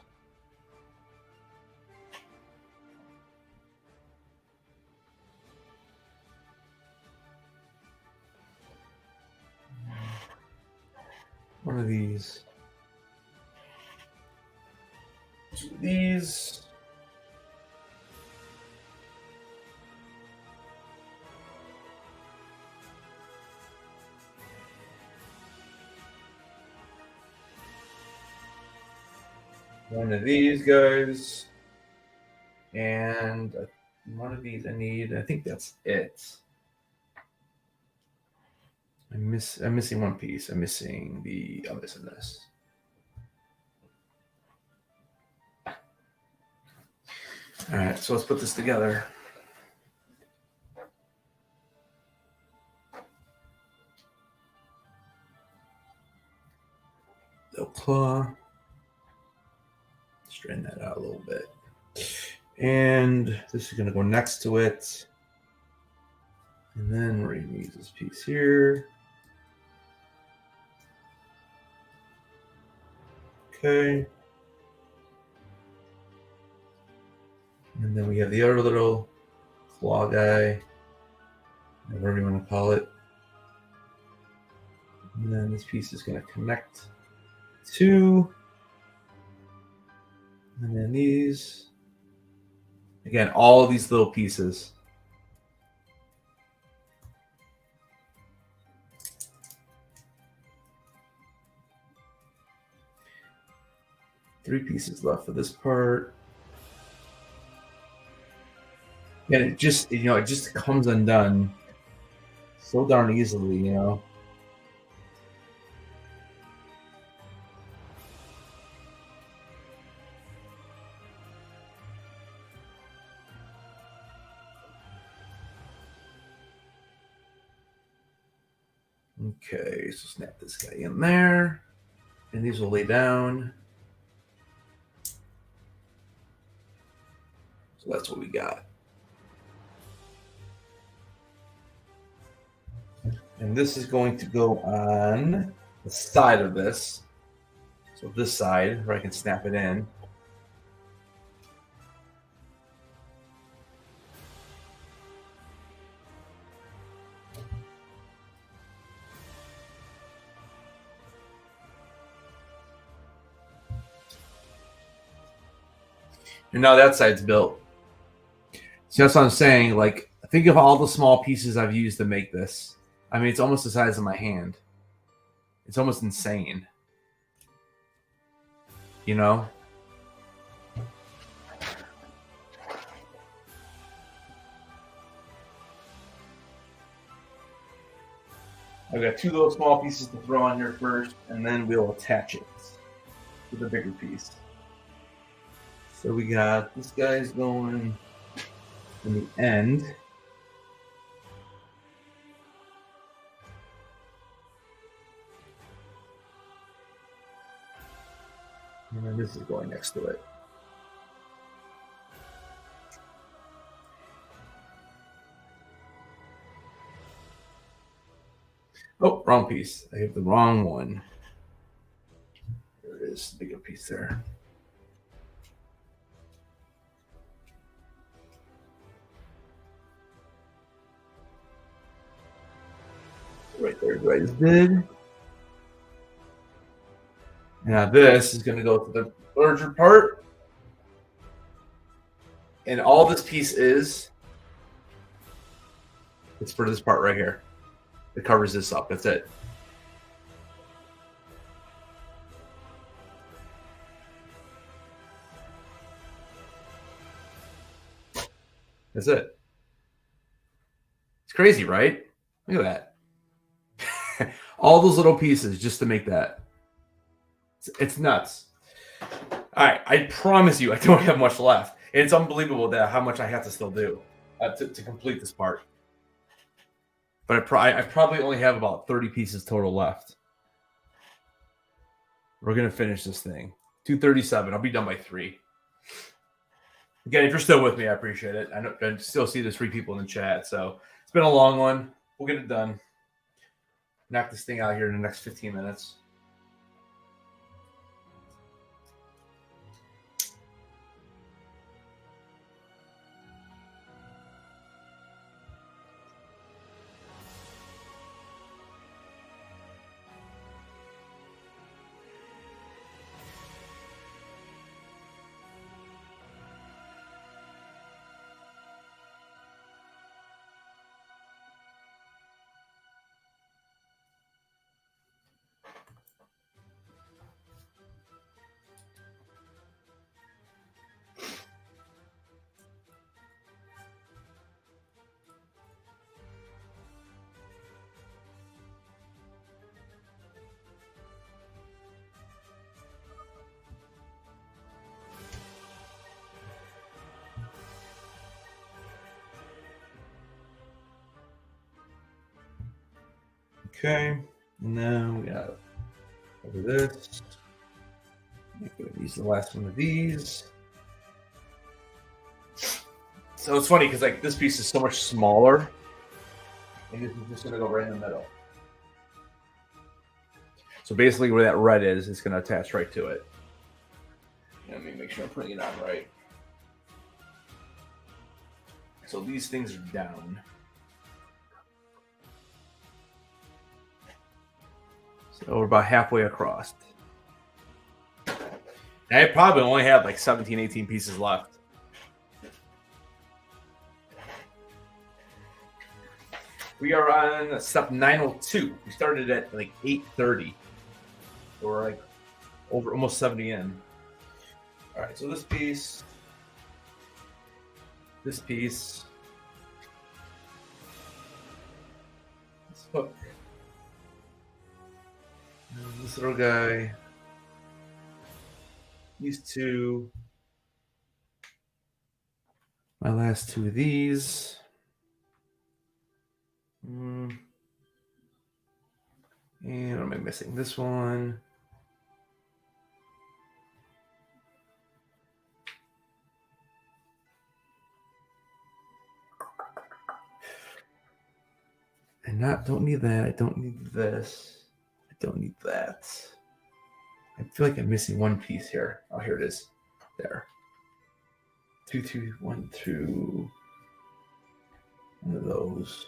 of these. Two of these. One of these guys. And one of these I need. I think that's it. I'm missing one piece. I'm missing this. All right, so let's put this together. The claw. Straighten that out a little bit. And this is going to go next to it. And then we're going to use this piece here. Okay. And then we have the other little claw guy, whatever you want to call it. And then this piece is going to connect to. And then these. Again, all of these little pieces. Three pieces left for this part. And it just comes undone so darn easily, you know. Okay, so snap this guy in there. And these will lay down. So that's what we got. And this is going to go on the side of this. So this side, where I can snap it in. And now that side's built. So that's what I'm saying. Like, think of all the small pieces I've used to make this. I mean, it's almost the size of my hand. It's almost insane. You know? I've got two little small pieces to throw on here first, and then we'll attach it to the bigger piece. So we got this guy's going in the end. And then this is going next to it. Oh, wrong piece. I have the wrong one. There it is, bigger piece there. Right there, what I just did. Now this is going to go to the larger part. And all this piece is, it's for this part right here. It covers this up. That's it. That's it. It's crazy, right? Look at that. All those little pieces just to make that. It's nuts. All right, I promise you, I don't have much left. And it's unbelievable that how much I have to still do to complete this part. But I probably only have about 30 pieces total left. We're going to finish this thing. 237. I'll be done by 3. Again, if you're still with me, I appreciate it. I still see there's 3 people in the chat. So it's been a long one. We'll get it done. Knock this thing out here in the next 15 minutes. Okay, and now we got over this. I'm going to use the last one of these. So it's funny because like this piece is so much smaller, and this is just going to go right in the middle. So basically, where that red is, it's going to attach right to it. Let me make sure I'm putting it on right. So these things are down. So we're about halfway across. I probably only have like 17, 18 pieces left. We are on step 902. We started at like 8:30. So we're like over almost 70 in. All right, so this piece, this hook, and this little guy, these two, my last two of these. And what am I missing? This one. And don't need that. I don't need this. I don't need that. I feel like I'm missing one piece here. Oh, here it is. There. 2, 2, 1, 2. One of those.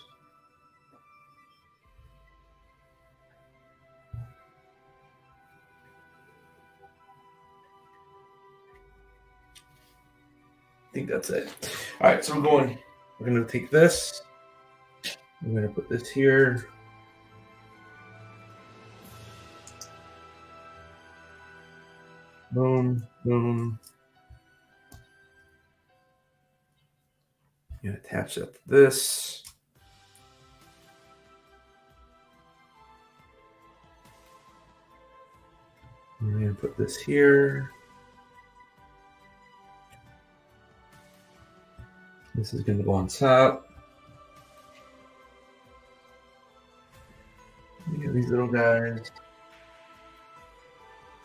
I think that's it. All right, so we're going to take this. I'm going to put this here. Boom, boom. I'm going to attach that to this. I'm going to put this here. This is going to go on top. You know, these little guys.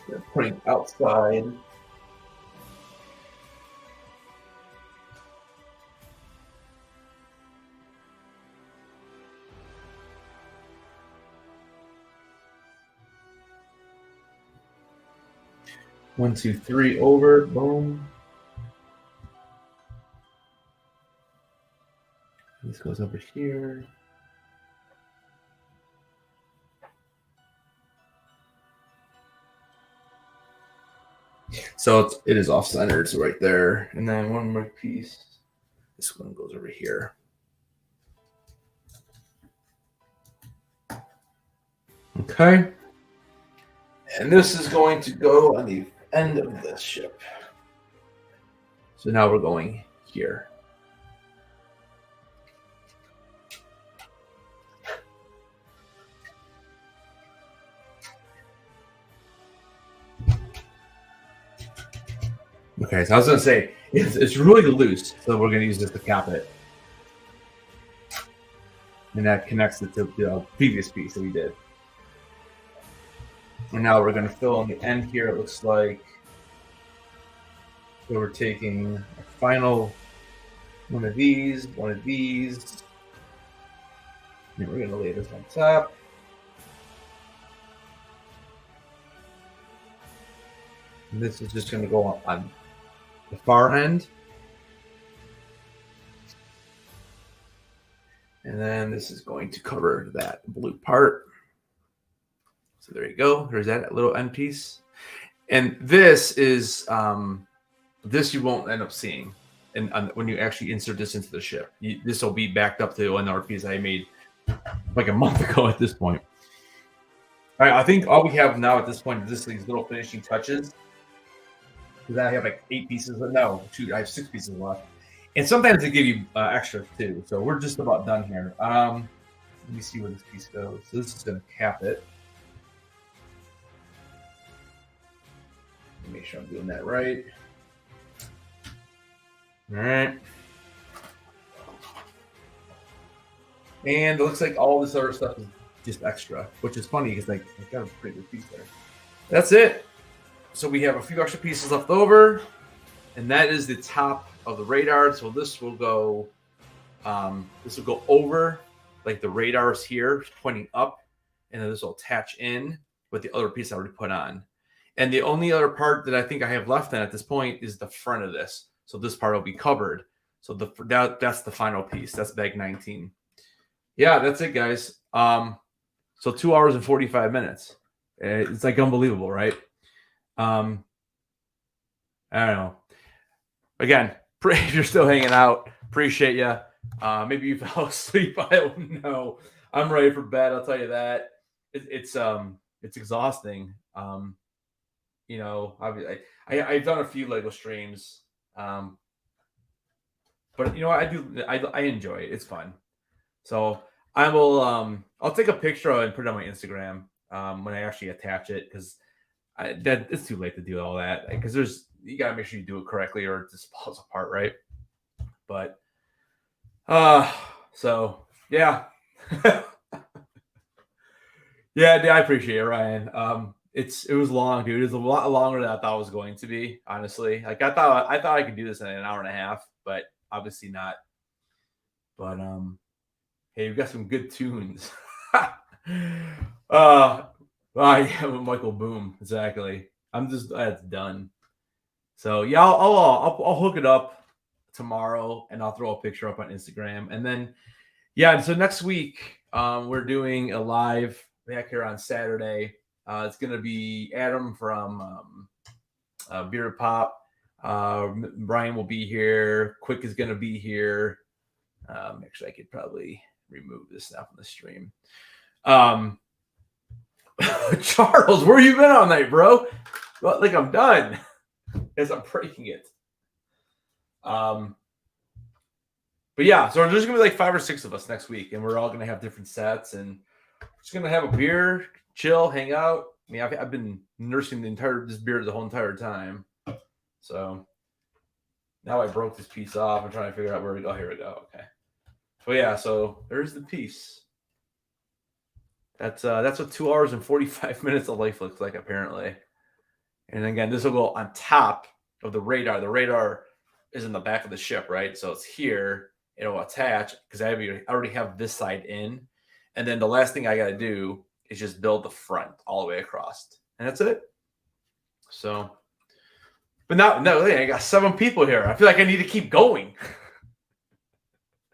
They're pointing outside. One, two, three, over. Boom. This goes over here. So it is off-centered, so right there. And then one more piece. This one goes over here. Okay. And this is going to go on the end of this ship. So now we're going here. Okay, so I was going to say, it's really loose, so we're going to use this to cap it. And that connects it to the previous piece that we did. And now we're going to fill on the end here, it looks like. So we're taking a final one of these, and we're going to lay this on top. And this is just going to go on the far end. And then this is going to cover that blue part. So there you go. There's that little end piece. And this is, this you won't end up seeing. And when you actually insert this into the ship, this will be backed up to another piece I made like a month ago at this point. All right, I think all we have now at this point is these little finishing touches. Because I have like 8 pieces. No, shoot, I have 6 pieces left. And sometimes they give you extra too. So we're just about done here. Let me see where this piece goes. So this is going to cap it. Make sure I'm doing that right. All right. And it looks like all this other stuff is just extra, which is funny because like I got a pretty good piece there. That's it. So we have a few extra pieces left over, and that is the top of the radar. So this will go over like the radars here pointing up, and then this will attach in with the other piece I already put on. And the only other part that I think I have left then at this point is the front of this. So this part will be covered. So that's the final piece. That's bag 19. Yeah, that's it, guys. So 2 hours and 45 minutes. It's like unbelievable, right? I don't know. Again, if you're still hanging out, appreciate you. Maybe you fell asleep. I don't know. I'm ready for bed. I'll tell you that. It's exhausting. You know, I've done a few Lego streams, but you know, I enjoy it. It's fun. So I will I'll take a picture of it and put it on my Instagram when I actually attach it, because it's too late to do all that, because you gotta make sure you do it correctly or it just falls apart, right? But so yeah. Yeah, I appreciate it, Ryan. It was long, dude. It was a lot longer than I thought it was going to be, honestly. Like I thought I could do this in an hour and a half, but obviously not. But hey, we've got some good tunes. Yeah, Michael Boom, exactly. It's done. So yeah, I'll hook it up tomorrow, and I'll throw a picture up on Instagram, and then yeah. So next week, we're doing a live back here on Saturday. It's gonna be Adam from Beer Pop. Brian will be here. Quick is gonna be here. Actually, I could probably remove this now from the stream. Charles, where you been all night, bro? Well, like I'm done as I'm breaking it. But yeah, so there's gonna be like 5 or 6 of us next week, and we're all gonna have different sets, and we're just gonna have a beer, chill, hang out. I mean, I've been nursing this beer the whole entire time. So now I broke this piece off. I'm trying to figure out where we go. Here we go. Okay. So yeah, so there's the piece. That's what 2 hours and 45 minutes of life looks like, apparently. And again, this will go on top of the radar. The radar is in the back of the ship, right? So it's here. It'll attach because I already have this side in. And then the last thing I got to do is just build the front all the way across. And that's it. So, but now, no, I got 7 people here. I feel like I need to keep going.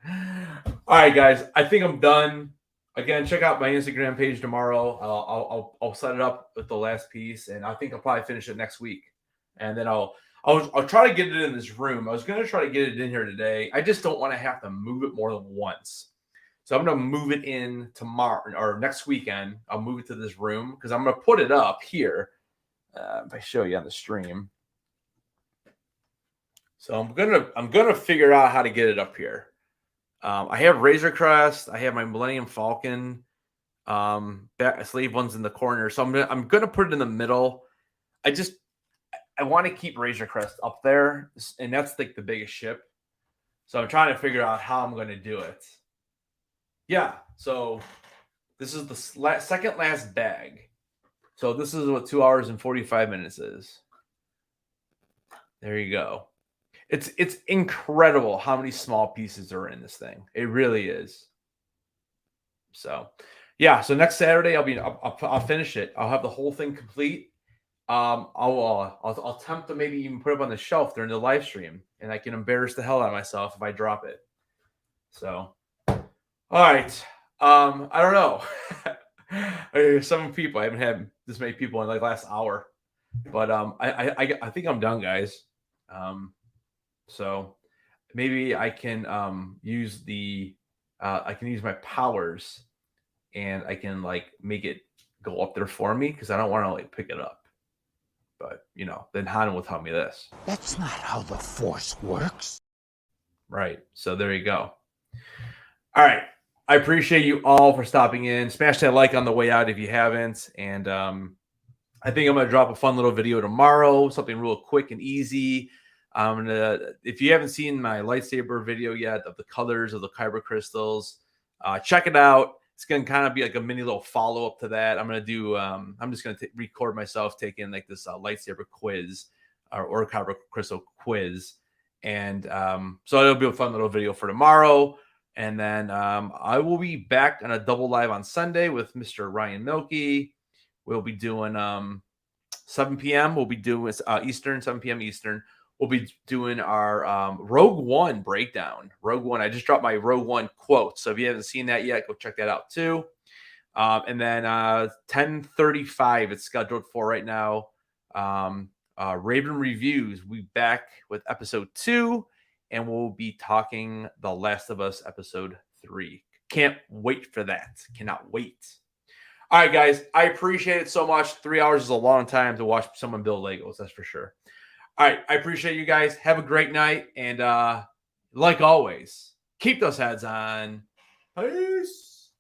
All right, guys, I think I'm done. Again, check out my Instagram page tomorrow. I'll set it up with the last piece, and I think I'll probably finish it next week. And then I'll try to get it in this room. I was going to try to get it in here today. I just don't want to have to move it more than once. So I'm going to move it in tomorrow or next weekend. I'll move it to this room because I'm going to put it up here. If I show you on the stream. So I'm gonna figure out how to get it up here. I have Razor Crest. I have my Millennium Falcon. Slave one's in the corner. So I'm gonna put it in the middle. I want to keep Razor Crest up there, and that's like the biggest ship. So I'm trying to figure out how I'm going to do it. Yeah, so this is the second last bag. So this is what 2 hours and 45 minutes is. There you go. It's incredible how many small pieces are in this thing. It really is. So yeah, so next Saturday I'll finish it. I'll have the whole thing complete. I'll attempt to maybe even put it up on the shelf during the live stream, and I can embarrass the hell out of myself if I drop it. So, all right. I don't know. Some people, I haven't had this many people in like last hour, but I think I'm done, guys. So maybe I can use I can use my powers, and I can like make it go up there for me because I don't want to like pick it up. But, you know, then Han will tell me this. That's not how the Force works. Right. So there you go. All right. I appreciate you all for stopping in. Smash that like on the way out if you haven't. And I think I'm going to drop a fun little video tomorrow, something real quick and easy. If you haven't seen my lightsaber video yet of the colors of the kyber crystals, check it out. It's going to kind of be like a mini little follow up to that. I'm going to do, I'm just going to record myself taking like this lightsaber quiz or Kyber Crystal quiz. And so it'll be a fun little video for tomorrow. And then I will be back on a double live on Sunday with Mr. Ryan Milky. We'll be doing 7 p.m. We'll be doing Eastern, 7 p.m. Eastern. We'll be doing our Rogue One breakdown. Rogue One. I just dropped my Rogue One quote. So if you haven't seen that yet, go check that out too. And then 10:35 it's scheduled for right now. Raven Reviews. We'll be back with episode 2. And we'll be talking The Last of Us episode 3. Can't wait for that. Cannot wait. All right, guys. I appreciate it so much. 3 hours is a long time to watch someone build Legos. That's for sure. All right. I appreciate you guys. Have a great night. And like always, keep those heads on. Peace.